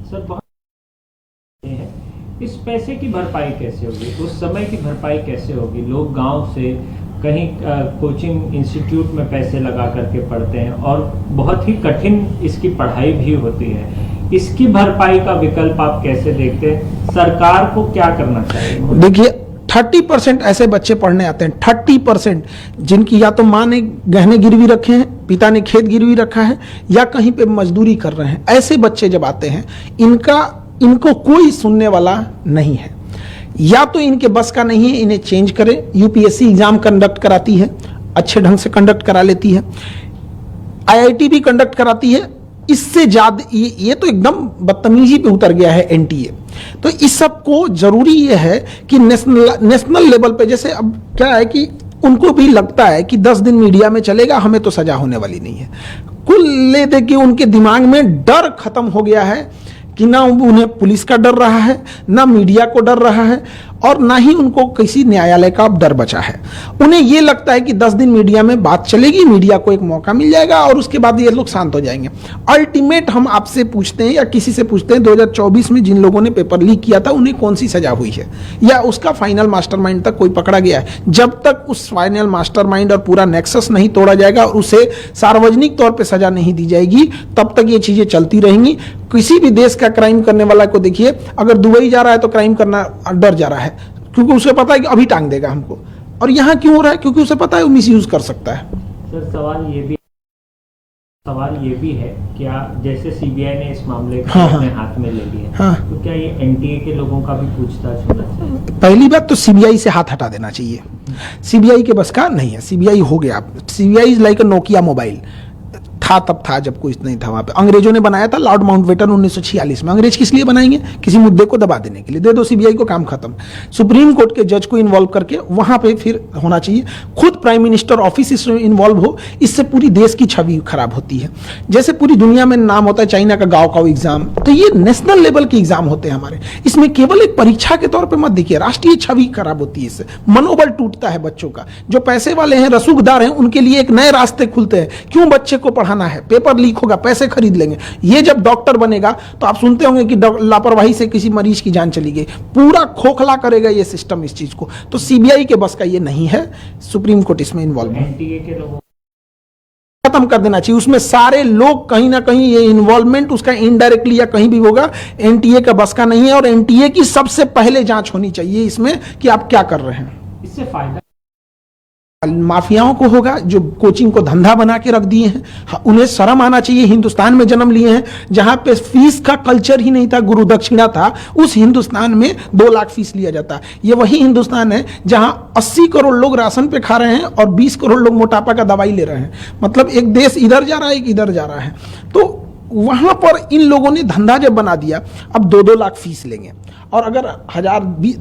सर बहुत इस पैसे की भरपाई कैसे होगी, उस समय की भरपाई कैसे होगी? लोग गांव से कहीं कोचिंग इंस्टीट्यूट में पैसे लगा करके पढ़ते हैं और बहुत ही कठिन इसकी पढ़ाई भी होती है। इसकी भरपाई का विकल्प आप कैसे देखते हैं? सरकार को क्या करना चाहिए? देखिए 30% ऐसे बच्चे पढ़ने आते हैं, 30% जिनकी या तो माँ ने गहने गिरवी रखे हैं, पिता ने खेत गिरवी रखा है, या कहीं पे मजदूरी कर रहे हैं। ऐसे बच्चे जब आते हैं, इनको कोई सुनने वाला नहीं है, या तो इनके बस का नहीं है, इन्हें चेंज करें। यूपीएससी एग्जाम कंडक्ट कराती है, अच्छे ढंग से कंडक्ट करा लेती है, आईआईटी भी कंडक्ट कराती है। इससे ज्यादा ये तो एकदम बदतमीजी पे उतर गया है एनटीए। तो इस सब को जरूरी ये है कि नेशनल लेवल पे, जैसे अब क्या है कि उनको भी लगता है कि 10 दिन मीडिया में चलेगा, हमें तो सजा होने वाली नहीं है। कुल ले दे के उनके दिमाग में डर खत्म हो गया है कि ना उन्हें पुलिस का डर रहा है, ना मीडिया को डर रहा है, और ना ही उनको किसी न्यायालय का डर बचा है। उन्हें यह लगता है कि 10 दिन मीडिया में बात चलेगी, मीडिया को एक मौका मिल जाएगा और उसके बाद ये लोग शांत हो जाएंगे। अल्टीमेट हम आपसे पूछते हैं या किसी से पूछते हैं, 2024 में जिन लोगों ने पेपर लीक किया था उन्हें कौन सी सजा हुई है, या उसका फाइनल मास्टरमाइंड तक कोई पकड़ा गया है? जब तक उस फाइनल मास्टरमाइंड और पूरा नेक्सस नहीं तोड़ा जाएगा और उसे सार्वजनिक तौर पर सजा नहीं दी जाएगी, तब तक ये चीजें चलती रहेंगी। किसी भी देश का क्राइम करने वाला को देखिए, अगर दुबई जा रहा है तो क्राइम करना डर जा रहा है, क्योंकि उसे पता है कि अभी टांग देगा हमको। और यहाँ क्यों हो रहा है? क्योंकि उसे पता है वो मिसयूज कर सकता है। सर सवाल ये भी है, क्या जैसे सीबीआई ने इस मामले को अपने हाथ में ले लिया, तो क्या ये एनटीए के लोगों का भी पूछताछ होना चाहिए? पहली बात तो सीबीआई से हाथ हटा देना चाहिए, सीबीआई के बस का नहीं है। सीबीआई हो गया, CBI is like a Nokia mobile था, तब था जब कुछ नहीं था वहां पे। अंग्रेजों ने बनाया था, लॉर्ड माउंटबेटन 1946 में। अंग्रेज किस लिए बनाएंगे? किसी मुद्दे को दबा देने के लिए। दे दो सीबीआई को, काम खत्म। सुप्रीम कोर्ट के जज को इन्वॉल्व करके वहां पे फिर होना चाहिए। खुद प्राइम मिनिस्टर ऑफिस इसमें इन्वॉल्व हो, इससे पूरी देश की छवि खराब होती है। जैसे पूरी दुनिया में नाम होता है चाइना का गाँव का एग्जाम, तो ये नेशनल लेवल के एग्जाम होते हैं हमारे। इसमें केवल एक परीक्षा के तौर पर मत देखिए, राष्ट्रीय छवि खराब होती है, इससे मनोबल टूटता है बच्चों का। जो पैसे वाले हैं, रसूखदार हैं, उनके लिए एक नए रास्ते खुलते हैं। क्यों बच्चे को पढ़ाना है? पेपर लीक होगा, पैसे खरीद लेंगे। ये जब डॉक्टर बनेगा तो आप सुनते होंगे कि लापरवाही से किसी मरीज की जान चली गई। पूरा खोखला करेगा ये सिस्टम इस चीज को। तो सीबीआई के बस का ये नहीं है, सुप्रीम कोर्ट इसमें इन्वॉल्व है। एनटीए के लोगों खत्म कर देना चाहिए, उसमें सारे लोग कहीं ना कहीं ये इन्वॉल्वमेंट उसका इनडायरेक्टली या कहीं भी होगा। एनटीए का बस का नहीं है, और एनटीए की सबसे पहले जांच होनी चाहिए इसमें कि आप क्या कर रहे हैं। इससे फायदा माफियाओं को होगा जो कोचिंग को धंधा बना के रख दिए हैं। उन्हें शर्म आना चाहिए, हिंदुस्तान में जन्म लिए हैं जहां पे फीस का कल्चर ही नहीं था, गुरु दक्षिणा था। उस हिंदुस्तान में 2 लाख फीस लिया जाता। ये वही हिंदुस्तान है जहां 80 करोड़ लोग राशन पे खा रहे हैं और 20 करोड़ लोग मोटापा का दवाई ले रहे हैं। मतलब एक देश इधर जा रहा है, एक इधर जा रहा है। तो वहां पर इन लोगों ने धंधा जब बना दिया, अब 2-2 लाख फीस लेंगे, और अगर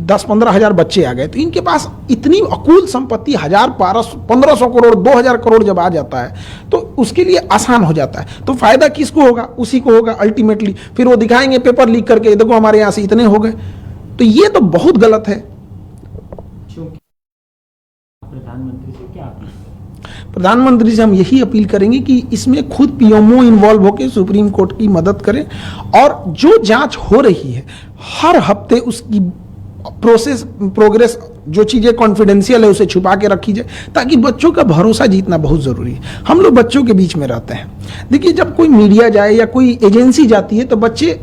10-15 हजार बच्चे आ गए तो इनके पास इतनी अकुल संपत्ति 1,000-1,500 करोड़ 2,000 करोड़ जब आ जाता है तो उसके लिए आसान हो जाता है। तो फायदा किसको होगा? उसी को होगा अल्टीमेटली। फिर वो दिखाएंगे पेपर लीक करके, देखो हमारे यहां से इतने हो गए। तो ये तो बहुत गलत है। प्रधानमंत्री से क्या अपील? प्रधानमंत्री से हम यही अपील करेंगे कि इसमें खुद पीएमओ इन्वॉल्व होकर सुप्रीम कोर्ट की मदद करें, और जो जांच हो रही है हर हफ्ते उसकी प्रोग्रेस, जो चीजें कॉन्फिडेंशियल है उसे छुपा के रखी जाए, ताकि बच्चों का भरोसा जीतना बहुत जरूरी है। हम लोग बच्चों के बीच में रहते हैं। देखिए, जब कोई मीडिया जाए या कोई एजेंसी जाती है तो बच्चे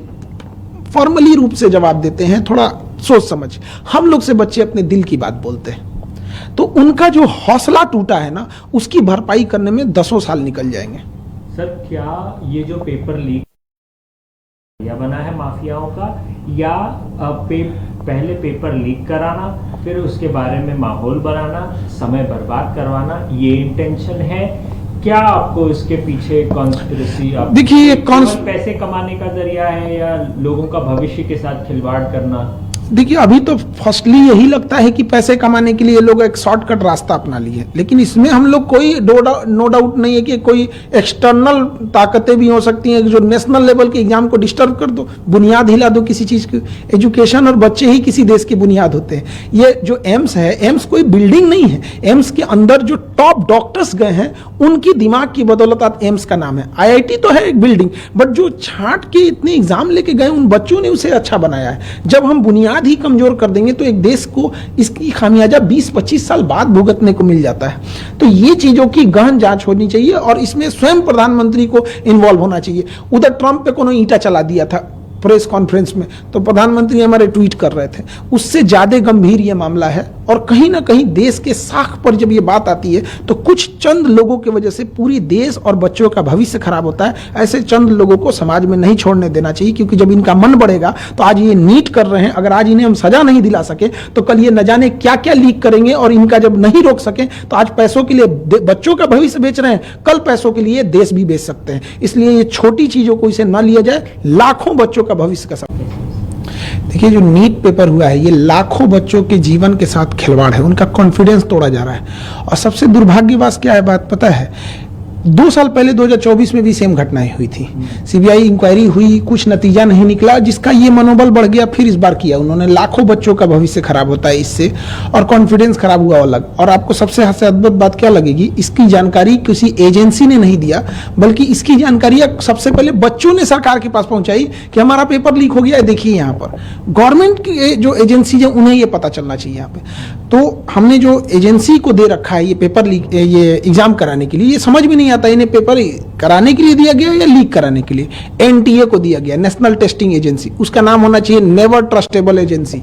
फॉर्मली रूप से जवाब देते हैं, थोड़ा सोच समझ। हम लोग से बच्चे अपने दिल की बात बोलते हैं, तो उनका जो हौसला टूटा है ना, उसकी भरपाई करने में 10 साल निकल जाएंगे। सर, क्या ये जो पेपर लीक या बना है माफियाओं का, या पहले पेपर लीक कराना, फिर उसके बारे में माहौल बनाना, समय बर्बाद करवाना, ये इंटेंशन है? क्या आपको इसके पीछे कॉन्स्पिरेसी, देखिए, पैसे कमाने का जरिया है या लोगों का भविष्य के साथ खिलवाड़ करना? देखिए, अभी तो फर्स्टली यही लगता है कि पैसे कमाने के लिए लोग एक शॉर्टकट रास्ता अपना लिए, लेकिन इसमें हम लोग कोई नो डाउट नहीं है कि कोई एक्सटर्नल ताकतें भी हो सकती हैं जो नेशनल लेवल के एग्जाम को डिस्टर्ब कर दो, बुनियाद हिला दो किसी चीज की। एजुकेशन और बच्चे ही किसी देश की बुनियाद होते हैं। ये जो एम्स है, एम्स कोई बिल्डिंग नहीं है। एम्स के अंदर जो टॉप डॉक्टर्स गए हैं उनकी दिमाग की बदौलत आज एम्स का नाम है। IIT तो है एक बिल्डिंग, बट जो छांट के इतने एग्जाम लेके गए उन बच्चों ने उसे अच्छा बनाया है। जब हम बुनियाद ही कमजोर कर देंगे तो एक देश को इसकी खामियाजा 20-25 साल बाद भुगतने को मिल जाता है। तो ये चीजों की गहन जांच होनी चाहिए और इसमें स्वयं प्रधानमंत्री को इन्वॉल्व होना चाहिए। उधर ट्रंप पे कोनो ईंटा चला दिया था प्रेस कॉन्फ्रेंस में, तो प्रधानमंत्री हमारे ट्वीट कर रहे थे। उससे ज्यादा गंभीर ये मामला है, और कहीं ना कहीं देश के साख पर जब ये बात आती है तो कुछ चंद लोगों की वजह से पूरी देश और बच्चों का भविष्य खराब होता है। ऐसे चंद लोगों को समाज में नहीं छोड़ने देना चाहिए, क्योंकि जब इनका मन बढ़ेगा तो आज ये नीट कर रहे हैं, अगर आज इन्हें हम सजा नहीं दिला सके तो कल ये न जाने क्या क्या लीक करेंगे, और इनका जब नहीं रोक सके तो आज पैसों के लिए बच्चों का भविष्य बेच रहे हैं, कल पैसों के लिए देश भी बेच सकते हैं। इसलिए ये छोटी चीजों को इसे न लिया जाए, लाखों बच्चों का भविष्य का सवाल। देखिए, जो नीट पेपर हुआ है ये लाखों बच्चों के जीवन के साथ खिलवाड़ है, उनका कॉन्फिडेंस तोड़ा जा रहा है। और सबसे दुर्भाग्यवश क्या है बात पता है, 2 साल पहले 2024 में भी सेम घटनाएं हुई थी। CBI इंक्वायरी हुई, कुछ नतीजा नहीं निकला, जिसका ये मनोबल बढ़ गया। फिर इस बार किया उन्होंने, लाखों बच्चों का भविष्य खराब होता है इससे, और कॉन्फिडेंस खराब हुआ अलग। और आपको सबसे अद्भुत बात क्या लगेगी, इसकी जानकारी किसी एजेंसी ने नहीं दिया, बल्कि इसकी जानकारी सबसे पहले बच्चों ने सरकार के पास पहुंचाई कि हमारा पेपर लीक हो गया है, देखिए यहाँ पर। गवर्नमेंट की जो एजेंसी है उन्हें ये पता चलना चाहिए यहाँ पे। तो हमने जो एजेंसी को दे रखा है ये पेपर लीक, ये एग्जाम कराने के लिए, ये समझ में नहीं आता इन्हें पेपर कराने के लिए दिया गया या लीक कराने के लिए। NTA को दिया गया, नेशनल टेस्टिंग एजेंसी, उसका नाम होना चाहिए नेवर ट्रस्टेबल एजेंसी।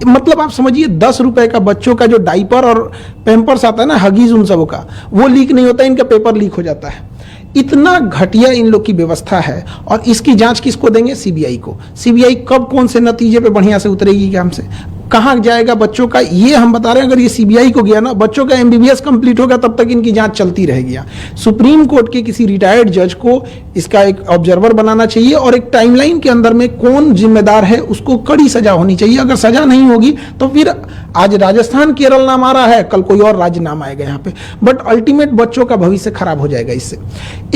मतलब आप समझिए 10 रुपए का बच्चों का जो डाइपर और पैम्पर्स आता है ना, हगीज उन सबों का, वो लीक नहीं होता, इनका पेपर लीक हो जाता है। इतना घटिया इन लोग की व्यवस्था है, और इसकी जांच किसको देंगे? CBI को। CBI कब कौन से नतीजे पे बढ़िया से उतरेगी क्या हमसे, कहाँ जाएगा बच्चों का, ये हम बता रहे हैं। अगर ये CBI को गया ना, बच्चों का MBBS कंप्लीट होगा तब तक इनकी जांच चलती रहेगी। सुप्रीम कोर्ट के किसी रिटायर्ड जज को इसका एक ऑब्जर्वर बनाना चाहिए, और एक टाइमलाइन के अंदर में कौन जिम्मेदार है उसको कड़ी सजा होनी चाहिए। अगर सजा नहीं होगी तो फिर आज राजस्थान केरल नाम आ रहा है, कल कोई और राज्य नाम आएगा यहाँ पे, बट अल्टीमेट बच्चों का भविष्य खराब हो जाएगा इससे।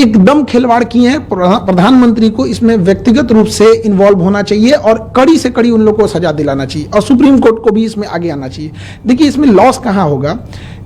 एकदम खिलवाड़ किए हैं। प्रधानमंत्री को इसमें व्यक्तिगत रूप से इन्वॉल्व होना चाहिए और कड़ी से कड़ी उन लोगों को सजा दिलाना चाहिए, और सुप्रीम कोर्ट को भी इसमें आगे आना चाहिए। देखिए, इसमें लॉस कहां होगा,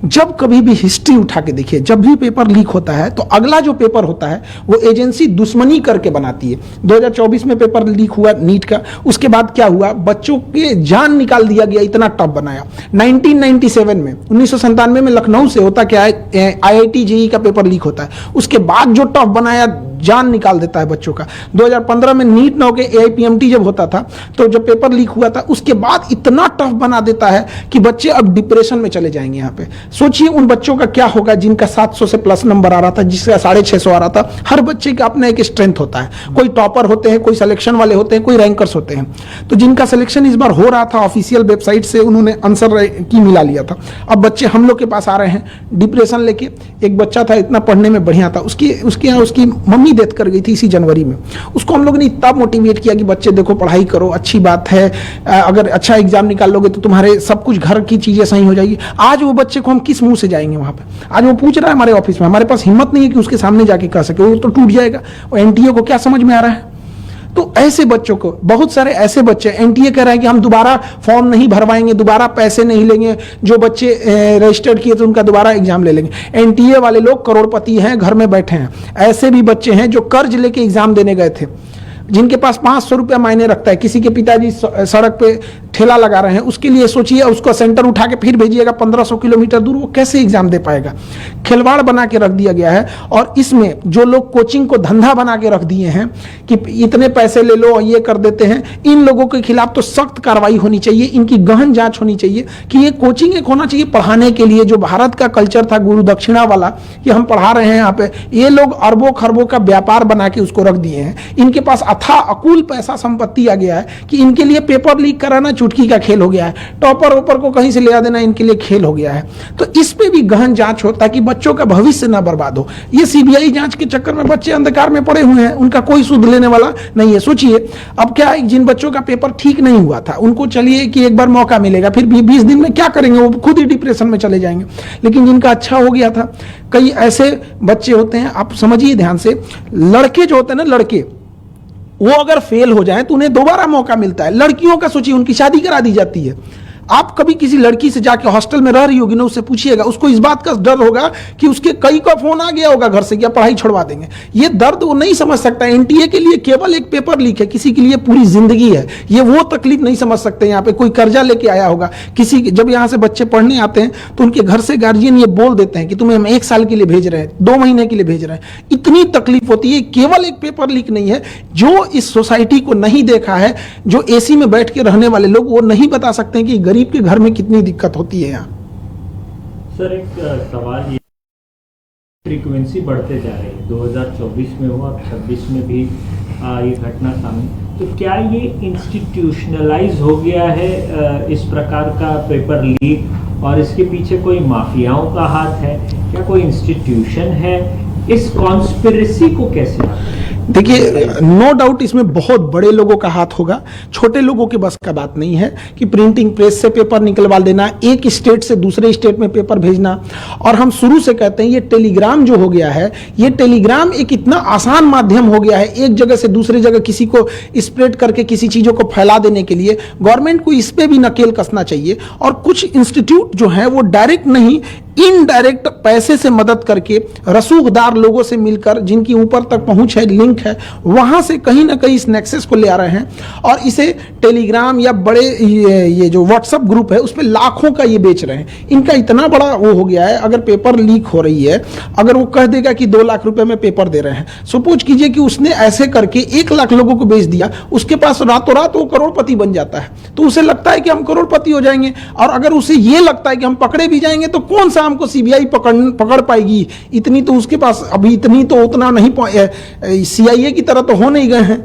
जब कभी भी हिस्ट्री उठा के देखिए, जब भी पेपर लीक होता है तो अगला जो पेपर होता है वो एजेंसी दुश्मनी करके बनाती है। 2024 में पेपर लीक हुआ नीट का, उसके बाद क्या हुआ, बच्चों के जान निकाल दिया गया, इतना टफ बनाया। 1997 में 1997 में लखनऊ से होता क्या है, IIT JEE का पेपर लीक होता है, उसके बाद जो टफ बनाया, जान निकाल देता है बच्चों का। 2015 में नीट न होके AIPMT जब होता था, तो जब पेपर लीक हुआ था उसके बाद इतना टफ बना देता है कि बच्चे अब डिप्रेशन में चले जाएंगे। यहाँ पे सोचिए उन बच्चों का क्या होगा जिनका 700 से प्लस नंबर आ रहा था, जिसका 650 आ रहा था। हर बच्चे का अपना एक स्ट्रेंथ होता है, कोई टॉपर होते हैं, कोई सिलेक्शन वाले होते हैं, कोई रैंकर्स होते हैं। तो जिनका सिलेक्शन इस बार हो रहा था, ऑफिशियल वेबसाइट से उन्होंने आंसर की मिला लिया था। अब बच्चे हम लोग के पास आ रहे हैं डिप्रेशन लेके। एक बच्चा था, इतना पढ़ने में बढ़िया था, उसकी मम्मी डेथ कर गई थी इसी जनवरी में। उसको हम लोग ने इतना मोटिवेट किया कि बच्चे देखो पढ़ाई करो, अच्छी बात है, अगर अच्छा एग्जाम निकाल लोगे तो तुम्हारे सब कुछ घर की चीजें सही हो जाएगी। आज वो बच्चे को हम किस मुंह से जाएंगे वहां पे? आज वो पूछ रहा है हमारे ऑफिस में, हमारे पास हिम्मत नहीं है कि उसके सामने जाके कह सके, वो तो टूट जाएगा। और एनटीए को क्या समझ में आ रहा है? तो ऐसे बच्चों को, बहुत सारे ऐसे बच्चे, एनटीए कह रहा है कि हम दोबारा फॉर्म नहीं भरवाएंगे, दोबारा पैसे नहीं लेंगे, जो बच्चे रजिस्टर्ड किए थे उनका दोबारा एग्जाम ले लेंगे। एनटीए वाले लोग करोड़पति हैं, घर में बैठे हैं। ऐसे भी बच्चे हैं जो कर्ज लेके एग्जाम देने गए थे, जिनके पास 500 रुपया मायने रखता है। किसी के पिताजी सड़क पे ठेला लगा रहे हैं, उसके लिए सोचिए, उसको सेंटर उठा के फिर भेजिएगा 1500 किलोमीटर दूर, वो कैसे एग्जाम दे पाएगा? खिलवाड़ बना के रख दिया गया है। और इसमें जो लोग कोचिंग को धंधा बना के रख दिए हैं कि इतने पैसे ले लो और ये कर देते हैं, इन लोगों के खिलाफ तो सख्त कार्रवाई होनी चाहिए। इनकी गहन जांच होनी चाहिए कि ये कोचिंग एक होना चाहिए पढ़ाने के लिए। जो भारत का कल्चर था गुरु दक्षिणा वाला कि हम पढ़ा रहे हैं यहाँ पे, ये लोग अरबों खरबों का व्यापार बना के उसको रख दिए हैं। इनके पास अथा अकुल पैसा संपत्ति आ गया है कि इनके लिए पेपर लीक कराना चुटकी का खेल हो गया है। टॉपर ओपर को कहीं से ले आ देना इनके लिए खेल हो गया है। तो इस पे भी गहन जांच हो ताकि बच्चों का भविष्य ना बर्बाद हो। ये सीबीआई जांच के चक्कर में बच्चे अंधकार में पड़े हुए हैं, उनका कोई सुध लेने वाला नहीं है। सोचिए अब क्या है, जिन बच्चों का पेपर ठीक नहीं हुआ था उनको चलिए कि एक बार मौका मिलेगा, फिर 20 दिन में क्या करेंगे, वो खुद ही डिप्रेशन में चले जाएंगे। लेकिन जिनका अच्छा हो गया था, कई ऐसे बच्चे होते हैं, आप समझिए ध्यान से, लड़के जो होते हैं ना, लड़के वो अगर फेल हो जाए तो उन्हें दोबारा मौका मिलता है। लड़कियों का सोचिए, उनकी शादी करा दी जाती है। आप कभी किसी लड़की से जाके हॉस्टल में रह रही होगी ना, उससे पूछिएगा, उसको इस बात का डर होगा कि उसके कई का फोन आ गया होगा घर से क्या पढ़ाई छुड़वा देंगे। ये दर्द वो नहीं समझ सकता। एनटीए के लिए केवल एक पेपर लीक है, किसी के लिए पूरी जिंदगी है। ये वो तकलीफ नहीं समझ सकते। यहाँ पे कोई कर्जा लेके आया होगा, किसी जब यहाँ से बच्चे पढ़ने आते हैं तो उनके घर से गार्जियन ये बोल देते हैं कि तुम्हें हम 1 साल के लिए भेज रहे हैं, 2 महीने के लिए भेज रहे हैं। इतनी तकलीफ होती है। केवल एक पेपर लीक नहीं है। जो इस सोसाइटी को नहीं देखा है, जो एसी में बैठ के रहने वाले लोग, वो नहीं बता सकते हैं कि गरीब के घर में कितनी दिक्कत होती है यहाँ। सर एक सवाल, ये फ्रीक्वेंसी बढ़ते जा रही है, 2024 में हुआ, 26 में भी ये घटना सामने, तो क्या ये इंस्टीट्यूशनलाइज हो गया है इस प्रकार का पेपर लीक, और इसके पीछे कोई माफियाओं का हाथ है? क्या कोई इंस्टीट्यूशन है? इस कॉन्स्पिरेसी को कैसे? देखिए, नो डाउट इसमें बहुत बड़े लोगों का हाथ होगा, छोटे लोगों के बस का बात नहीं है कि प्रिंटिंग प्रेस से पेपर निकलवा देना, एक स्टेट से दूसरे स्टेट में पेपर भेजना। और हम शुरू से कहते हैं ये टेलीग्राम जो हो गया है, ये टेलीग्राम एक इतना आसान माध्यम हो गया है एक जगह से दूसरी जगह किसी को स्प्रेड करके किसी चीजों को फैला देने के लिए। गवर्नमेंट को इस पे भी नकेल कसना चाहिए। और कुछ इंस्टीट्यूट जो है वो डायरेक्ट नहीं, इनडायरेक्ट पैसे से मदद करके, रसूखदार लोगों से मिलकर, जिनकी ऊपर तक पहुंच है, लिंक है, वहां से कहीं ना कहीं इस नेक्सस को ले आ रहे हैं। और इसे टेलीग्राम या बड़े ये जो व्हाट्सएप ग्रुप है उस पर लाखों का ये बेच रहे हैं। इनका इतना बड़ा वो हो गया है, अगर पेपर लीक हो रही है, अगर वो कह देगा कि 2 लाख रुपए में पेपर दे रहे हैं, सपोज कीजिए कि उसने ऐसे करके 1 लाख लोगों को बेच दिया, उसके पास रातों रात वो करोड़पति बन जाता है। तो उसे लगता है कि हम करोड़पति हो जाएंगे। और अगर उसे ये लगता है कि हम पकड़े भी जाएंगे तो कौन सा हमको सीबीआई पकड़ पाएगी, इतनी तो उसके पास अभी, इतनी तो उतना नहीं, सीआईए की तरह तो हो नहीं गए हैं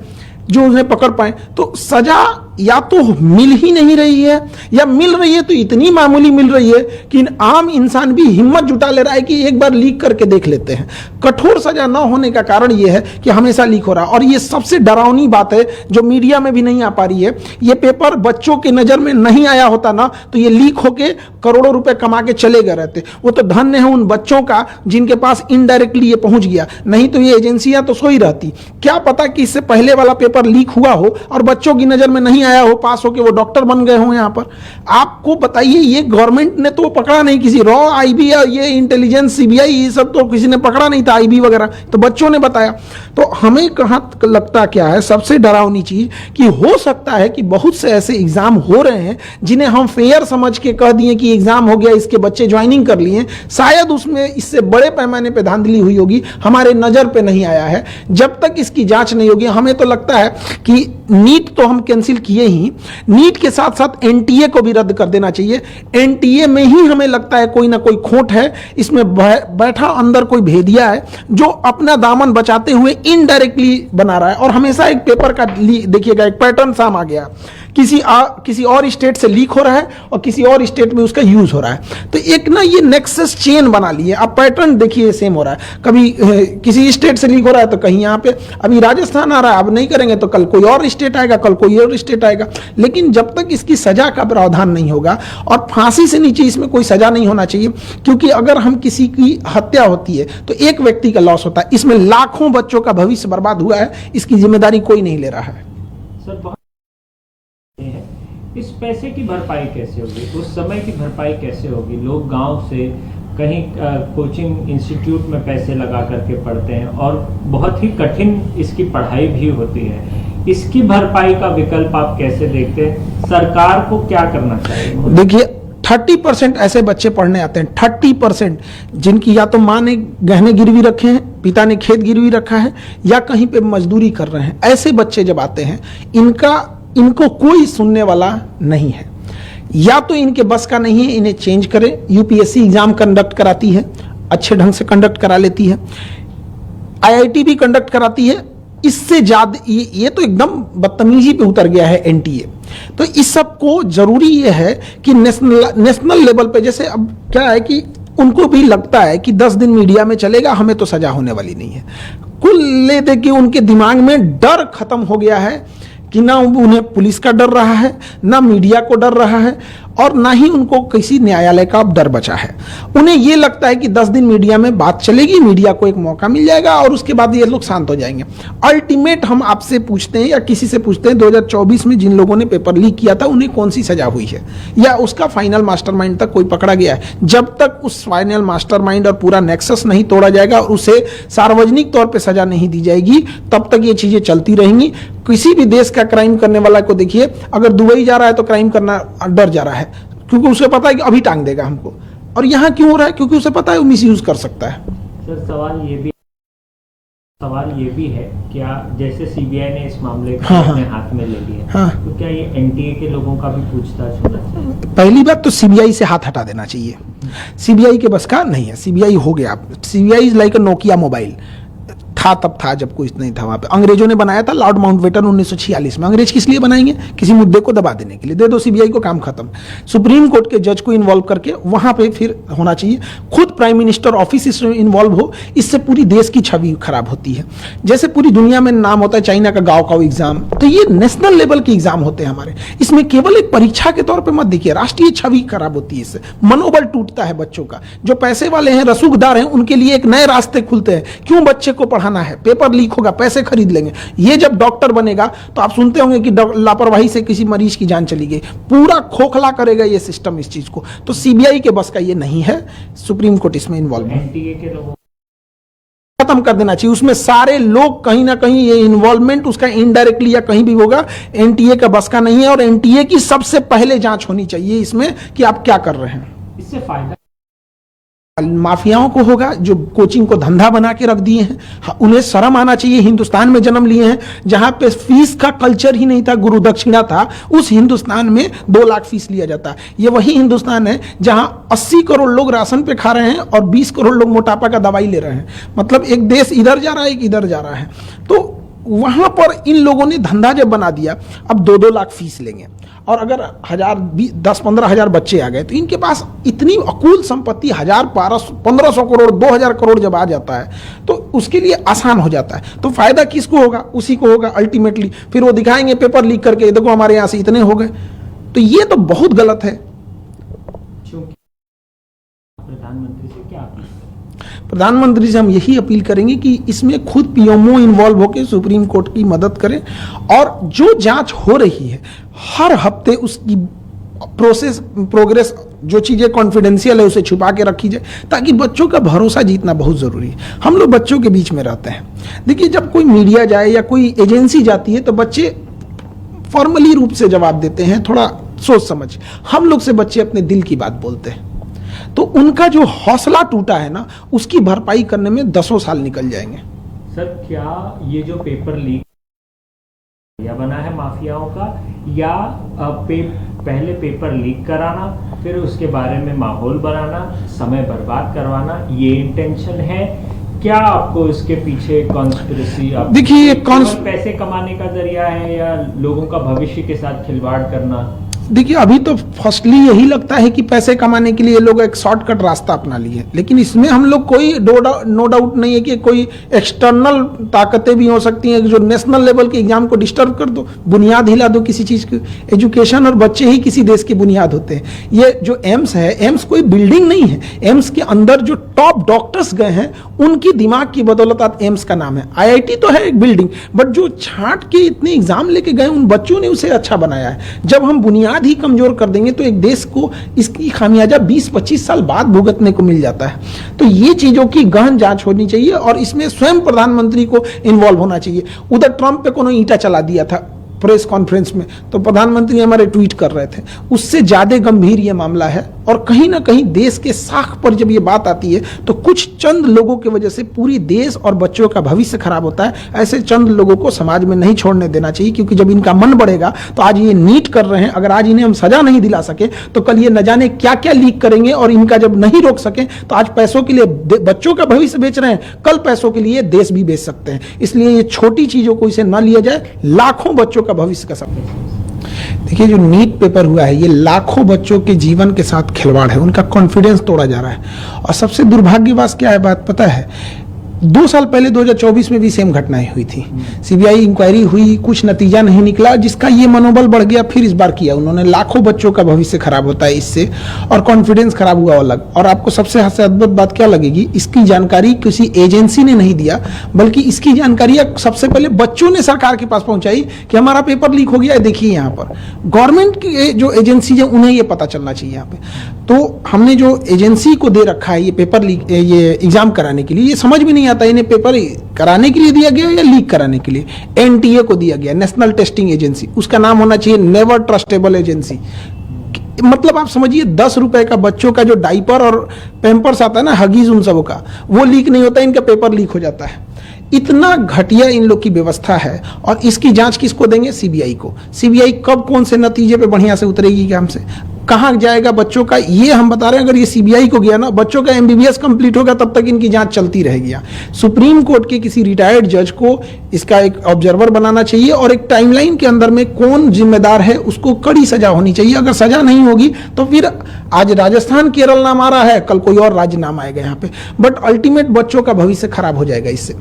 जो उन्हें पकड़ पाए। तो सजा या तो मिल ही नहीं रही है, या मिल रही है तो इतनी मामूली मिल रही है कि आम इंसान भी हिम्मत जुटा ले रहा है कि एक बार लीक करके देख लेते हैं। कठोर सजा न होने का कारण यह है कि हमेशा लीक हो रहा है। और ये सबसे डरावनी बात है जो मीडिया में भी नहीं आ पा रही है। ये पेपर बच्चों की नजर में नहीं आया होता ना, तो ये लीक होके करोड़ों रुपए कमा के चले गए रहते। वो तो धन्य है उन बच्चों का जिनके पास इनडायरेक्टली ये पहुंच गया, नहीं तो ये एजेंसियां तो सोई रहती। क्या पता कि इससे पहले वाला पेपर लीक हुआ हो और बच्चों की नजर में नहीं आया हो, पास हो के वो डॉक्टर बन गए हो। यहाँ पर आपको बताइए, ये गवर्नमेंट ने तो पकड़ा नहीं, किसी रॉ आईबी या ये इंटेलिजेंस सीबीआई ये सब तो किसी ने पकड़ा नहीं था, आईबी वगैरह तो बच्चों ने बताया। तो हमें कहाँ लगता क्या है सबसे डरावनी चीज, कि हो सकता है कि बहुत से ऐसे एग्जाम हो रहे हैं जिन्हें हम फेयर समझ के कह दिए कि एग्जाम हो गया, इसके बच्चे ज्वाइनिंग कर लिए, शायद उसमें इससे बड़े पैमाने पर धांधली हुई होगी, हमारे नजर पे नहीं आया है। जब तक इसकी जांच नहीं होगी, हमें तो लगता है कि नीट तो हम कैंसिल किए ही, नीट के साथ साथ एनटीए को भी रद्द कर देना चाहिए। एनटीए में ही हमें लगता है कोई ना कोई खोट है, इसमें बैठा अंदर कोई भेदिया है जो अपना दामन बचाते हुए इनडायरेक्टली बना रहा है। और हमेशा एक पेपर का देखिएगा एक पैटर्न साम आ गया, किसी और स्टेट से लीक हो रहा है और किसी और स्टेट में उसका यूज हो रहा है। तो एक ना ये नेक्सस चेन बना लिए। अब पैटर्न देखिए सेम हो रहा है, कभी किसी स्टेट से लीक हो रहा है तो कहीं यहाँ पे अभी राजस्थान आ रहा है, अब नहीं करेंगे तो कल कोई और स्टेट आएगा, कल कोई और स्टेट आएगा। लेकिन जब तक इसकी सजा का प्रावधान नहीं होगा, और फांसी से नीचे इसमें कोई सजा नहीं होना चाहिए, क्योंकि अगर हम किसी की हत्या होती है तो एक व्यक्ति का लॉस होता है, इसमें लाखों बच्चों का भविष्य बर्बाद हुआ है, इसकी जिम्मेदारी कोई नहीं ले रहा है। सर बहुत इस पैसे की भरपाई कैसे होगी, उस समय की भरपाई कैसे होगी? लोग गांव से कहीं कोचिंग इंस्टीट्यूट में पैसे लगा करके पढ़ते हैं और बहुत ही कठिन इसकी पढ़ाई भी होती है। इसकी भरपाई का विकल्प आप कैसे देखते हैं? सरकार को क्या करना चाहिए? देखिए 30% ऐसे बच्चे पढ़ने आते हैं, 30% जिनकी या तो माँ ने गहने गिरवी रखे हैं, पिता ने खेत गिरवी रखा है, या कहीं पे मजदूरी कर रहे हैं। ऐसे बच्चे जब आते हैं, इनको कोई सुनने वाला नहीं है। या तो इनके बस का नहीं है, इन्हें चेंज करें। यूपीएससी एग्जाम कंडक्ट कराती है, अच्छे ढंग से कंडक्ट करा लेती है, आईआईटी भी कंडक्ट कराती है। इससे ज्यादा ये तो एकदम बदतमीजी पे उतर गया है एनटीए। तो इस सब को जरूरी ये है कि नेशनल लेवल पे, जैसे अब क्या है कि उनको भी लगता है कि 10 दिन मीडिया में चलेगा, हमें तो सजा होने वाली नहीं है। कुल ले दे के उनके दिमाग में डर खत्म हो गया है कि ना उन्हें पुलिस का डर रहा है, ना मीडिया को डर रहा है, और ना ही उनको किसी न्यायालय का अब डर बचा है। उन्हें यह लगता है कि 10 दिन मीडिया में बात चलेगी, मीडिया को एक मौका मिल जाएगा और उसके बाद ये लोग शांत हो जाएंगे। अल्टीमेट हम आपसे पूछते हैं या किसी से पूछते हैं, 2024 में जिन लोगों ने पेपर लीक किया था उन्हें कौन सी सजा हुई है, या उसका फाइनल मास्टरमाइंड तक कोई पकड़ा गया है? जब तक उस फाइनल मास्टरमाइंड और पूरा नेक्सस नहीं तोड़ा जाएगा और उसे सार्वजनिक तौर पर सजा नहीं दी जाएगी, तब तक ये चीजें चलती रहेंगी। किसी भी देश का क्राइम करने वाला को देखिए, अगर दुबई जा रहा है तो क्राइम करना डर जा रहा है, क्योंकि उसे पता है कि अभी टांग देगा हमको। और यहाँ क्यों हो रहा है? क्योंकि उसे पता है वो मिसयूज कर सकता है। सर सवाल ये भी है, क्या जैसे सीबीआई ने इस मामले को अपने हाथ में ले लिया, तो क्या ये एनटीए के लोगों का भी पूछताछ होना चाहिए? पहली बात तो सीबीआई से हाथ हटा देना चाहिए। सीबीआई के बस का नहीं है, सीबीआई हो गया। CBI is like a Nokia mobile था, तब था जब कुछ नहीं था वहां पे। अंग्रेजों ने बनाया था, लॉर्ड माउंटबेटन 1946 में। अंग्रेज किस लिए बनाएंगे? किसी मुद्दे को दबा देने के लिए। दे दो सीबीआई को, काम खत्म। सुप्रीम कोर्ट के जज को इन्वॉल्व करके वहां पे फिर होना चाहिए। खुद प्राइम मिनिस्टर ऑफिस इसमें इन्वॉल्व हो, इससे पूरी देश की छवि खराब होती है। जैसे पूरी दुनिया में नाम होता है चाइना का गाँव एग्जाम, तो ये नेशनल लेवल के एग्जाम होते हैं हमारे। इसमें केवल एक परीक्षा के तौर पर मत देखिए, राष्ट्रीय छवि खराब होती है, इससे मनोबल टूटता है बच्चों का। जो पैसे वाले हैं, रसूखदार हैं, उनके लिए एक नए रास्ते खुलते हैं। क्यों बच्चे को पढ़ाना है? पेपर लीक होगा, पैसे खरीद लेंगे। ये जब डॉक्टर बनेगा तो आप सुनते होंगे कि लापरवाही से किसी मरीज की जान चली गई। पूरा खोखला करेगा ये सिस्टम इस चीज को। तो सीबीआई के बस का ये नहीं है, सुप्रीम कोर्ट इसमें इन्वॉल्व है। एनटीए के लोगों खत्म कर देना चाहिए। उसमें सारे लोग कहीं ना कहीं ये इन्वॉल्वमेंट उसका इनडायरेक्टली या कहीं भी होगा, एनटीए का बस का नहीं है। और एनटीए की सबसे पहले जांच होनी चाहिए इसमें कि आप क्या कर रहे हैं। इससे फायदा माफियाओं को होगा जो कोचिंग को धंधा बना के रख दिए हैं। उन्हें शर्म आना चाहिए। हिंदुस्तान में जन्म लिए हैं जहां पे फीस का कल्चर ही नहीं था, गुरु दक्षिणा था। उस हिंदुस्तान में 2 लाख फीस लिया जाता है। ये वही हिंदुस्तान है जहां 80 करोड़ लोग राशन पे खा रहे हैं और 20 करोड़ लोग मोटापा का दवाई ले रहे हैं। मतलब एक देश इधर जा रहा है, एक इधर जा रहा है। तो वहां पर इन लोगों ने धंधा जब बना दिया, अब 2-2 लाख फीस लेंगे। और अगर 10-15 हजार बच्चे आ गए तो इनके पास इतनी अकूल संपत्ति 1000-1500 करोड़ 2000 करोड़ जब आ जाता है तो उसके लिए आसान हो जाता है। तो फायदा किसको होगा? उसी को होगा अल्टीमेटली। फिर वो दिखाएंगे पेपर लीक करके, देखो हमारे यहां से इतने हो गए। तो ये तो बहुत गलत है। प्रधानमंत्री से क्या अपील? प्रधानमंत्री से हम यही अपील करेंगे कि इसमें खुद पीएमओ इन्वॉल्व होकर सुप्रीम कोर्ट की मदद करें। और जो जांच हो रही है हर हफ्ते उसकी प्रोग्रेस, जो चीजें कॉन्फिडेंशियल है उसे छुपा के रखी जाए, ताकि बच्चों का भरोसा जीतना बहुत जरूरी है। हम लोग बच्चों के बीच में रहते हैं। देखिए, जब कोई मीडिया जाए या कोई एजेंसी जाती है तो बच्चे फॉर्मली रूप से जवाब देते हैं, थोड़ा सोच समझ। हम लोग से बच्चे अपने दिल की बात बोलते हैं। तो उनका जो हौसला टूटा है ना, उसकी भरपाई करने में 10 साल निकल जाएंगे। सर, क्या ये जो पेपर लीक या बना है माफियाओं का, या पहले पेपर लीक कराना, फिर उसके बारे में माहौल बनाना, समय बर्बाद करवाना, ये इंटेंशन है? क्या आपको इसके पीछे कॉन्स्पिरेसी, देखिए ये पैसे कमाने का जरिया है या लोगों का भविष्य के साथ खिलवाड़ करना? देखिए अभी तो फर्स्टली यही लगता है कि पैसे कमाने के लिए लोग एक शॉर्टकट रास्ता अपना लिए, लेकिन इसमें हम लोग कोई नो डाउट नहीं है कि कोई एक्सटर्नल ताकतें भी हो सकती हैं जो नेशनल लेवल के एग्जाम को डिस्टर्ब कर दो, बुनियाद हिला दो किसी चीज़ की। एजुकेशन और बच्चे ही किसी देश की बुनियाद होते हैं। ये जो एम्स है, एम्स कोई बिल्डिंग नहीं है, एम्स के अंदर जो टॉप डॉक्टर्स गए हैं उनकी दिमाग की बदौलत आज एम्स का नाम है। IIT तो है एक बिल्डिंग, बट जो छांट के इतने एग्जाम लेके गए उन बच्चों ने उसे अच्छा बनाया है। जब हम बुनियाद ही कमजोर कर देंगे तो एक देश को इसकी खामियाजा 20-25 साल बाद भुगतने को मिल जाता है। तो ये चीजों की गहन जांच होनी चाहिए और इसमें स्वयं प्रधानमंत्री को इन्वॉल्व होना चाहिए। उधर ट्रंप पे कोनो ईंटा चला दिया था प्रेस कॉन्फ्रेंस में, तो प्रधानमंत्री हमारे ट्वीट कर रहे थे। उससे ज्यादा गंभीर ये मामला है और कहीं ना कहीं देश के साख पर जब ये बात आती है तो कुछ चंद लोगों की वजह से पूरी देश और बच्चों का भविष्य खराब होता है। ऐसे चंद लोगों को समाज में नहीं छोड़ने देना चाहिए, क्योंकि जब इनका मन बढ़ेगा तो आज ये नीट कर रहे हैं, अगर आज इन्हें हम सजा नहीं दिला सके तो कल ये न जाने क्या क्या लीक करेंगे, और इनका जब नहीं रोक सके तो आज पैसों के लिए बच्चों का भविष्य बेच रहे हैं, कल पैसों के लिए देश भी बेच सकते हैं। इसलिए ये छोटी चीजों को इसे न लिया जाए, लाखों बच्चों का भविष्य का सपना। देखिए जो नीट पेपर हुआ है ये लाखों बच्चों के जीवन के साथ खिलवाड़ है, उनका कॉन्फिडेंस तोड़ा जा रहा है। और सबसे दुर्भाग्यवश क्या है बात पता है, 2 साल पहले 2024 में भी सेम घटनाएं हुई थी। CBI इंक्वायरी हुई, कुछ नतीजा नहीं निकला, जिसका ये मनोबल बढ़ गया। फिर इस बार किया उन्होंने, लाखों बच्चों का भविष्य खराब होता है इससे, और कॉन्फिडेंस खराब हुआ अलग। और आपको सबसे अद्भुत बात क्या लगेगी, इसकी जानकारी किसी एजेंसी ने नहीं दिया, बल्कि इसकी जानकारी सबसे पहले बच्चों ने सरकार के पास पहुंचाई कि हमारा पेपर लीक हो गया है, देखिए यहाँ पर। गवर्नमेंट की जो एजेंसी है उन्हें ये पता चलना चाहिए यहाँ पे। तो हमने जो एजेंसी को दे रखा है ये पेपर लीक, ये एग्जाम कराने के लिए, ये समझ में नहीं आता इन्हें पेपर कराने के लिए दिया गया या लीक कराने के लिए। NTA को दिया गया, नेशनल टेस्टिंग एजेंसी, उसका नाम होना चाहिए नेवर ट्रस्टेबल एजेंसी। मतलब आप समझिए 10 रुपए का बच्चों का जो डाइपर और पैम्पर्स आता है ना, हगीज उन सबों का, वो लीक नहीं होता, इनका पेपर लीक हो जाता है। इतना घटिया इन लोग की व्यवस्था है। और इसकी जांच किसको देंगे? CBI को। CBI कब कौन से नतीजे पे बढ़िया से उतरेगी क्या हमसे, कहाँ जाएगा बच्चों का, ये हम बता रहे हैं। अगर ये CBI को गया ना, बच्चों का MBBS कंप्लीट होगा तब तक इनकी जांच चलती रहेगी। सुप्रीम कोर्ट के किसी रिटायर्ड जज को इसका एक ऑब्जर्वर बनाना चाहिए और एक टाइमलाइन के अंदर में कौन जिम्मेदार है उसको कड़ी सजा होनी चाहिए। अगर सजा नहीं होगी तो फिर आज राजस्थान केरल नाम आ रहा है, कल कोई और राज्य नाम आएगा यहाँ पे, बट अल्टीमेट बच्चों का भविष्य खराब हो जाएगा इससे।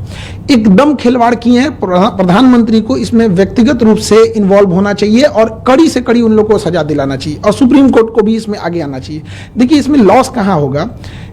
एकदम खिलवाड़ किए हैं। प्रधानमंत्री को इसमें व्यक्तिगत रूप से इन्वॉल्व होना चाहिए और कड़ी से कड़ी उन लोगों को सजा दिलाना चाहिए, और सुप्रीम कोर्ट को भी इसमें आगे आना चाहिए। देखिए इसमें लॉस कहां होगा,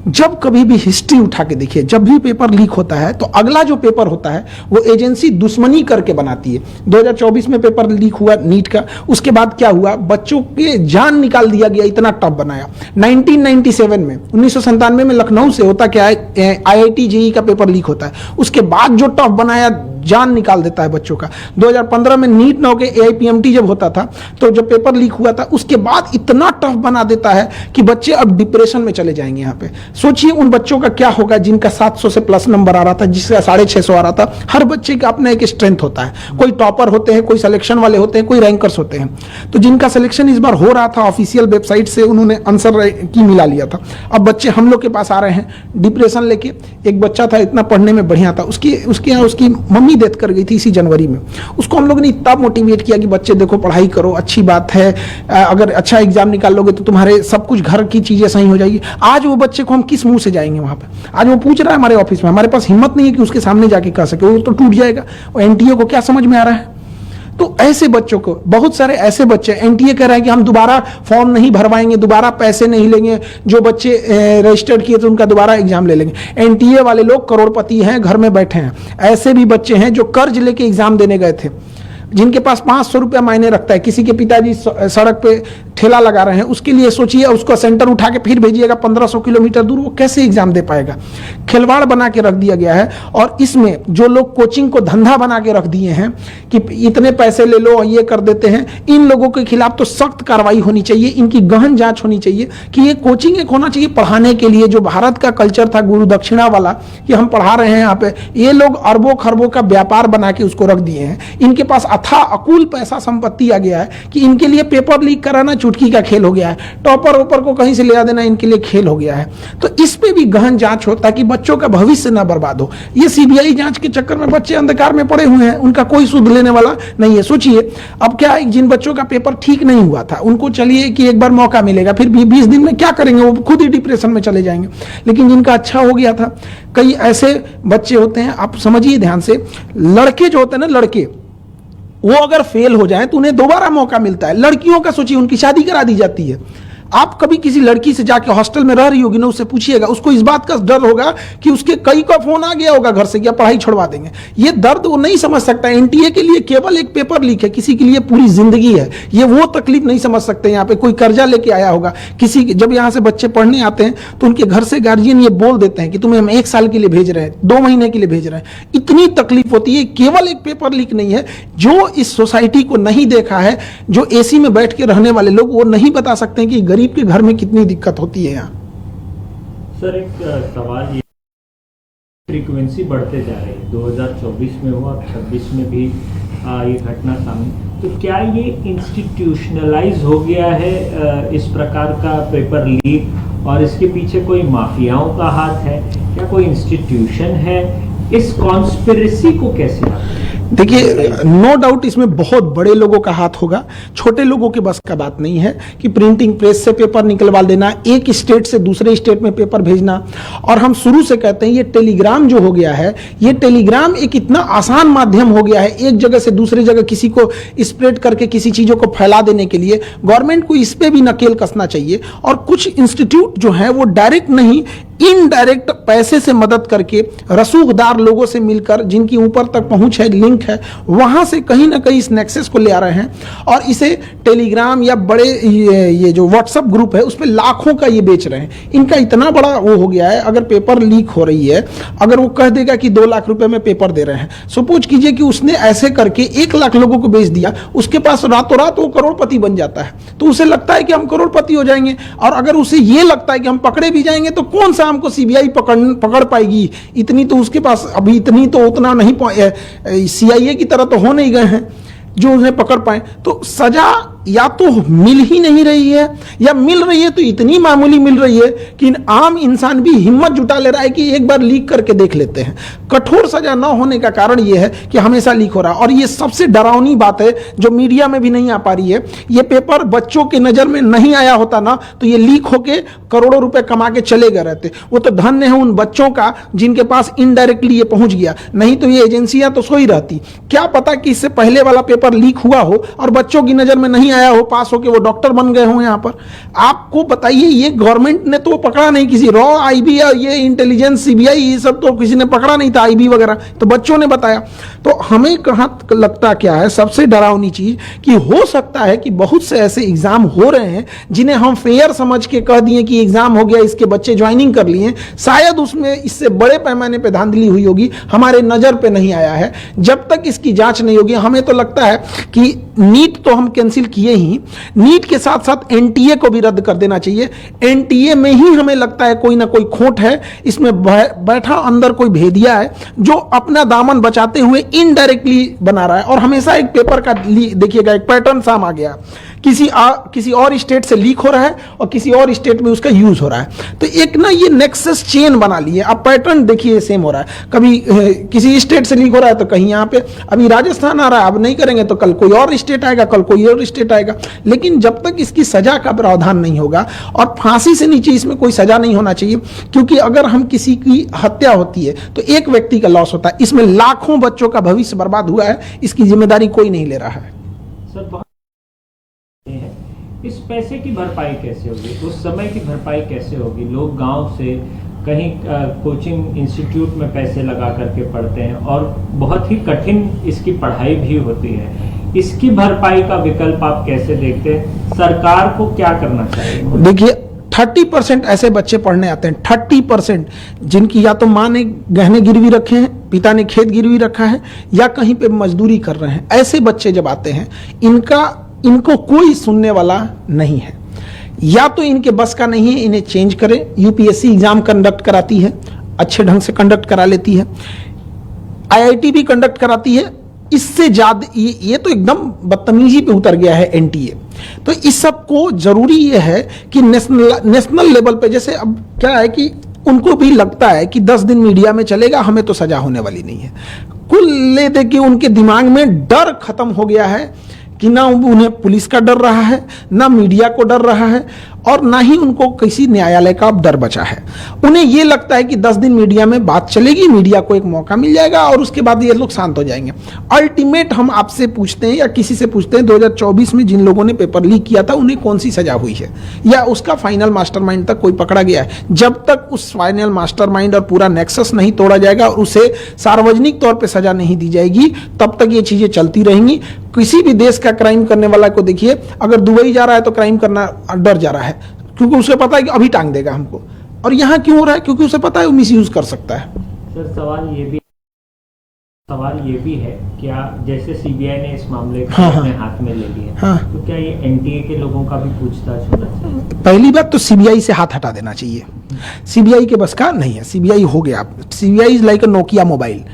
जब कभी भी हिस्ट्री उठा के देखिए, जब भी पेपर लीक होता है तो अगला जो पेपर होता है वो एजेंसी दुश्मनी करके बनाती है। 2024 में पेपर लीक हुआ नीट का, उसके बाद क्या हुआ, बच्चों के जान निकाल दिया गया, इतना टफ बनाया। 1997 में 1997 में लखनऊ से होता क्या है, IIT JEE का पेपर लीक होता है, उसके बाद जो टफ बनाया, जान निकाल देता है बच्चों का। 2015 में नीट न होके AIPMT जब होता था, तो जब पेपर लीक हुआ था उसके बाद इतना टफ बना देता है कि बच्चे अब डिप्रेशन में चले जाएंगे। यहाँ पे सोचिए उन बच्चों का क्या होगा जिनका 700 से प्लस नंबर आ रहा था, जिसका 650 आ रहा था। हर बच्चे का अपना एक स्ट्रेंथ होता है, कोई टॉपर होते हैं, कोई सिलेक्शन वाले होते हैं, कोई रैंकर्स होते हैं। तो जिनका सिलेक्शन इस बार हो रहा था, ऑफिशियल वेबसाइट से उन्होंने आंसर की मिला लिया था, अब बच्चे हम लोग के पास आ रहे हैं डिप्रेशन लेके। एक बच्चा था इतना पढ़ने में बढ़िया था, उसकी मम्मी डेथ कर गई थी इसी जनवरी में। उसको हम लोग ने इतना मोटिवेट किया कि बच्चे देखो पढ़ाई करो, अच्छी बात है, अगर अच्छा एग्जाम निकाल लोगे तो तुम्हारे सब कुछ घर की चीजें सही हो जाएगी। आज वो बच्चे को हम किस मुंह से जाएंगे वहां पे, आज वो पूछ रहा है हमारे ऑफिस में, हमारे पास हिम्मत नहीं है कि उसके सामने जाके कह सके, वो तो टूट जाएगा। और NTA को क्या समझ में आ रहा है? तो ऐसे बच्चों को, बहुत सारे ऐसे बच्चे, NTA कह रहा है कि हम दोबारा फॉर्म नहीं भरवाएंगे, दोबारा पैसे नहीं लेंगे, जो बच्चे रजिस्टर्ड किए थे उनका दोबारा एग्जाम ले लेंगे। NTA वाले लोग करोड़पति हैं, घर में बैठे हैं। ऐसे भी बच्चे हैं जो कर्ज लेके एग्जाम देने गए थे, जिनके पास 500 रुपया मायने रखता है। किसी के पिताजी सड़क पे ठेला लगा रहे हैं, उसके लिए सोचिए उसको सेंटर उठा के फिर भेजिएगा 1500 किलोमीटर दूर, वो कैसे एग्जाम दे पाएगा। खिलवाड़ बना के रख दिया गया है। और इसमें जो लोग कोचिंग को धंधा बना के रख दिए हैं कि इतने पैसे ले लो और ये कर देते हैं, इन लोगों के खिलाफ तो सख्त कार्रवाई होनी चाहिए, इनकी गहन जांच होनी चाहिए कि ये कोचिंग एक होना चाहिए पढ़ाने के लिए। जो भारत का कल्चर था गुरु दक्षिणा वाला कि हम पढ़ा रहे हैं यहाँ पे, ये लोग अरबों खरबों का व्यापार बना के उसको रख दिए हैं। इनके पास अथाह अकुल पैसा संपत्ति आ गया है कि इनके लिए पेपर लीक कराना चुटकी का खेल हो गया है, टॉपर ओपर को कहीं से ले आ देना इनके लिए खेल हो गया है। तो इस पे भी गहन जांच हो ताकि बच्चों का भविष्य ना बर्बाद हो। ये सीबीआई जांच के चक्कर में बच्चे अंधकार में पड़े हुए हैं, उनका कोई सुध लेने वाला नहीं है। सोचिए अब क्या है, जिन बच्चों का पेपर ठीक नहीं हुआ था उनको चलिए कि एक बार मौका मिलेगा, फिर 20 दिन में क्या करेंगे, वो खुद ही डिप्रेशन में चले जाएंगे। लेकिन जिनका अच्छा हो गया था, कई ऐसे बच्चे होते हैं, आप समझिए ध्यान से, लड़के जो होते हैं ना, लड़के वो अगर फेल हो जाए तो उन्हें दोबारा मौका मिलता है। लड़कियों का सोचिए, उनकी शादी करा दी जाती है। आप कभी किसी लड़की से जाके हॉस्टल में रह रही होगी ना, उससे पूछिएगा, उसको इस बात का डर होगा कि उसके कई का फोन आ गया होगा घर से, क्या पढ़ाई छुड़वा देंगे। ये दर्द वो नहीं समझ सकता। एनटीए के लिए केवल एक पेपर लीक है, किसी के लिए पूरी जिंदगी है। ये वो तकलीफ नहीं समझ सकते। यहाँ पे कोई कर्जा लेके आया होगा, किसी जब यहाँ से बच्चे पढ़ने आते हैं तो उनके घर से गार्जियन ये बोल देते हैं कि तुम्हें हम 1 साल के लिए भेज रहे हैं, 2 महीने के लिए भेज रहे हैं। इतनी तकलीफ होती है। केवल एक पेपर लीक नहीं है। जो इस सोसाइटी को नहीं देखा है, जो एसी में बैठ के रहने वाले लोग, वो नहीं बता सकते हैं कि गरीब के घर में कितनी दिक्कत होती है यहाँ। सर एक सवाल ये, फ्रीक्वेंसी बढ़ते जा रही है, 2024 में हुआ, 26 में भी ये घटना सामने, तो क्या ये इंस्टीट्यूशनलाइज हो गया है इस प्रकार का पेपर लीक, और इसके पीछे कोई माफियाओं का हाथ है, क्या कोई इंस्टीट्यूशन है? इस कॉन्स्पिरेसी को कैसे आप देखिए, नो डाउट इसमें बहुत बड़े लोगों का हाथ होगा, छोटे लोगों के बस का बात नहीं है कि प्रिंटिंग प्रेस से पेपर निकलवा देना, एक स्टेट से दूसरे स्टेट में पेपर भेजना। और हम शुरू से कहते हैं ये टेलीग्राम जो हो गया है, ये टेलीग्राम एक इतना आसान माध्यम हो गया है, एक जगह से दूसरी जगह किसी को स्प्रेड करके किसी चीजों को फैला देने के लिए। गवर्नमेंट को इस पे भी नकेल कसना चाहिए। और कुछ इंस्टीट्यूट जो है वो डायरेक्ट नहीं, इनडायरेक्ट पैसे से मदद करके, रसूखदार लोगों से मिलकर, जिनकी ऊपर तक पहुंच है, लिंक है, वहां से कहीं ना कहीं इस नेक्सस को ले आ रहे हैं। और इसे टेलीग्राम या बड़े ये जो व्हाट्सएप ग्रुप है उस पर लाखों का ये बेच रहे हैं। इनका इतना बड़ा वो हो गया है, अगर पेपर लीक हो रही है, अगर वो कह देगा कि 2 लाख रुपए में पेपर दे रहे हैं, सपोज कीजिए कि उसने ऐसे करके 1 लाख लोगों को बेच दिया, उसके पास रातों रात वो करोड़पति बन जाता है। तो उसे लगता है कि हम करोड़पति हो जाएंगे। और अगर उसे ये लगता है कि हम पकड़े भी जाएंगे तो कौन सा हमको सीबीआई पकड़ पाएगी, इतनी तो उसके पास अभी, इतनी तो उतना नहीं, सीआईए की तरह तो हो नहीं गए हैं जो उन्हें पकड़ पाए। तो सजा या तो मिल ही नहीं रही है, या मिल रही है तो इतनी मामूली मिल रही है कि आम इंसान भी हिम्मत जुटा ले रहा है कि एक बार लीक करके देख लेते हैं। कठोर सजा न होने का कारण यह है कि हमेशा लीक हो रहा है। और ये सबसे डरावनी बात है जो मीडिया में भी नहीं आ पा रही है। ये पेपर बच्चों की नजर में नहीं आया होता ना, तो ये लीक होके करोड़ों रुपए कमा के चले गए रहते। वो तो धन्य है उन बच्चों का जिनके पास इनडायरेक्टली ये पहुंच गया, नहीं तो ये एजेंसियां तो सोई रहती। क्या पता कि इससे पहले वाला पेपर लीक हुआ हो और बच्चों की नजर में नहीं आया हो, पास हो के वो डॉक्टर बन गए हो। यहाँ पर आपको बताइए, ये गवर्नमेंट ने तो पकड़ा नहीं, किसी रॉ आईबी या ये इंटेलिजेंस सीबीआई ये सब तो किसी ने पकड़ा नहीं था, आईबी वगैरह तो बच्चों ने बताया। तो हमें कहाँ लगता क्या है सबसे डरावनी चीज, कि हो सकता है कि बहुत से ऐसे एग्जाम हो रहे हैं जिन्हें हम फेयर समझ के कह दिए कि एग्जाम हो गया, इसके बच्चे ज्वाइनिंग कर लिए, शायद उसमें इससे बड़े पैमाने पर धांधली हुई होगी, हमारे नजर पे नहीं आया है। जब तक इसकी जांच नहीं होगी, हमें तो लगता है कि नीट तो हम कैंसिल किए ही, नीट के साथ साथ एनटीए को भी रद्द कर देना चाहिए। एनटीए में ही हमें लगता है कोई ना कोई खोट है, इसमें बैठा अंदर कोई भेदिया है जो अपना दामन बचाते हुए इनडायरेक्टली बना रहा है। और हमेशा एक पेपर का देखिएगा एक पैटर्न साम आ गया, किसी और स्टेट से लीक हो रहा है और किसी और स्टेट में उसका यूज हो रहा है। तो एक ना ये नेक्सस चेन बना लिए। अब पैटर्न देखिए सेम हो रहा है, कभी किसी स्टेट से लीक हो रहा है तो कहीं यहाँ पे अभी राजस्थान आ रहा है, अब नहीं करेंगे तो कल कोई और स्टेट आएगा, कल कोई और स्टेट आएगा। लेकिन जब तक इसकी सजा का प्रावधान नहीं होगा, और फांसी से नीचे इसमें कोई सजा नहीं होना चाहिए, क्योंकि अगर हम किसी की हत्या होती है तो एक व्यक्ति का लॉस होता है, इसमें लाखों बच्चों का भविष्य बर्बाद हुआ है, इसकी जिम्मेदारी कोई नहीं ले रहा है। सर, इस पैसे की भरपाई कैसे होगी, उस समय की भरपाई कैसे होगी? लोग गांव से कहीं कोचिंग इंस्टीट्यूट में पैसे लगा करके पढ़ते हैं और बहुत ही कठिन इसकी पढ़ाई भी होती है। इसकी भरपाई का विकल्प आप कैसे देखते हैं? सरकार को क्या करना चाहिए? देखिए 30% ऐसे बच्चे पढ़ने आते हैं, 30% जिनकी या तो माँ ने गहने गिरवी रखे हैं, पिता ने खेत गिरवी रखा है, या कहीं पे मजदूरी कर रहे हैं। ऐसे बच्चे जब आते हैं इनको कोई सुनने वाला नहीं है। या तो इनके बस का नहीं है, इन्हें चेंज करें। यूपीएससी एग्जाम कंडक्ट कराती है, अच्छे ढंग से कंडक्ट करा लेती है, आईआईटी भी कंडक्ट कराती है। इससे ज्यादा ये तो एकदम बदतमीजी पे उतर गया है एनटीए। तो इस सब को जरूरी ये है कि नेशनल लेवल पे, जैसे अब क्या है कि उनको भी लगता है कि 10 दिन मीडिया में चलेगा, हमें तो सजा होने वाली नहीं है। कुल ले दे के उनके दिमाग में डर खत्म हो गया है कि ना उन्हें पुलिस का डर रहा है, ना मीडिया को डर रहा है, और ना ही उनको किसी न्यायालय का डर बचा है। उन्हें यह लगता है कि 10 दिन मीडिया में बात चलेगी, मीडिया को एक मौका मिल जाएगा और उसके बाद ये लोग शांत हो जाएंगे। अल्टीमेट हम आपसे पूछते हैं या किसी से पूछते हैं, 2024 में जिन लोगों ने पेपर लीक किया था उन्हें कौन सी सजा हुई है, या उसका फाइनल मास्टरमाइंड तक कोई पकड़ा गया है? जब तक उस फाइनल मास्टरमाइंड और पूरा नेक्सस नहीं तोड़ा जाएगा और उसे सार्वजनिक तौर पर सजा नहीं दी जाएगी, तब तक ये चीजें चलती रहेंगी। किसी भी देश का क्राइम करने वाला को देखिए, अगर दुबई जा रहा है तो क्राइम करना डर जा रहा है, क्योंकि उसे पता है कि अभी टांग देगा हमको। और यहाँ क्यों हो रहा है? क्योंकि उसे पता है वो मिसयूज कर सकता है। सर सवाल ये भी है, क्या जैसे सीबीआई ने इस मामले को अपने हाथ में ले लिया, तो क्या ये एनटीए के लोगों का भी पूछताछ होना चाहिए? पहली बात तो सीबीआई से हाथ हटा देना चाहिए। सीबीआई के बस का नहीं है, सीबीआई हो गया। CBI is like a Nokia mobile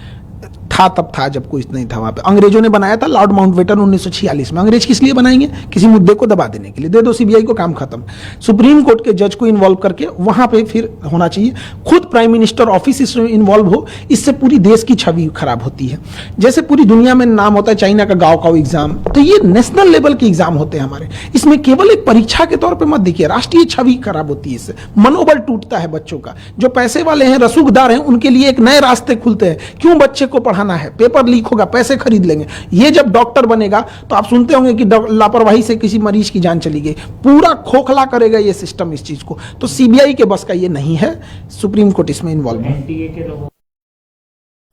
था, तब था जब कुछ नहीं था। वहां पे अंग्रेजों ने बनाया था, लॉर्ड माउंटबेटन 1946 में। अंग्रेज किस लिए बनाएंगे? किसी मुद्दे को दबा देने के लिए। दे दो सीबीआई को, काम खत्म। सुप्रीम कोर्ट के जज को इन्वॉल्व करके वहां पे फिर होना चाहिए। खुद प्राइम मिनिस्टर ऑफिस इसमें इन्वॉल्व हो, इससे पूरी देश की छवि खराब होती है। जैसे पूरी दुनिया में नाम होता है चाइना का गाँव एग्जाम, तो ये नेशनल लेवल के एग्जाम होते हैं हमारे। इसमें केवल एक परीक्षा के तौर पर मत देखिए, राष्ट्रीय छवि खराब होती है। इससे मनोबल टूटता है बच्चों का। जो पैसे वाले हैं, रसूखदार हैं, उनके लिए एक नए रास्ते खुलते हैं। क्यों बच्चे को पढ़ाना है? पेपर लीक होगा, पैसे खरीद लेंगे। ये जब डॉक्टर बनेगा तो आप सुनते होंगे कि लापरवाही से किसी मरीज की जान चली गई। पूरा खोखला करेगा ये सिस्टम इस चीज को। तो सीबीआई के बस का ये नहीं है, सुप्रीम कोर्ट इसमें इन्वॉल्व है। एनटीए के लोगों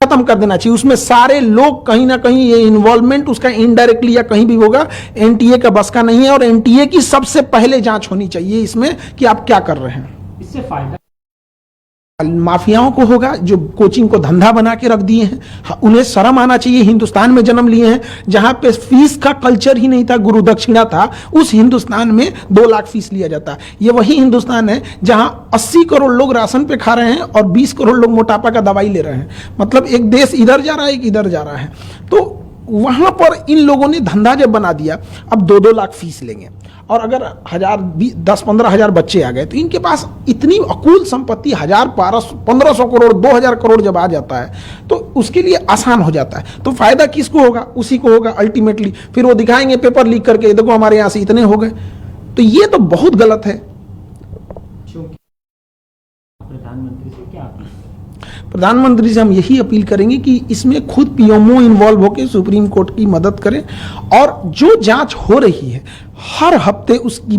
खत्म कर देना चाहिए। उसमें सारे लोग कहीं ना कहीं ये इन्वॉल्वमेंट उसका इनडायरेक्टली या कहीं भी होगा, एनटीए का बस का नहीं है। और एनटीए की सबसे पहले जांच होनी चाहिए इसमें कि आप क्या कर रहे हैं। इससे फायदा माफियाओं को होगा जो कोचिंग को धंधा बना के रख दिए हैं। उन्हें शर्म आना चाहिए। हिंदुस्तान में जन्म लिए हैं जहां पे फीस का कल्चर ही नहीं था, गुरु दक्षिणा था। उस हिंदुस्तान में 2 लाख फीस लिया जाता है। ये वही हिंदुस्तान है जहां 80 करोड़ लोग राशन पे खा रहे हैं और 20 करोड़ लोग मोटापा का दवाई ले रहे हैं। मतलब एक देश इधर जा रहा है, एक इधर जा रहा है। तो वहां पर इन लोगों ने धंधा जब बना दिया, अब 2-2 लाख फीस लेंगे। और अगर 10-15 हजार बच्चे आ गए तो इनके पास इतनी अकूल संपत्ति 1500 करोड़ 2000 करोड़ जब आ जाता है तो उसके लिए आसान हो जाता है। तो फायदा किसको होगा? उसी को होगा अल्टीमेटली। फिर वो दिखाएंगे पेपर लीक करके, देखो हमारे यहां से इतने हो गए। तो ये तो बहुत गलत है। प्रधानमंत्री से क्या अपील? प्रधानमंत्री से हम यही अपील करेंगे कि इसमें खुद पीएमओ इन्वॉल्व होकर सुप्रीम कोर्ट की मदद करें। और जो जांच हो रही है हर हफ्ते उसकी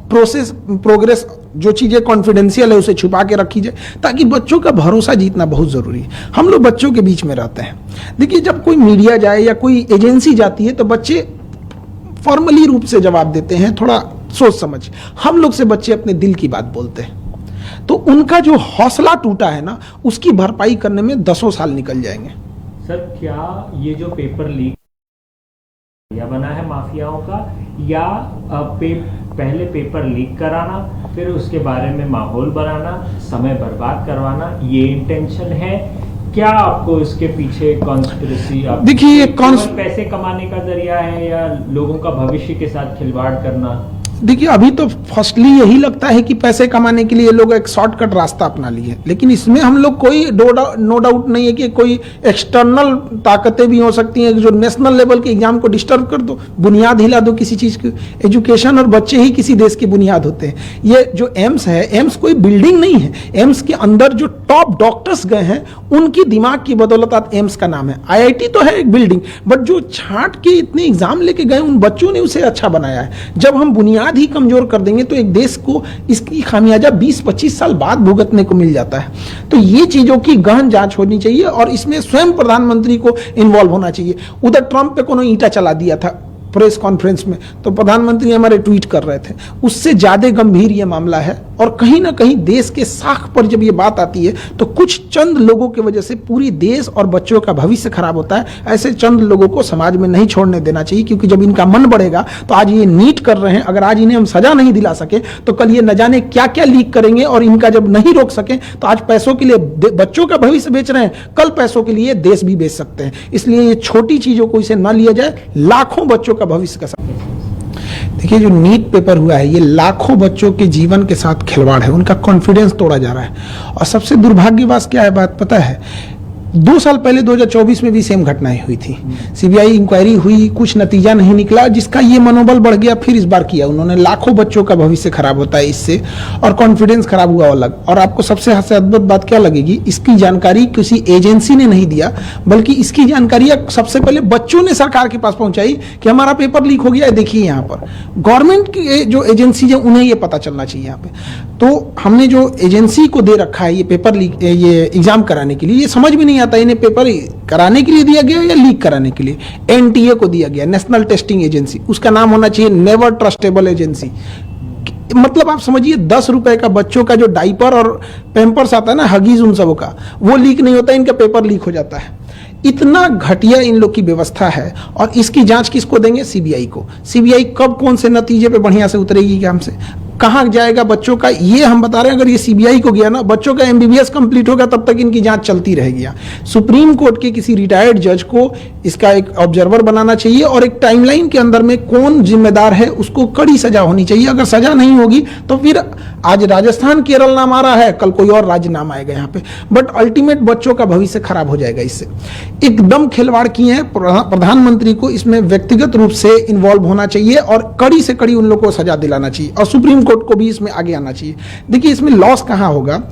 प्रोग्रेस, जो चीजें कॉन्फिडेंशियल है उसे छुपा के रखी जाए, ताकि बच्चों का भरोसा जीतना बहुत जरूरी है। हम लोग बच्चों के बीच में रहते हैं। देखिए जब कोई मीडिया जाए या कोई एजेंसी जाती है तो बच्चे फॉर्मली रूप से जवाब देते हैं, थोड़ा सोच समझ। हम लोग से बच्चे अपने दिल की बात बोलते हैं। तो उनका जो हौसला टूटा है ना, उसकी भरपाई करने में 10 साल निकल जाएंगे। सर क्या ये जो पेपर लीक या बना है माफियाओं का, या पहले पेपर लीक कराना, फिर उसके बारे में माहौल बनाना, समय बर्बाद करवाना, ये इंटेंशन है? क्या आपको इसके पीछे कॉन्स्पिरेसी, देखिए पैसे कमाने का जरिया है या लोगों का भविष्य के साथ खिलवाड़ करना? देखिए अभी तो फर्स्टली यही लगता है कि पैसे कमाने के लिए लोग एक शॉर्टकट रास्ता अपना लिए, लेकिन इसमें हम लोग कोई नो डाउट नहीं है कि कोई एक्सटर्नल ताकतें भी हो सकती हैं जो नेशनल लेवल के एग्जाम को डिस्टर्ब कर दो, बुनियाद हिला दो किसी चीज की। एजुकेशन और बच्चे ही किसी देश की बुनियाद होते हैं। ये जो एम्स है, एम्स कोई बिल्डिंग नहीं है। एम्स के अंदर जो टॉप डॉक्टर्स गए हैं उनकी दिमाग की बदौलत आज एम्स का नाम है। IIT तो है एक बिल्डिंग, बट जो छांट के इतने एग्जाम लेके गए उन बच्चों ने उसे अच्छा बनाया है। जब हम बुनियाद बुनियाद ही कमजोर कर देंगे तो एक देश को इसकी खामियाजा 20-25 साल बाद भुगतने को मिल जाता है। तो ये चीजों की गहन जांच होनी चाहिए और इसमें स्वयं प्रधानमंत्री को इन्वॉल्व होना चाहिए। उधर ट्रंप पे कोनो ईंटा चला दिया था प्रेस कॉन्फ्रेंस में, तो प्रधानमंत्री हमारे ट्वीट कर रहे थे, उससे ज्यादा गंभीर ये मामला है। और कहीं ना कहीं देश के साख पर जब ये बात आती है तो कुछ चंद लोगों की वजह से पूरी देश और बच्चों का भविष्य खराब होता है। ऐसे चंद लोगों को समाज में नहीं छोड़ने देना चाहिए, क्योंकि जब इनका मन बढ़ेगा तो आज ये नीट कर रहे हैं, अगर आज इन्हें हम सजा नहीं दिला सके तो कल ये न जाने क्या क्या लीक करेंगे, और इनका जब नहीं रोक सके तो आज पैसों के लिए बच्चों का भविष्य बेच रहे हैं, कल पैसों के लिए देश भी बेच सकते हैं। इसलिए ये छोटी चीजों को इसे न लिया जाए, लाखों बच्चों का भविष्य का। देखिए, जो नीट पेपर हुआ है ये लाखों बच्चों के जीवन के साथ खिलवाड़ है, उनका कॉन्फिडेंस तोड़ा जा रहा है। और सबसे दुर्भाग्यवश क्या है बात पता है, 2 साल पहले 2024 में भी सेम घटनाएं हुई थी। सीबीआई इंक्वायरी हुई, कुछ नतीजा नहीं निकला, जिसका ये मनोबल बढ़ गया। फिर इस बार किया उन्होंने, लाखों बच्चों का भविष्य खराब होता है इससे, और कॉन्फिडेंस खराब हुआ अलग। और आपको सबसे अद्भुत बात क्या लगेगी, इसकी जानकारी किसी एजेंसी ने नहीं दिया, बल्कि इसकी जानकारी सबसे पहले बच्चों ने सरकार के पास पहुंचाई कि हमारा पेपर लीक हो गया है, देखिए यहाँ पर। गवर्नमेंट की जो एजेंसी है उन्हें ये पता चलना चाहिए यहाँ पे। तो हमने जो एजेंसी को दे रखा है ये पेपर लीक, ये एग्जाम कराने के लिए, ये समझ में नहीं आता इन्हें पेपर कराने के लिए दिया गया या लीक कराने के लिए। एनटीए को दिया गया, नेशनल टेस्टिंग एजेंसी, उसका नाम होना चाहिए नेवर ट्रस्टेबल एजेंसी। मतलब आप समझिए 10 रुपए का बच्चों का जो डाइपर और पैम्पर्स आता है ना, हगीज उन सबों का, वो लीक नहीं होता, इनका पेपर लीक हो जाता है। इतना घटिया इन लोग की व्यवस्था है। और इसकी जांच किसको देंगे, सीबीआई को। सीबीआई कब कौन से नतीजे पे बढ़िया से उतरेगी, क्या हमसे कहाँ जाएगा बच्चों का, ये हम बता रहे हैं। अगर ये सीबीआई को गया ना, बच्चों का एमबीबीएस कंप्लीट होगा तब तक इनकी जांच चलती रहेगी। सुप्रीम कोर्ट के किसी रिटायर्ड जज को इसका एक ऑब्जर्वर बनाना चाहिए, और एक टाइमलाइन के अंदर में कौन जिम्मेदार है उसको कड़ी सजा होनी चाहिए। अगर सजा नहीं होगी तो फिर आज राजस्थान केरल नाम आ रहा है, कल कोई और राज्य नाम आएगा यहाँ पे, बट अल्टीमेट बच्चों का भविष्य खराब हो जाएगा इससे। एकदम खिलवाड़ किए हैं। प्रधानमंत्री को इसमें व्यक्तिगत रूप से इन्वॉल्व होना चाहिए और कड़ी से कड़ी उन लोगों को सजा दिलाना चाहिए, और सुप्रीम कोर्ट को भी इसमें आगे आना चाहिए। देखिए, इसमें लॉस कहां होगा,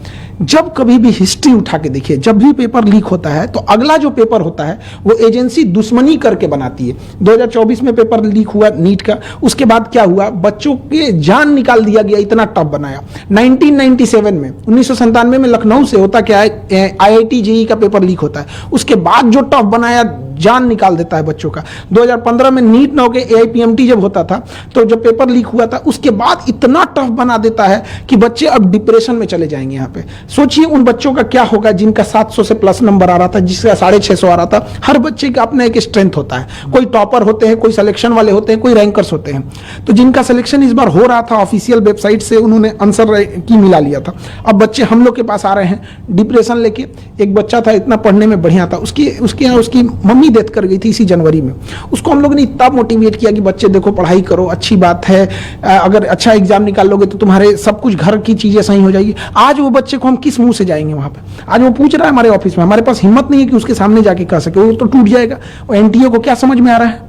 जब कभी भी हिस्ट्री उठा के देखिए, जब भी पेपर लीक होता है तो अगला जो पेपर होता है वो एजेंसी दुश्मनी करके बनाती है। 2024 में पेपर लीक हुआ नीट का, उसके बाद क्या हुआ, बच्चों के जान निकाल दिया गया, इतना टफ बनाया। 1997 में लखनऊ से होता क्या है, आईआईटी जेईई का पेपर लीक होता है, उसके बाद जो टफ बनाया, जान निकाल देता है बच्चों का। 2015 में नीट न होके एआईपीएमटी जब होता था, तो जब पेपर लीक हुआ था उसके बाद इतना टफ बना देता है कि बच्चे अब डिप्रेशन में चले जाएंगे। यहाँ पे सोचिए उन बच्चों का क्या होगा जिनका 700 से प्लस नंबर आ रहा था, जिसका 650 आ रहा था। हर बच्चे का अपना एक स्ट्रेंथ होता है, कोई टॉपर होते हैं, कोई सिलेक्शन वाले होते हैं, कोई रैंकर्स होते हैं। तो जिनका सिलेक्शन इस बार हो रहा था, ऑफिशियल वेबसाइट से उन्होंने आंसर की मिला लिया था। अब बच्चे हम लोग के पास आ रहे हैं डिप्रेशन लेके। एक बच्चा था, इतना पढ़ने में बढ़िया था, उसकी मम्मी डेथ कर गई थी इसी जनवरी में। उसको हम लोग ने इतना मोटिवेट किया कि बच्चे देखो पढ़ाई करो, अच्छी बात है, अगर अच्छा एग्जाम निकाल लोगे तो तुम्हारे सब कुछ घर की चीजें सही हो जाएगी। आज वो बच्चे को हम किस मुंह से जाएंगे वहां पे, आज वो पूछ रहा है हमारे ऑफिस में, हमारे पास हिम्मत नहीं है कि उसके सामने जाके कह सके, वो तो टूट जाएगा। और एनटीए को क्या समझ में आ रहा है।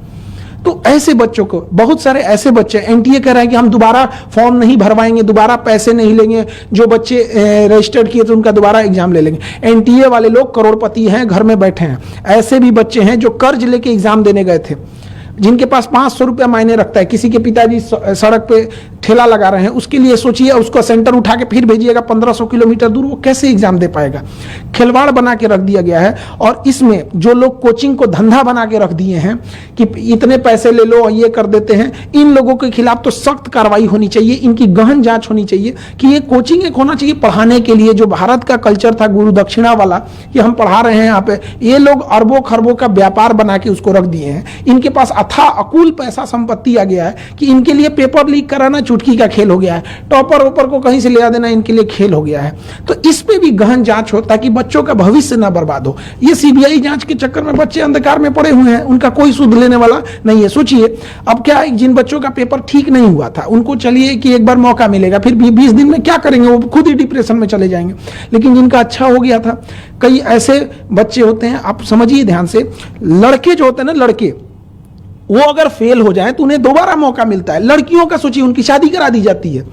तो ऐसे बच्चों को, बहुत सारे ऐसे बच्चे, एनटीए कह रहा है कि हम दोबारा फॉर्म नहीं भरवाएंगे, दोबारा पैसे नहीं लेंगे, जो बच्चे रजिस्टर्ड किए तो उनका दोबारा एग्जाम ले लेंगे। एनटीए वाले लोग करोड़पति हैं, घर में बैठे हैं। ऐसे भी बच्चे हैं जो कर्ज लेके एग्जाम देने गए थे, जिनके पास 500 रुपया मायने रखता है। किसी के पिताजी सड़क पे ठेला लगा रहे हैं, उसके लिए सोचिए, उसको सेंटर उठा के फिर भेजिएगा 1500 किलोमीटर दूर, वो कैसे एग्जाम दे पाएगा। खिलवाड़ बना के रख दिया गया है। और इसमें जो लोग कोचिंग को धंधा बना के रख दिए हैं कि इतने पैसे ले लो और ये कर देते हैं, इन लोगों के खिलाफ तो सख्त कार्रवाई होनी चाहिए। इनकी गहन जांच होनी चाहिए कि ये कोचिंग एक होना चाहिए पढ़ाने के लिए, जो भारत का कल्चर था गुरु दक्षिणा वाला, कि हम पढ़ा रहे हैं यहाँ पे, ये लोग अरबों खरबों का व्यापार बना के उसको रख दिए हैं। इनके पास था अकुल पैसा संपत्ति आ गया है कि इनके लिए पेपर लीक कराना चुटकी का खेल हो गया है, टॉपर ओपर को कहीं से ले देना इनके लिए खेल हो गया है। तो इस पे भी गहन जांच हो ताकि बच्चों का भविष्य ना बर्बाद हो। ये सीबीआई जांच के चक्कर में बच्चे अंधकार में पड़े हुए हैं, उनका कोई सुध लेने वाला नहीं है। सोचिए अब क्या है, जिन बच्चों का पेपर ठीक नहीं हुआ था उनको चलिए कि एक बार मौका मिलेगा, फिर 20 दिन में क्या करेंगे, वो खुद ही डिप्रेशन में चले जाएंगे। लेकिन जिनका अच्छा हो गया था, कई ऐसे बच्चे होते हैं, आप समझिए ध्यान से, लड़के जो होते हैं ना, लड़के वो अगर फेल हो जाए तो उन्हें दोबारा मौका मिलता है। लड़कियों का सोचिए, उनकी शादी करा दी जाती है।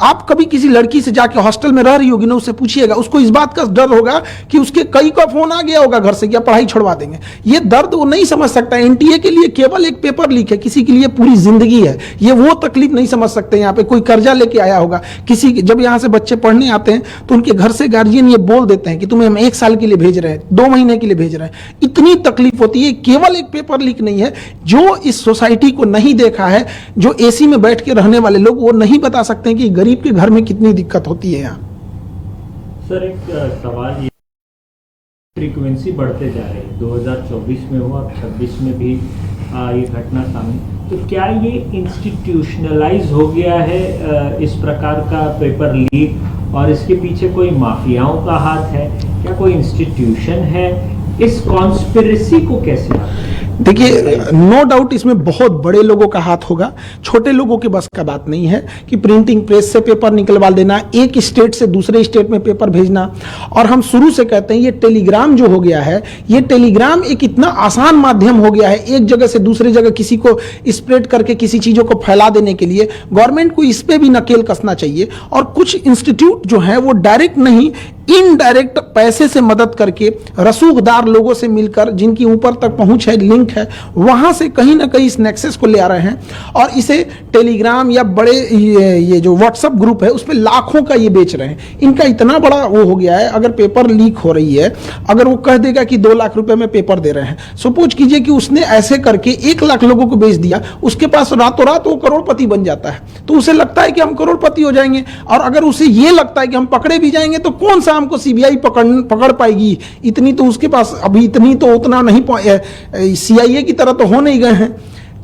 आप कभी किसी लड़की से जाके हॉस्टल में रह रही होगी ना, उससे पूछिएगा, उसको इस बात का डर होगा कि उसके कई का फोन आ गया होगा घर से, क्या पढ़ाई छुड़वा देंगे। ये दर्द वो नहीं समझ सकता। एनटीए के लिए केवल एक पेपर लीक है, किसी के लिए पूरी जिंदगी है। ये वो तकलीफ नहीं समझ सकते। यहाँ पे कोई कर्जा लेके आया होगा, किसी जब यहाँ से बच्चे पढ़ने आते हैं तो उनके घर से गार्जियन ये बोल देते हैं कि तुम्हें हम 1 साल के लिए भेज रहे हैं, 2 महीने के लिए भेज रहे हैं। इतनी तकलीफ होती है। केवल एक पेपर लीक नहीं है। जो इस सोसाइटी को नहीं देखा है, जो एसी में बैठ के रहने वाले लोग, वो नहीं बता सकते हैं कि गरीब के घर में कितनी दिक्कत होती है। यहाँ सर एक सवाल, ये फ्रीक्वेंसी बढ़ते जा रही है, 2024 में हुआ, 26 में भी ये घटना सामने, तो क्या ये इंस्टीट्यूशनलाइज हो गया है इस प्रकार का पेपर लीक, और इसके पीछे कोई माफियाओं का हाथ है, क्या कोई इंस्टीट्यूशन है? इस कॉन्स्पिरेसी को कैसे आप देखिए, नो डाउट इसमें बहुत बड़े लोगों का हाथ होगा। छोटे लोगों के बस का बात नहीं है कि प्रिंटिंग प्रेस से पेपर निकलवा देना, एक स्टेट से दूसरे स्टेट में पेपर भेजना। और हम शुरू से कहते हैं ये टेलीग्राम जो हो गया है, ये टेलीग्राम एक इतना आसान माध्यम हो गया है एक जगह से दूसरी जगह किसी को स्प्रेड करके किसी चीजों को फैला देने के लिए। गवर्नमेंट को इस पे भी नकेल कसना चाहिए। और कुछ इंस्टीट्यूट जो है वो डायरेक्ट नहीं, इनडायरेक्ट पैसे से मदद करके, रसूखदार लोगों से मिलकर, जिनकी ऊपर तक पहुंच है, लिंक है, वहां से कहीं ना कहीं इस नेक्सस को ले आ रहे हैं और इसे टेलीग्राम या बड़े ये जो व्हाट्सएप ग्रुप है उस पर लाखों का ये बेच रहे हैं। इनका इतना बड़ा वो हो गया है। अगर पेपर लीक हो रही है, अगर वो कह देगा कि 2 लाख रुपए में पेपर दे रहे हैं, सपोज कीजिए कि उसने ऐसे करके 1 लाख लोगों को बेच दिया, उसके पास रातों रात वो करोड़पति बन जाता है। तो उसे लगता है कि हम करोड़पति हो जाएंगे। और अगर उसे ये लगता है कि हम पकड़े भी जाएंगे तो कौन सा हमको सीबीआई पकड़ पाएगी, इतनी तो उसके पास अभी इतनी तो उतना नहीं, सीआईए की तरह तो हो नहीं गए हैं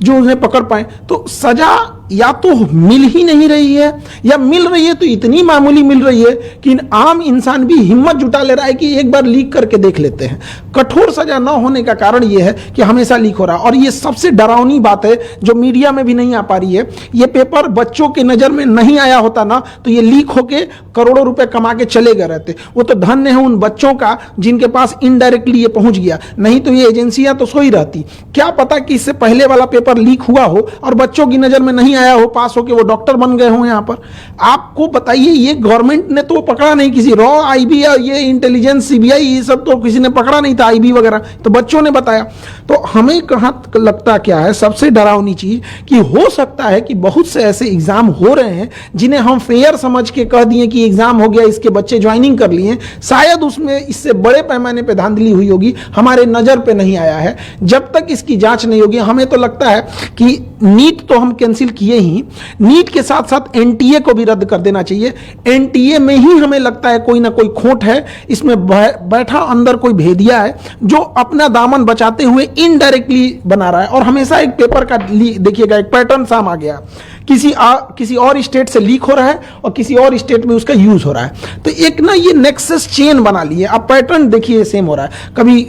जो उन्हें पकड़ पाए। तो सजा या तो मिल ही नहीं रही है, या मिल रही है तो इतनी मामूली मिल रही है कि आम इंसान भी हिम्मत जुटा ले रहा है कि एक बार लीक करके देख लेते हैं। कठोर सजा न होने का कारण यह है कि हमेशा लीक हो रहा है। और ये सबसे डरावनी बात है जो मीडिया में भी नहीं आ पा रही है। ये पेपर बच्चों के नजर में नहीं आया होता ना, तो ये लीक होके करोड़ों रुपए कमा के चले गए रहते। वो तो धन्य है उन बच्चों का जिनके पास इनडायरेक्टली ये पहुंच गया, नहीं तो ये एजेंसियां तो सोई रहती। क्या पता कि इससे पहले वाला पेपर लीक हुआ हो और बच्चों की नजर में नहीं आया हो, पास हो के वो डॉक्टर बन गए हो। यहाँ पर आपको बताइए, ये गवर्नमेंट ने तो पकड़ा नहीं, किसी रॉ आईबी या ये इंटेलिजेंस सीबीआई ये सब तो किसी ने पकड़ा नहीं था, आईबी वगैरह तो बच्चों ने बताया। तो हमें कहां लगता क्या है सबसे डरावनी चीज कि हो सकता है कि बहुत से ऐसे एग्जाम हो रहे हैं जिन्हें हम फेयर समझ के कह दिए कि एग्जाम हो गया, इसके बच्चे ज्वाइनिंग कर लिए, शायद उसमें इससे बड़े पैमाने पे धांधली हुई होगी, हमारे नजर पे नहीं आया है। जब तक इसकी जांच नहीं होगी, हमें तो लगता है कि नीट तो हम कैंसिल किए ही, नीट के साथ साथ एनटीए को भी रद्द कर देना चाहिए। एनटीए में ही हमें लगता है कोई ना कोई खोट है, इसमें बैठा अंदर कोई भेदिया है जो अपना दामन बचाते हुए इनडायरेक्टली बना रहा है। और हमेशा एक पेपर का देखिएगा एक पैटर्न साम आ गया, किसी और स्टेट से लीक हो रहा है और किसी और स्टेट में उसका यूज हो रहा है। तो एक ना ये नेक्सस चेन बना लिए। अब पैटर्न देखिए सेम हो रहा है, कभी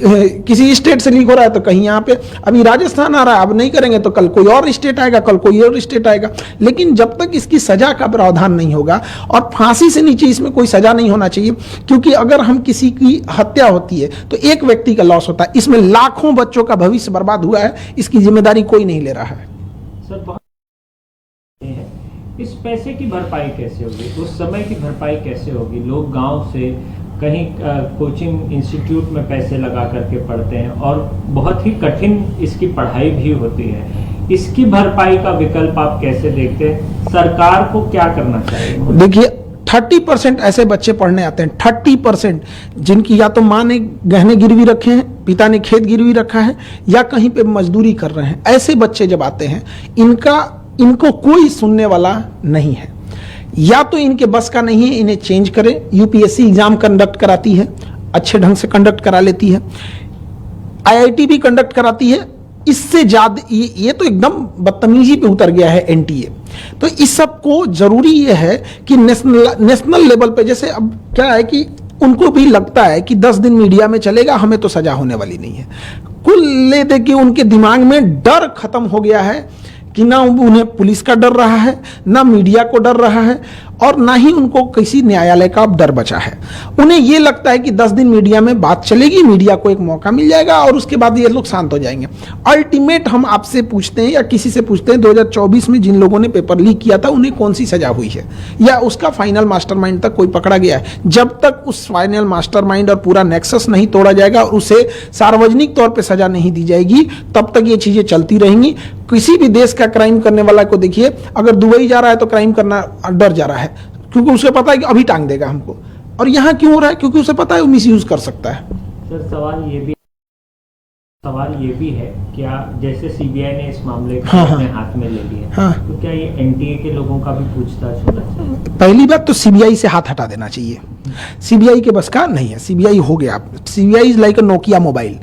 किसी स्टेट से लीक हो रहा है तो कहीं यहाँ पे अभी राजस्थान आ रहा है, अब नहीं करेंगे तो कल कोई और स्टेट आएगा, कल कोई और स्टेट आएगा। लेकिन जब तक इसकी सजा का प्रावधान नहीं होगा, और फांसी से नीचे इसमें कोई सजा नहीं होना चाहिए, क्योंकि अगर हम किसी की हत्या होती है तो एक व्यक्ति का लॉस होता है, इसमें लाखों बच्चों का भविष्य बर्बाद हुआ है, इसकी जिम्मेदारी कोई नहीं ले रहा है। सर, इस पैसे की भरपाई कैसे होगी, उस समय की भरपाई कैसे होगी? लोग गांव से कहीं कोचिंग इंस्टीट्यूट में पैसे लगा करके पढ़ते हैं और बहुत ही कठिन इसकी पढ़ाई भी होती है। इसकी भरपाई का विकल्प आप कैसे देखते हैं? सरकार को क्या करना चाहिए? देखिए, 30% ऐसे बच्चे पढ़ने आते हैं, 30% जिनकी या तो माँ ने गहने गिरवी रखे हैं, पिता ने खेत गिरवी रखा है, या कहीं पे मजदूरी कर रहे हैं। ऐसे बच्चे जब आते हैं, इनको कोई सुनने वाला नहीं है। या तो इनके बस का नहीं है, इन्हें चेंज करें। यूपीएससी एग्जाम कंडक्ट कराती है, अच्छे ढंग से कंडक्ट करा लेती है, आईआईटी भी कंडक्ट कराती है। इससे ज्यादा ये तो एकदम बदतमीजी पे उतर गया है एनटीए। तो इस सब को जरूरी ये है कि नेशनल लेवल पे, जैसे अब क्या है कि उनको भी लगता है कि 10 दिन मीडिया में चलेगा, हमें तो सजा होने वाली नहीं है। कुल ले दे के उनके दिमाग में डर खत्म हो गया है कि ना उन्हें पुलिस का डर रहा है, ना मीडिया को डर रहा है। और ना ही उनको किसी न्यायालय का अब डर बचा है। उन्हें ये लगता है कि 10 दिन मीडिया में बात चलेगी, मीडिया को एक मौका मिल जाएगा और उसके बाद ये लोग शांत हो जाएंगे। अल्टीमेट हम आपसे पूछते हैं या किसी से पूछते हैं 2024 में जिन लोगों ने पेपर लीक किया था उन्हें कौन सी सजा हुई है या उसका फाइनल मास्टरमाइंड तक कोई पकड़ा गया है? जब तक उस फाइनल मास्टरमाइंड और पूरा नेक्सस नहीं तोड़ा जाएगा और उसे सार्वजनिक तौर पे सजा नहीं दी जाएगी तब तक ये चीजें चलती रहेंगी। किसी भी देश का क्राइम करने वाला को देखिए, अगर दुबई जा रहा है तो क्राइम करना डर जा रहा है क्योंकि उसे पता है कि अभी टांग देगा हमको। और यहाँ क्यों हो रहा है? क्योंकि उसे पता है वो मिसयूज कर सकता है। सर सवाल ये भी है, क्या जैसे सीबीआई ने इस मामले को हाँ, अपने हाथ में ले लिया, हाँ। तो क्या ये एनटीए के लोगों का भी पूछताछ होना चाहिए? पहली बात तो सीबीआई से हाथ हटा देना चाहिए। सीबीआई के बस का नहीं है, सीबीआई हो गया। CBI is like a Nokia mobile.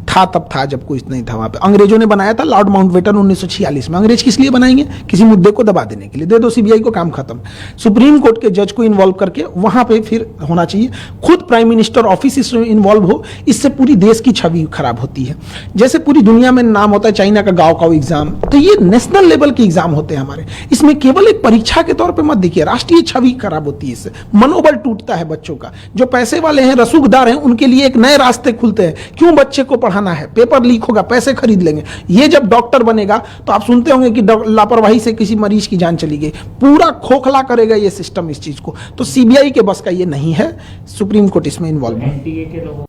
था तब था जब कुछ नहीं था वहां पे। अंग्रेजों ने बनाया था लॉर्ड माउंटबेटन 1946 में। अंग्रेज किस लिए बनाएंगे? किसी मुद्दे को दबा देने के लिए। दे दो सीबीआई को, काम खत्म। सुप्रीम कोर्ट के जज को इन्वॉल्व करके वहां पे फिर होना चाहिए। खुद प्राइम मिनिस्टर ऑफिस इसमें इन्वॉल्व हो, इससे पूरी देश की छवि खराब होती है। जैसे पूरी दुनिया में नाम होता है चाइना का गाँव का एग्जाम, तो ये नेशनल लेवल के एग्जाम होते हैं हमारे। इसमें केवल एक परीक्षा के तौर पर मत देखिए, राष्ट्रीय छवि खराब होती है इससे। मनोबल टूटता है बच्चों का। जो पैसे वाले हैं, रसूखदार हैं, उनके लिए एक नए रास्ते खुलते हैं। क्यों बच्चे को पढ़ाना है? पेपर लीक होगा, पैसे खरीद लेंगे। ये जब डॉक्टर बनेगा तो आप सुनते होंगे कि लापरवाही से किसी मरीज की जान चली गई। पूरा खोखला करेगा ये सिस्टम इस चीज को। तो सीबीआई के बस का ये नहीं है। सुप्रीम कोर्ट इसमें इन्वॉल्व है। एनटीए के लोगों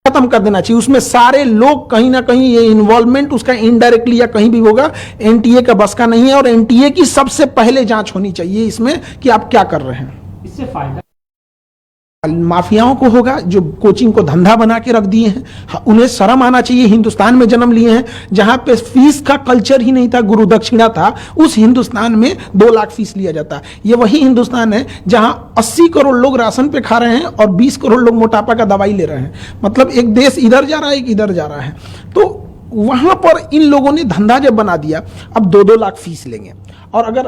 खत्म कर देना चाहिए। उसमें सारे लोग कहीं ना कहीं ये इन्वॉल्वमेंट उसका इनडायरेक्टली या कहीं भी होगा। एनटीए का बस का नहीं है और एनटीए की सबसे पहले जांच होनी चाहिए इसमें कि आप क्या कर रहे हैं। इससे फायदा माफियाओं को होगा जो कोचिंग को धंधा बना के रख दिए हैं। उन्हें शर्म आना चाहिए। हिंदुस्तान में जन्म लिए हैं जहां पे फीस का कल्चर ही नहीं था, गुरु दक्षिणा था। उस हिंदुस्तान में 2 लाख फीस लिया जाता है। ये वही हिंदुस्तान है जहां 80 करोड़ लोग राशन पे खा रहे हैं और 20 करोड़ लोग मोटापा का दवाई ले रहे हैं। मतलब एक देश इधर जा रहा है, एक इधर जा रहा है। तो वहां पर इन लोगों ने धंधा जब बना दिया, अब 2-2 लाख फीस लेंगे और अगर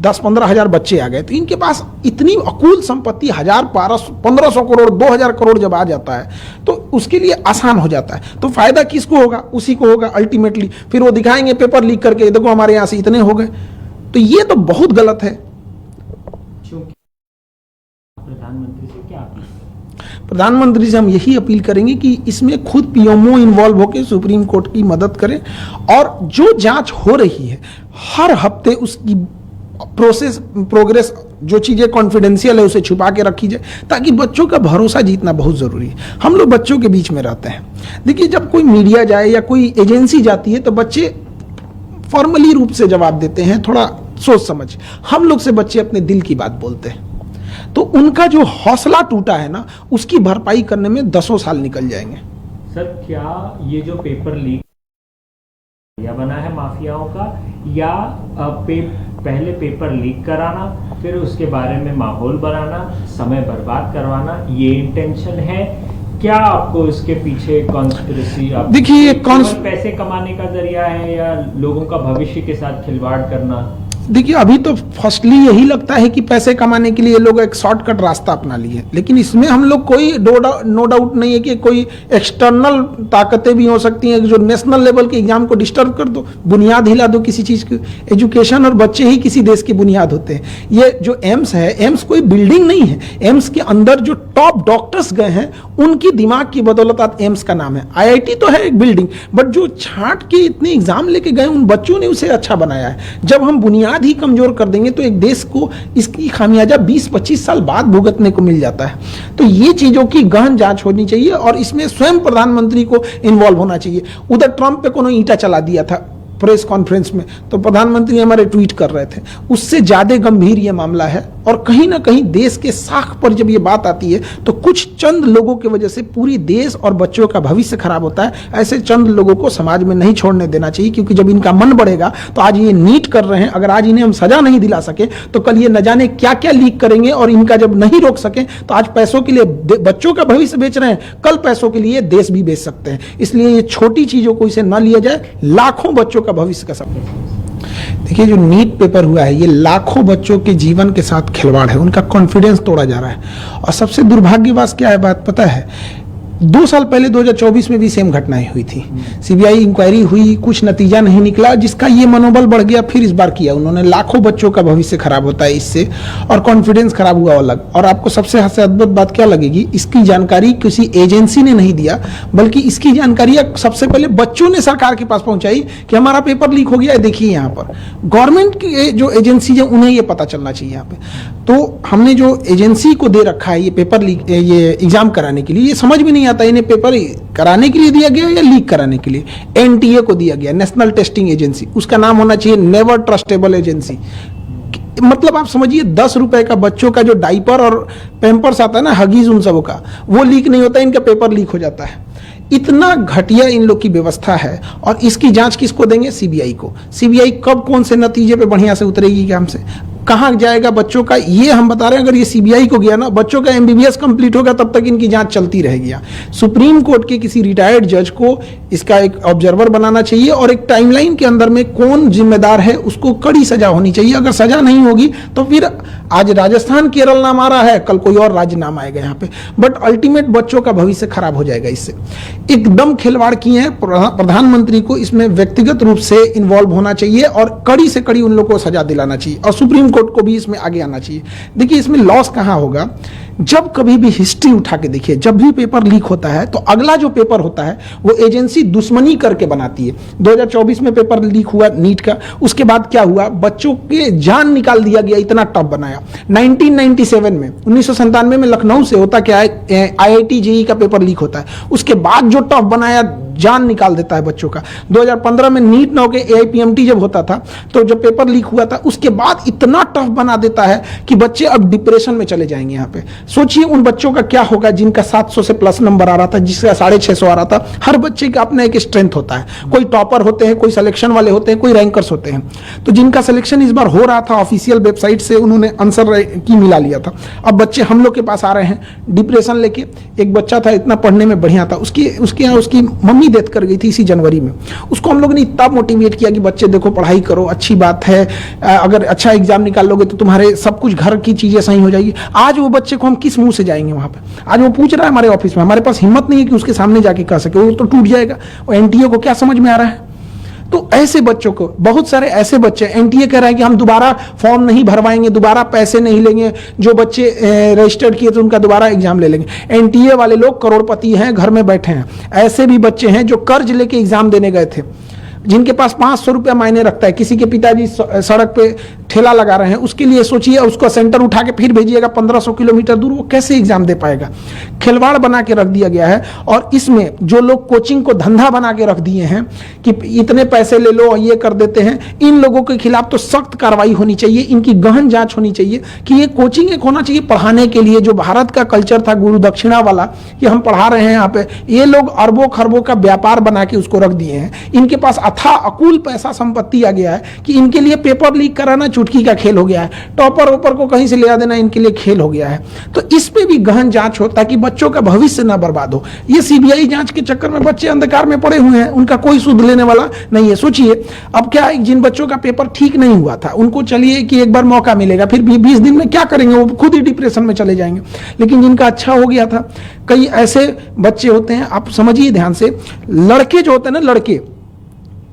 10-15 हजार बच्चे आ गए तो इनके पास इतनी अकुल संपत्ति 1500 करोड़ 2000 करोड़ जब आ जाता है तो उसके लिए आसान हो जाता है। तो फायदा किसको होगा? उसी को होगा अल्टीमेटली। फिर वो दिखाएंगे पेपर लीक करके, देखो हमारे यहां से इतने हो गए। तो ये तो बहुत गलत है। प्रधानमंत्री से क्या अपील? प्रधानमंत्री से हम यही अपील करेंगे कि इसमें खुद पीएमओ इन्वॉल्व होकर सुप्रीम कोर्ट की मदद करें और जो जांच हो रही है हर हफ्ते उसकी प्रोग्रेस, जो चीजें कॉन्फिडेंशियल है उसे छुपा के रखी जाए ताकि बच्चों का भरोसा जीतना बहुत जरूरी है। हम लोग बच्चों के बीच में रहते हैं। देखिए, जब कोई मीडिया जाए या कोई एजेंसी जाती है तो बच्चे फॉर्मली रूप से जवाब देते हैं, थोड़ा सोच समझ। हम लोग से बच्चे अपने दिल की बात बोलते हैं। तो उनका जो हौसला टूटा है ना, उसकी भरपाई करने में 10 साल निकल जाएंगे। सर, क्या ये जो पेपर लीक या बना है माफियाओं का, या पहले पेपर लीक कराना, फिर उसके बारे में माहौल बनाना, समय बर्बाद करवाना, ये इंटेंशन है? क्या आपको इसके पीछे कॉन्स्पिरेसी, देखिए, पैसे कमाने का जरिया है या लोगों का भविष्य के साथ खिलवाड़ करना? देखिए, अभी तो फर्स्टली यही लगता है कि पैसे कमाने के लिए लोग एक शॉर्टकट रास्ता अपना लिए, लेकिन इसमें हम लोग कोई नो डाउट नहीं है कि कोई एक्सटर्नल ताकतें भी हो सकती हैं जो नेशनल लेवल के एग्जाम को डिस्टर्ब कर दो, बुनियाद हिला दो किसी चीज की। एजुकेशन और बच्चे ही किसी देश की बुनियाद होते हैं। ये जो एम्स है, एम्स कोई बिल्डिंग नहीं है। एम्स के अंदर जो टॉप डॉक्टर्स गए हैं उनकी दिमाग की बदौलत आज एम्स का नाम है। IIT तो है एक बिल्डिंग, बट जो छांट के इतने एग्जाम लेके गए उन बच्चों ने उसे अच्छा बनाया है। जब हम बुनियाद ही कमजोर कर देंगे तो एक देश को इसकी खामियाजा 20-25 साल बाद भुगतने को मिल जाता है। तो ये चीजों की गहन जांच होनी चाहिए और इसमें स्वयं प्रधानमंत्री को इन्वॉल्व होना चाहिए। उधर ट्रंप पे कोनो ईंटा चला दिया था प्रेस कॉन्फ्रेंस में, तो प्रधानमंत्री हमारे ट्वीट कर रहे थे। उससे ज्यादा गंभीर यह मामला है और कहीं ना कहीं देश के साख पर जब ये बात आती है तो कुछ चंद लोगों की वजह से पूरी देश और बच्चों का भविष्य खराब होता है। ऐसे चंद लोगों को समाज में नहीं छोड़ने देना चाहिए, क्योंकि जब इनका मन बढ़ेगा तो आज ये नीट कर रहे हैं, अगर आज इन्हें हम सजा नहीं दिला सके तो कल ये न जाने क्या क्या लीक करेंगे और इनका जब नहीं रोक सके तो आज पैसों के लिए बच्चों का भविष्य बेच रहे हैं, कल पैसों के लिए देश भी बेच सकते हैं। इसलिए ये छोटी चीजों को इसे न लिया जाए, लाखों बच्चों का भविष्य का सपना। देखिए, जो नीट पेपर हुआ है ये लाखों बच्चों के जीवन के साथ खिलवाड़ है, उनका कॉन्फिडेंस तोड़ा जा रहा है। और सबसे दुर्भाग्यवश क्या है बात पता है, 2 साल पहले 2024 में भी सेम घटनाएं हुई थी। सीबीआई इंक्वायरी हुई, कुछ नतीजा नहीं निकला, जिसका ये मनोबल बढ़ गया। फिर इस बार किया उन्होंने। लाखों बच्चों का भविष्य खराब होता है इससे, और कॉन्फिडेंस खराब हुआ अलग। और आपको सबसे अद्भुत बात क्या लगेगी, इसकी जानकारी किसी एजेंसी ने नहीं दिया, बल्कि इसकी जानकारी सबसे पहले बच्चों ने सरकार के पास पहुंचाई कि हमारा पेपर लीक हो गया है, देखिए यहाँ पर। गवर्नमेंट की जो एजेंसी है उन्हें ये पता चलना चाहिए यहाँ पे। तो हमने जो एजेंसी को दे रखा है ये पेपर लीक, ये एग्जाम कराने के लिए, ये समझ में नहीं आता इन्हें पेपर कराने के लिए दिया गया या लीक कराने के लिए। एनटीए को दिया गया, नेशनल टेस्टिंग एजेंसी, उसका नाम होना चाहिए नेवर ट्रस्टेबल एजेंसी। मतलब आप समझिए 10 रुपए का बच्चों का जो डाइपर और पैम्पर्स आता है ना, हगीज उन सबों का, वो लीक नहीं होता, इनका पेपर लीक हो जाता है। इतना घटिया इन लोग की व्यवस्था है। और इसकी जांच किसको देंगे? सीबीआई को। सीबीआई कब कौन से नतीजे पे बढ़िया से उतरेगी, क्या हमसे कहाँ जाएगा बच्चों का, ये हम बता रहे हैं। अगर ये सीबीआई को गया ना, बच्चों का एमबीबीएस कंप्लीट होगा, तब तक इनकी जांच चलती रहेगी। सुप्रीम कोर्ट के किसी रिटायर्ड जज को इसका एक ऑब्जर्वर बनाना चाहिए, और एक टाइमलाइन के अंदर में कौन जिम्मेदार है उसको कड़ी सजा होनी चाहिए। अगर सजा नहीं होगी तो फिर आज राजस्थान केरल नाम आ रहा है, कल कोई और राज्य नाम आएगा यहाँ पे, बट अल्टीमेट बच्चों का भविष्य खराब हो जाएगा इससे। एकदम खिलवाड़ किए हैं। प्रधानमंत्री को इसमें व्यक्तिगत रूप से इन्वॉल्व होना चाहिए, और कड़ी से कड़ी उन लोग को सजा दिलाना चाहिए, और सुप्रीम कोर्ट को भी इसमें आगे आना चाहिए। देखिए इसमें लॉस कहां होगा, जब कभी भी हिस्ट्री उठा के देखिए, जब भी पेपर लीक होता है तो अगला जो पेपर होता है वो एजेंसी दुश्मनी करके बनाती है। 2024 में पेपर लीक हुआ नीट का, उसके बाद क्या हुआ, बच्चों के जान निकाल दिया गया, इतना टफ बनाया। 1997 में 1997 में लखनऊ से होता क्या है, आईआईटी जेईई का पेपर लीक होता है, उसके बाद जो टफ बनाया, जान निकाल देता है बच्चों का। 2015 में नीट ना के एआईपीएमटी जब होता था, तो जब पेपर लीक हुआ था, उसके बाद इतना टफ बना देता है कि बच्चे अब डिप्रेशन में चले जाएंगे। यहाँ पे सोचिए उन बच्चों का क्या होगा जिनका 700 से प्लस नंबर आ रहा था, जिसका 650 आ रहा था। हर बच्चे का अपना एक स्ट्रेंथ होता है, कोई टॉपर होते हैं, कोई सिलेक्शन वाले होते हैं, कोई रैंकर्स होते हैं। तो जिनका सिलेक्शन इस बार हो रहा था, ऑफिशियल वेबसाइट से उन्होंने आंसर की मिला लिया था। अब बच्चे हम लोग के पास आ रहे हैं डिप्रेशन लेके। एक बच्चा था, इतना पढ़ने में बढ़िया था, उसके यहाँ उसकी मम्मी डेथ कर गई थी इसी जनवरी में। उसको हम लोग ने इतना मोटिवेट किया कि बच्चे देखो पढ़ाई करो, अच्छी बात है, अगर अच्छा एग्जाम निकाल लोगे तो तुम्हारे सब कुछ घर की चीजें सही हो जाएगी। आज वो बच्चे को हम किस मुंह से जाएंगे वहां पे? आज वो पूछ रहा है हमारे ऑफिस में, हमारे पास हिम्मत नहीं है कि उसके सामने जाके कह सके, वो तो टूट जाएगा। और एनटीए को क्या समझ में आ रहा है? तो ऐसे बच्चों को, बहुत सारे ऐसे बच्चे, एनटीए कह रहा है कि हम दोबारा फॉर्म नहीं भरवाएंगे, दोबारा पैसे नहीं लेंगे, जो बच्चे रजिस्टर्ड किए थे उनका दोबारा एग्जाम ले लेंगे। एनटीए वाले लोग करोड़पति हैं, घर में बैठे हैं। ऐसे भी बच्चे हैं जो कर्ज लेके एग्जाम देने गए थे, जिनके पास 500 रुपया मायने रखता है। किसी के पिताजी सड़क पे ठेला लगा रहे हैं, उसके लिए सोचिए, उसका सेंटर उठा के फिर भेजिएगा 1500 किलोमीटर दूर, वो कैसे एग्जाम दे पाएगा? खिलवाड़ बना के रख दिया गया है। और इसमें जो लोग कोचिंग को धंधा बना के रख दिए हैं कि इतने पैसे ले लो, ये कर देते हैं, इन लोगों के खिलाफ तो सख्त कार्रवाई होनी चाहिए। इनकी गहन जांच होनी चाहिए कि ये कोचिंग एक होना चाहिए पढ़ाने के लिए। जो भारत का कल्चर था गुरु दक्षिणा वाला, कि हम पढ़ा रहे हैं यहाँ पे, ये लोग अरबों खरबों का व्यापार बना के उसको रख दिए हैं। इनके पास अथा अकुल पैसा संपत्ति आ गया है कि इनके लिए पेपर लीक कराना चुटकी का खेल हो गया है। टॉपर ओपर को कहीं से ले आ देना इनके लिए खेल हो गया है। तो इस पे भी गहन जांच हो ताकि बच्चों का भविष्य ना बर्बाद हो। ये सीबीआई जांच के चक्कर में बच्चे अंधकार में पड़े हुए हैं, उनका कोई सुध लेने वाला नहीं है। सोचिए अब क्या है, जिन बच्चों का पेपर ठीक नहीं हुआ था उनको चलिए कि एक बार मौका मिलेगा, फिर 20 दिन में क्या करेंगे, वो खुद ही डिप्रेशन में चले जाएंगे। लेकिन जिनका अच्छा हो गया था, कई ऐसे बच्चे होते हैं, आप समझिए ध्यान से, लड़के जो होते हैं ना, लड़के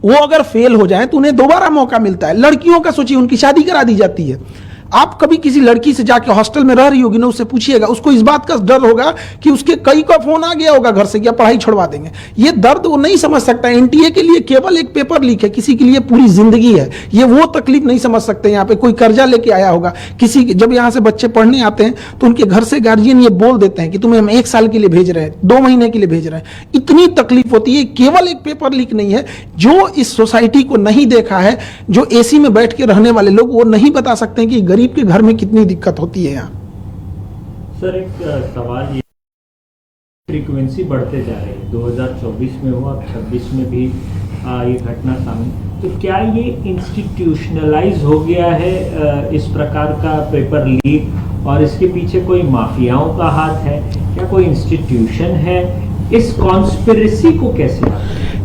वो अगर फेल हो जाए तो उन्हें दोबारा मौका मिलता है। लड़कियों का सोचिए, उनकी शादी करा दी जाती है। आप कभी किसी लड़की से जाके हॉस्टल में रह रही होगी ना, उससे पूछिएगा, उसको इस बात का डर होगा कि उसके कई का फोन आ गया होगा घर से, क्या पढ़ाई छोड़वा देंगे। ये दर्द वो नहीं समझ सकता। एनटीए के लिए केवल एक पेपर लीक है, किसी के लिए पूरी जिंदगी है। ये वो तकलीफ नहीं समझ सकते। यहाँ पे कोई कर्जा लेके आया होगा, किसी जब यहाँ से बच्चे पढ़ने आते हैं तो उनके घर से गार्जियन ये बोल देते हैं कि तुम्हें हम 1 साल के लिए भेज रहे हैं, 2 महीने के लिए भेज रहे हैं। इतनी तकलीफ होती है। केवल एक पेपर लीक नहीं है। जो इस सोसाइटी को नहीं देखा है, जो एसी में बैठ के रहने वाले लोग, वो नहीं बता सकते कि गरीब के घर में कितनी दिक्कत होती है यहाँ। सर एक सवाल, ये फ्रीक्वेंसी बढ़ते जा रही है, 2024 में हुआ, 26 में भी ये घटना सामने, तो क्या ये इंस्टीट्यूशनलाइज हो गया है इस प्रकार का पेपर लीक, और इसके पीछे कोई माफियाओं का हाथ है? क्या कोई इंस्टीट्यूशन है? इस कॉन्स्पिरेसी को कैसे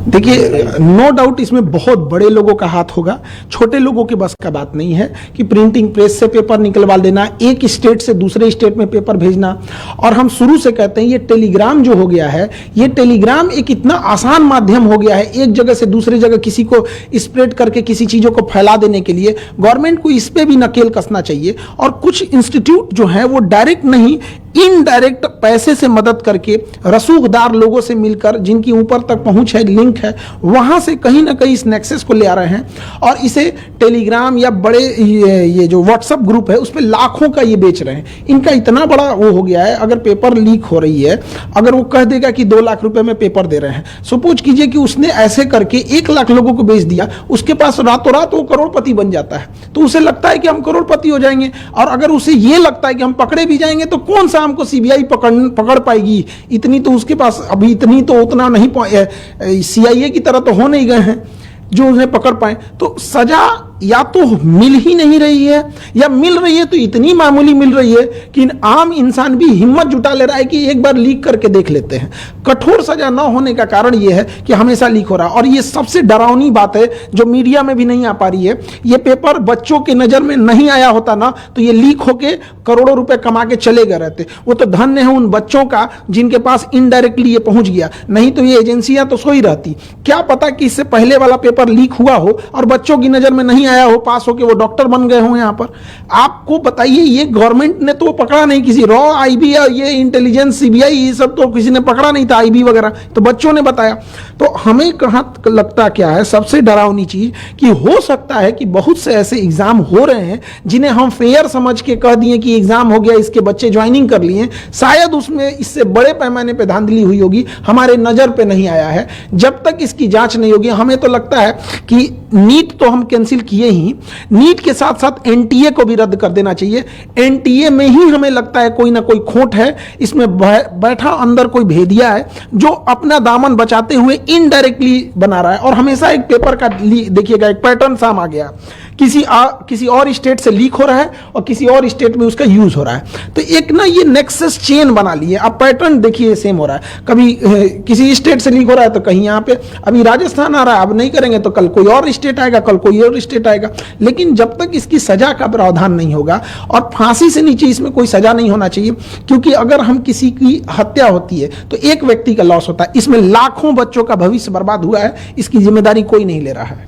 देखिए, नो डाउट इसमें बहुत बड़े लोगों का हाथ होगा, छोटे लोगों के बस का बात नहीं है कि प्रिंटिंग प्रेस से पेपर निकलवा देना, एक स्टेट से दूसरे स्टेट में पेपर भेजना। और हम शुरू से कहते हैं ये टेलीग्राम जो हो गया है, ये टेलीग्राम एक इतना आसान माध्यम हो गया है एक जगह से दूसरी जगह किसी को स्प्रेड करके किसी चीजों को फैला देने के लिए। गवर्नमेंट को इस पे भी नकेल कसना चाहिए। और कुछ इंस्टीट्यूट जो है वो डायरेक्ट नहीं, इनडायरेक्ट पैसे से मदद करके रसूखदार लोगों से मिलकर, जिनकी ऊपर तक पहुंच है, लिंक है, वहां से कहीं ना कहीं इस नेक्सस को ले आ रहे हैं और इसे टेलीग्राम या बड़े ये जो व्हाट्सएप ग्रुप है उस पर लाखों का ये बेच रहे हैं। इनका इतना बड़ा वो हो गया है, अगर पेपर लीक हो रही है, अगर वो कह देगा कि 2 लाख रुपए में पेपर दे रहे हैं, सपोज कीजिए कि उसने ऐसे करके 1 लाख लोगों को बेच दिया, उसके पास रातों रात वो करोड़पति बन जाता है। तो उसे लगता है कि हम करोड़पति हो जाएंगे। और अगर उसे ये लगता है कि हम पकड़े भी जाएंगे तो कौन सा हमको सीबीआई पकड़ पाएगी, इतनी तो उसके पास अभी इतनी तो उतना नहीं, सीआईए की तरह तो हो नहीं गए हैं जो उन्हें पकड़ पाए। तो सजा या तो मिल ही नहीं रही है या मिल रही है तो इतनी मामूली मिल रही है कि आम इंसान भी हिम्मत जुटा ले रहा है कि एक बार लीक करके देख लेते हैं। कठोर सजा न होने का कारण यह है कि हमेशा लीक हो रहा है। और ये सबसे डरावनी बात है जो मीडिया में भी नहीं आ पा रही है, ये पेपर बच्चों की नजर में नहीं आया होता ना तो ये लीक होके करोड़ों रुपए कमा के चले गए रहते। वो तो धन्य है उन बच्चों का जिनके पास इनडायरेक्टली ये पहुंच गया, नहीं तो ये एजेंसियां तो सोई रहती। क्या पता कि इससे पहले वाला पेपर लीक हुआ हो और बच्चों की नजर में नहीं आया हो, पास होके वो डॉक्टर बन गए हो। यहां पर आपको बताइए, ये गवर्नमेंट ने तो पकड़ा नहीं, किसी रॉ आईबी या ये इंटेलिजेंस सीबीआई ये सब तो किसी ने पकड़ा नहीं था, आईबी वगैरह तो बच्चों ने बताया। तो हमें कहां लगता क्या है सबसे डरावनी चीज कि हो सकता है कि बहुत से ऐसे एग्जाम हो रहे हैं जिन्हें हम फेयर समझ के कह दिए कि एग्जाम हो गया, इसके बच्चे ज्वाइनिंग कर लिए, शायद उसमें इससे बड़े पैमाने पे धांधली हुई होगी, हमारे नजर पे नहीं आया है। जब तक इसकी जांच नहीं होगी, हमें तो लगता है कि नीट तो हम कैंसिल किए ही, नीट के साथ साथ एनटीए को भी रद्द कर देना चाहिए। एनटीए में ही हमें लगता है कोई ना कोई खोट है, इसमें बैठा अंदर कोई भेदिया है जो अपना दामन बचाते हुए इनडायरेक्टली बना रहा है। और हमेशा एक पेपर का देखिएगा एक पैटर्न साम आ गया, किसी और स्टेट से लीक हो रहा है और किसी और स्टेट में उसका यूज हो रहा है। तो एक ना ये नेक्सस चेन बना लिए। अब पैटर्न देखिए सेम हो रहा है, कभी किसी स्टेट से लीक हो रहा है तो कहीं यहाँ पे अभी राजस्थान आ रहा है, अब नहीं करेंगे तो कल कोई और स्टेट आएगा, कल कोई और स्टेट आएगा। लेकिन जब तक इसकी सजा का प्रावधान नहीं होगा, और फांसी से नीचे इसमें कोई सजा नहीं होना चाहिए, क्योंकि अगर हम किसी की हत्या होती है तो एक व्यक्ति का लॉस होता है, इसमें लाखों बच्चों का भविष्य बर्बाद हुआ है, इसकी जिम्मेदारी कोई नहीं ले रहा है।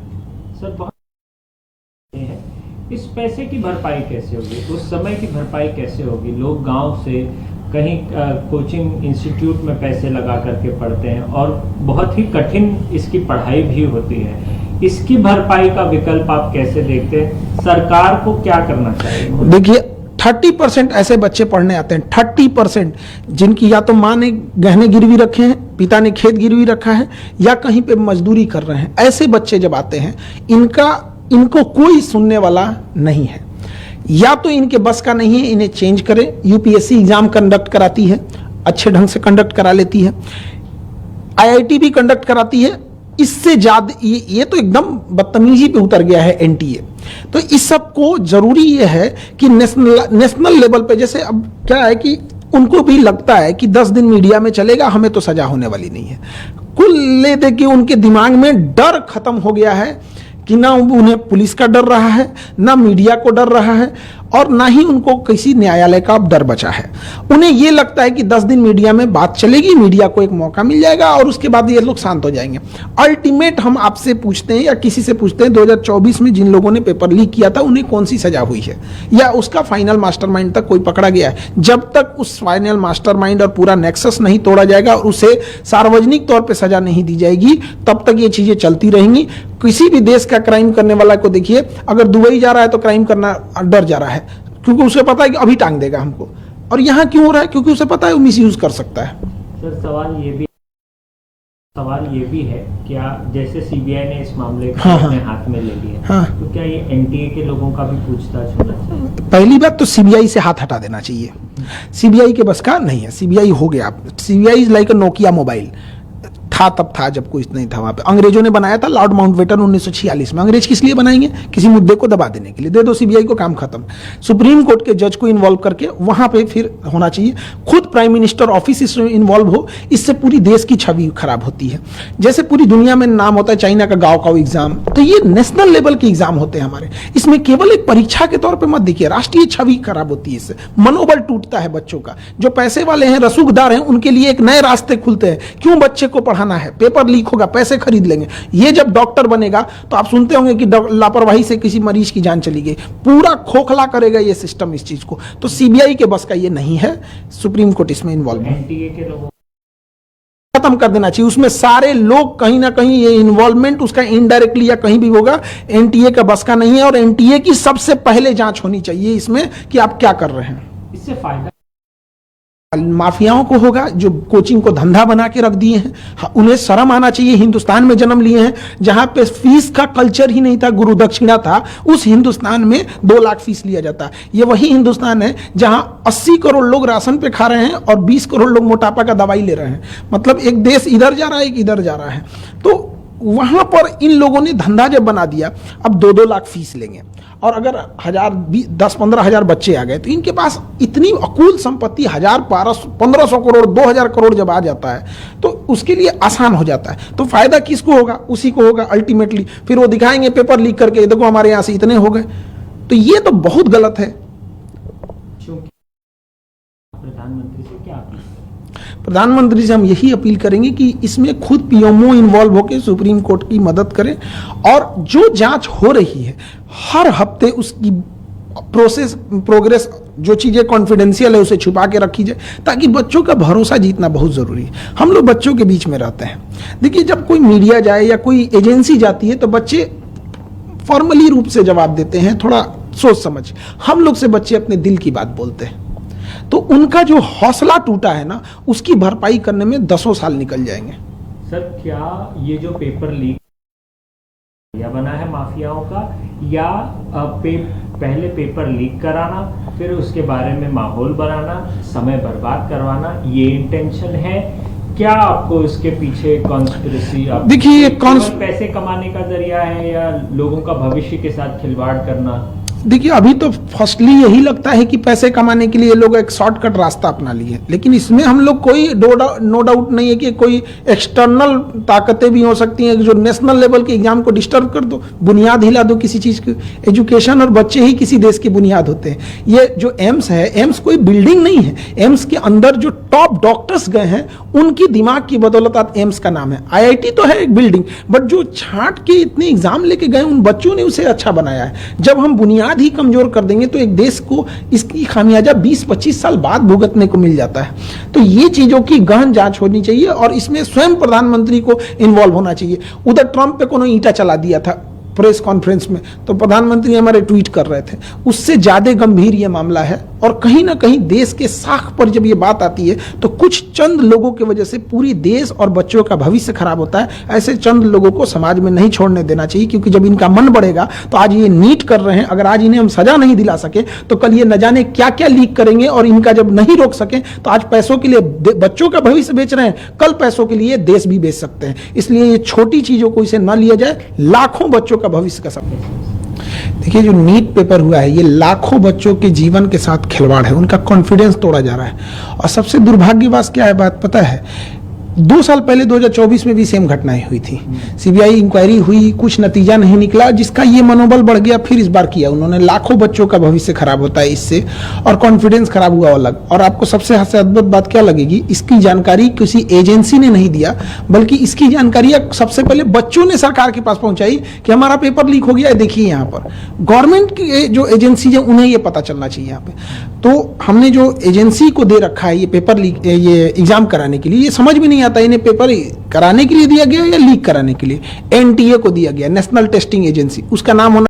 सर, इस पैसे की भरपाई कैसे होगी, उस समय की भरपाई कैसे होगी? लोग गांव से कहीं कोचिंग इंस्टीट्यूट में पैसे लगा करके पढ़ते हैं और बहुत ही कठिन इसकी पढ़ाई भी होती है। इसकी भरपाई का विकल्प आप कैसे देखते हैं? सरकार को क्या करना चाहिए? देखिए, 30% ऐसे बच्चे पढ़ने आते हैं, 30% जिनकी या तो माँ ने गहने गिरवी रखे हैं, पिता ने खेत गिरवी रखा है, या कहीं पे मजदूरी कर रहे हैं। ऐसे बच्चे जब आते हैं, इनको कोई सुनने वाला नहीं है। या तो इनके बस का नहीं है, इन्हें चेंज करें। यूपीएससी एग्जाम कंडक्ट कराती है, अच्छे ढंग से कंडक्ट करा लेती है, आईआईटी भी कंडक्ट कराती है। इससे ज्यादा ये तो एकदम बदतमीजी पे उतर गया है एनटीए। तो इस सब को जरूरी ये है कि नेशनल लेवल पे, जैसे अब क्या है कि उनको भी लगता है कि 10 दिन मीडिया में चलेगा, हमें तो सजा होने वाली नहीं है। कुल ले दे के उनके दिमाग में डर खत्म हो गया है कि ना उन्हें पुलिस का डर रहा है, ना मीडिया को डर रहा है, और ना ही उनको किसी न्यायालय का डर बचा है। उन्हें यह लगता है कि 10 दिन मीडिया में बात चलेगी, मीडिया को एक मौका मिल जाएगा और उसके बाद ये लोग शांत हो जाएंगे। अल्टीमेट हम आपसे पूछते हैं या किसी से पूछते हैं, 2024 में जिन लोगों ने पेपर लीक किया था उन्हें कौन सी सजा हुई है, या उसका फाइनल मास्टरमाइंड तक कोई पकड़ा गया है? जब तक उस फाइनल मास्टरमाइंड और पूरा नेक्सस नहीं तोड़ा जाएगा और उसे सार्वजनिक तौर पर सजा नहीं दी जाएगी, तब तक ये चीजें चलती रहेंगी। किसी भी देश का क्राइम करने वाला को देखिए, अगर दुबई जा रहा है तो क्राइम करना डर जा रहा है, क्योंकि उसे पता है कि अभी टांग देगा हमको। और यहाँ क्यों हो रहा है? क्योंकि उसे पता है वो मिसयूज कर सकता है। सर, सवाल ये भी है, क्या जैसे सीबीआई ने इस मामले को अपने हाथ में ले लिया, तो क्या ये एनटीए के लोगों का भी पूछताछ होना चाहिए? पहली बात तो सीबीआई से हाथ हटा देना चाहिए। सीबीआई के बस का नहीं है, सीबीआई हो गया। CBI is like a Nokia mobile, था तब था जब कुछ नहीं था वहां पे। अंग्रेजों ने बनाया था लॉर्ड माउंटबेटन 1946 में। अंग्रेज किस लिए बनाएंगे? किसी मुद्दे को दबा देने के लिए। दे दो सीबीआई को, काम खत्म। सुप्रीम कोर्ट के जज को इन्वॉल्व करके वहां पे फिर होना चाहिए। खुद प्राइम मिनिस्टर ऑफिस इसमें इन्वॉल्व हो, इससे पूरी देश की छवि खराब होती है। जैसे पूरी दुनिया में नाम होता है चाइना का गाओ एग्जाम, तो ये नेशनल लेवल के एग्जाम होते हैं हमारे। इसमें केवल एक परीक्षा के तौर पे मत देखिए, राष्ट्रीय छवि खराब होती है इससे, मनोबल टूटता है बच्चों का। जो पैसे वाले हैं, रसूखदार हैं, उनके लिए एक नए रास्ते खुलते हैं। क्यों बच्चे को पढ़ाना है? पेपर लीक होगा, पैसे खरीद लेंगे। ये जब डॉक्टर बनेगा तो आप सुनते होंगे कि लापरवाही से किसी मरीज की जान चली गई। पूरा खोखला करेगा ये सिस्टम इस चीज को। तो सीबीआई के बस का ये नहीं है, सुप्रीम कोर्ट इसमें इन्वॉल्व है। एनटीए के लोगों खत्म कर देना चाहिए। उसमें सारे लोग कहीं ना कहीं ये इन्वॉल्वमेंट उसका इनडायरेक्टली या कहीं भी होगा, एनटीए का बस का नहीं है। और एनटीए की सबसे पहले जांच होनी चाहिए इसमें कि आप क्या कर रहे हैं। इससे फायदा माफियाओं को होगा जो कोचिंग को धंधा बना के रख दिए हैं। हाँ, उन्हें शर्म आना चाहिए। हिंदुस्तान में जन्म लिए हैं जहां पे फीस का कल्चर ही नहीं था, गुरु दक्षिणा था। उस हिंदुस्तान में 2 लाख फीस लिया जाता। ये वही हिंदुस्तान है जहां 80 करोड़ लोग राशन पे खा रहे हैं और 20 करोड़ लोग मोटापा का दवाई ले रहे हैं। मतलब एक देश इधर जा रहा है, एक इधर जा रहा है। तो वहां पर इन लोगों ने धंधा जब बना दिया, अब 2-2 लाख फीस लेंगे। और अगर 10-15 हजार बच्चे आ गए तो इनके पास इतनी अकुल संपत्ति 1000-1500 करोड़ 2000 करोड़ जब आ जाता है तो उसके लिए आसान हो जाता है। तो फायदा किसको होगा? उसी को होगा अल्टीमेटली। फिर वो दिखाएंगे पेपर लीक करके, देखो हमारे यहां से इतने हो गए। तो ये तो बहुत गलत है। प्रधानमंत्री से क्या अपील? प्रधानमंत्री से हम यही अपील करेंगे कि इसमें खुद पीएमओ इन्वॉल्व होकर सुप्रीम कोर्ट की मदद करें। और जो जांच हो रही है हर हफ्ते उसकी प्रोग्रेस, जो चीजें कॉन्फिडेंशियल है उसे छुपा के रखी जाए, ताकि बच्चों का भरोसा जीतना बहुत जरूरी है। हम लोग बच्चों के बीच में रहते हैं। देखिए, जब कोई मीडिया जाए या कोई एजेंसी जाती है तो बच्चे फॉर्मली रूप से जवाब देते हैं, थोड़ा सोच समझ। हम लोग से बच्चे अपने दिल की बात बोलते हैं। तो उनका जो हौसला टूटा है ना, उसकी भरपाई करने में 10 साल निकल जाएंगे। सर, क्या ये जो पेपर लीक या बना है माफियाओं का, या पहले पेपर लीक कराना, फिर उसके बारे में माहौल बनाना, समय बर्बाद करवाना, ये इंटेंशन है? क्या आपको इसके पीछे कॉन्स्पिरेसी, देखिए, पैसे कमाने का जरिया है या लोगों का भविष्य के साथ खिलवाड़ करना? देखिए, अभी तो फर्स्टली यही लगता है कि पैसे कमाने के लिए लोग एक शॉर्टकट रास्ता अपना लिए, लेकिन इसमें हम लोग कोई नो डाउट नहीं है कि कोई एक्सटर्नल ताकतें भी हो सकती हैं जो नेशनल लेवल के एग्जाम को डिस्टर्ब कर दो, बुनियाद हिला दो किसी चीज की। एजुकेशन और बच्चे ही किसी देश की बुनियाद होते हैं। ये जो एम्स है, एम्स कोई बिल्डिंग नहीं है। एम्स के अंदर जो टॉप डॉक्टर्स गए हैं उनकी दिमाग की बदौलत आज एम्स का नाम है। आईआईटी तो है एक बिल्डिंग, बट जो छांट के इतने एग्जाम लेके गए उन बच्चों ने उसे अच्छा बनाया है। जब हम बुनियाद ही कमजोर कर देंगे तो एक देश को इसकी खामियाजा 20-25 साल बाद भुगतने को मिल जाता है। तो ये चीजों की गहन जांच होनी चाहिए और इसमें स्वयं प्रधानमंत्री को इन्वॉल्व होना चाहिए। उधर ट्रंप पे कोनो ईंटा चला दिया था प्रेस कॉन्फ्रेंस में, तो प्रधानमंत्री हमारे ट्वीट कर रहे थे। उससे ज्यादा गंभीर यह मामला है और कहीं ना कहीं देश के साख पर जब ये बात आती है तो कुछ चंद लोगों की वजह से पूरी देश और बच्चों का भविष्य खराब होता है। ऐसे चंद लोगों को समाज में नहीं छोड़ने देना चाहिए, क्योंकि जब इनका मन बढ़ेगा तो आज ये नीट कर रहे हैं, अगर आज इन्हें हम सजा नहीं दिला सके तो कल ये न जाने क्या क्या लीक करेंगे। और इनका जब नहीं रोक सके तो आज पैसों के लिए बच्चों का भविष्य बेच रहे हैं, कल पैसों के लिए देश भी बेच सकते हैं। इसलिए ये छोटी चीजों को इसे न लिया जाए, लाखों बच्चों का भविष्य का सब। देखिए, जो नीट पेपर हुआ है ये लाखों बच्चों के जीवन के साथ खिलवाड़ है, उनका कॉन्फिडेंस तोड़ा जा रहा है। और सबसे दुर्भाग्यवश क्या है बात पता है, 2 साल पहले 2024 में भी सेम घटनाएं हुई थी। सीबीआई इंक्वायरी हुई, कुछ नतीजा नहीं निकला, जिसका ये मनोबल बढ़ गया। फिर इस बार किया उन्होंने। लाखों बच्चों का भविष्य खराब होता है इससे, और कॉन्फिडेंस खराब हुआ अलग। और आपको सबसे अद्भुत बात क्या लगेगी, इसकी जानकारी किसी एजेंसी ने नहीं दिया, बल्कि इसकी जानकारी सबसे पहले बच्चों ने सरकार के पास पहुंचाई कि हमारा पेपर लीक हो गया है, देखिए यहाँ पर। गवर्नमेंट की जो एजेंसी है उन्हें ये पता चलना चाहिए यहाँ पे। तो हमने जो एजेंसी को दे रखा है ये पेपर लीक, ये एग्जाम कराने के लिए, ये समझ में नहीं आता इन्हें पेपर कराने के लिए दिया गया या लीक कराने के लिए। एनटीए को दिया गया, नेशनल टेस्टिंग एजेंसी, उसका नाम होना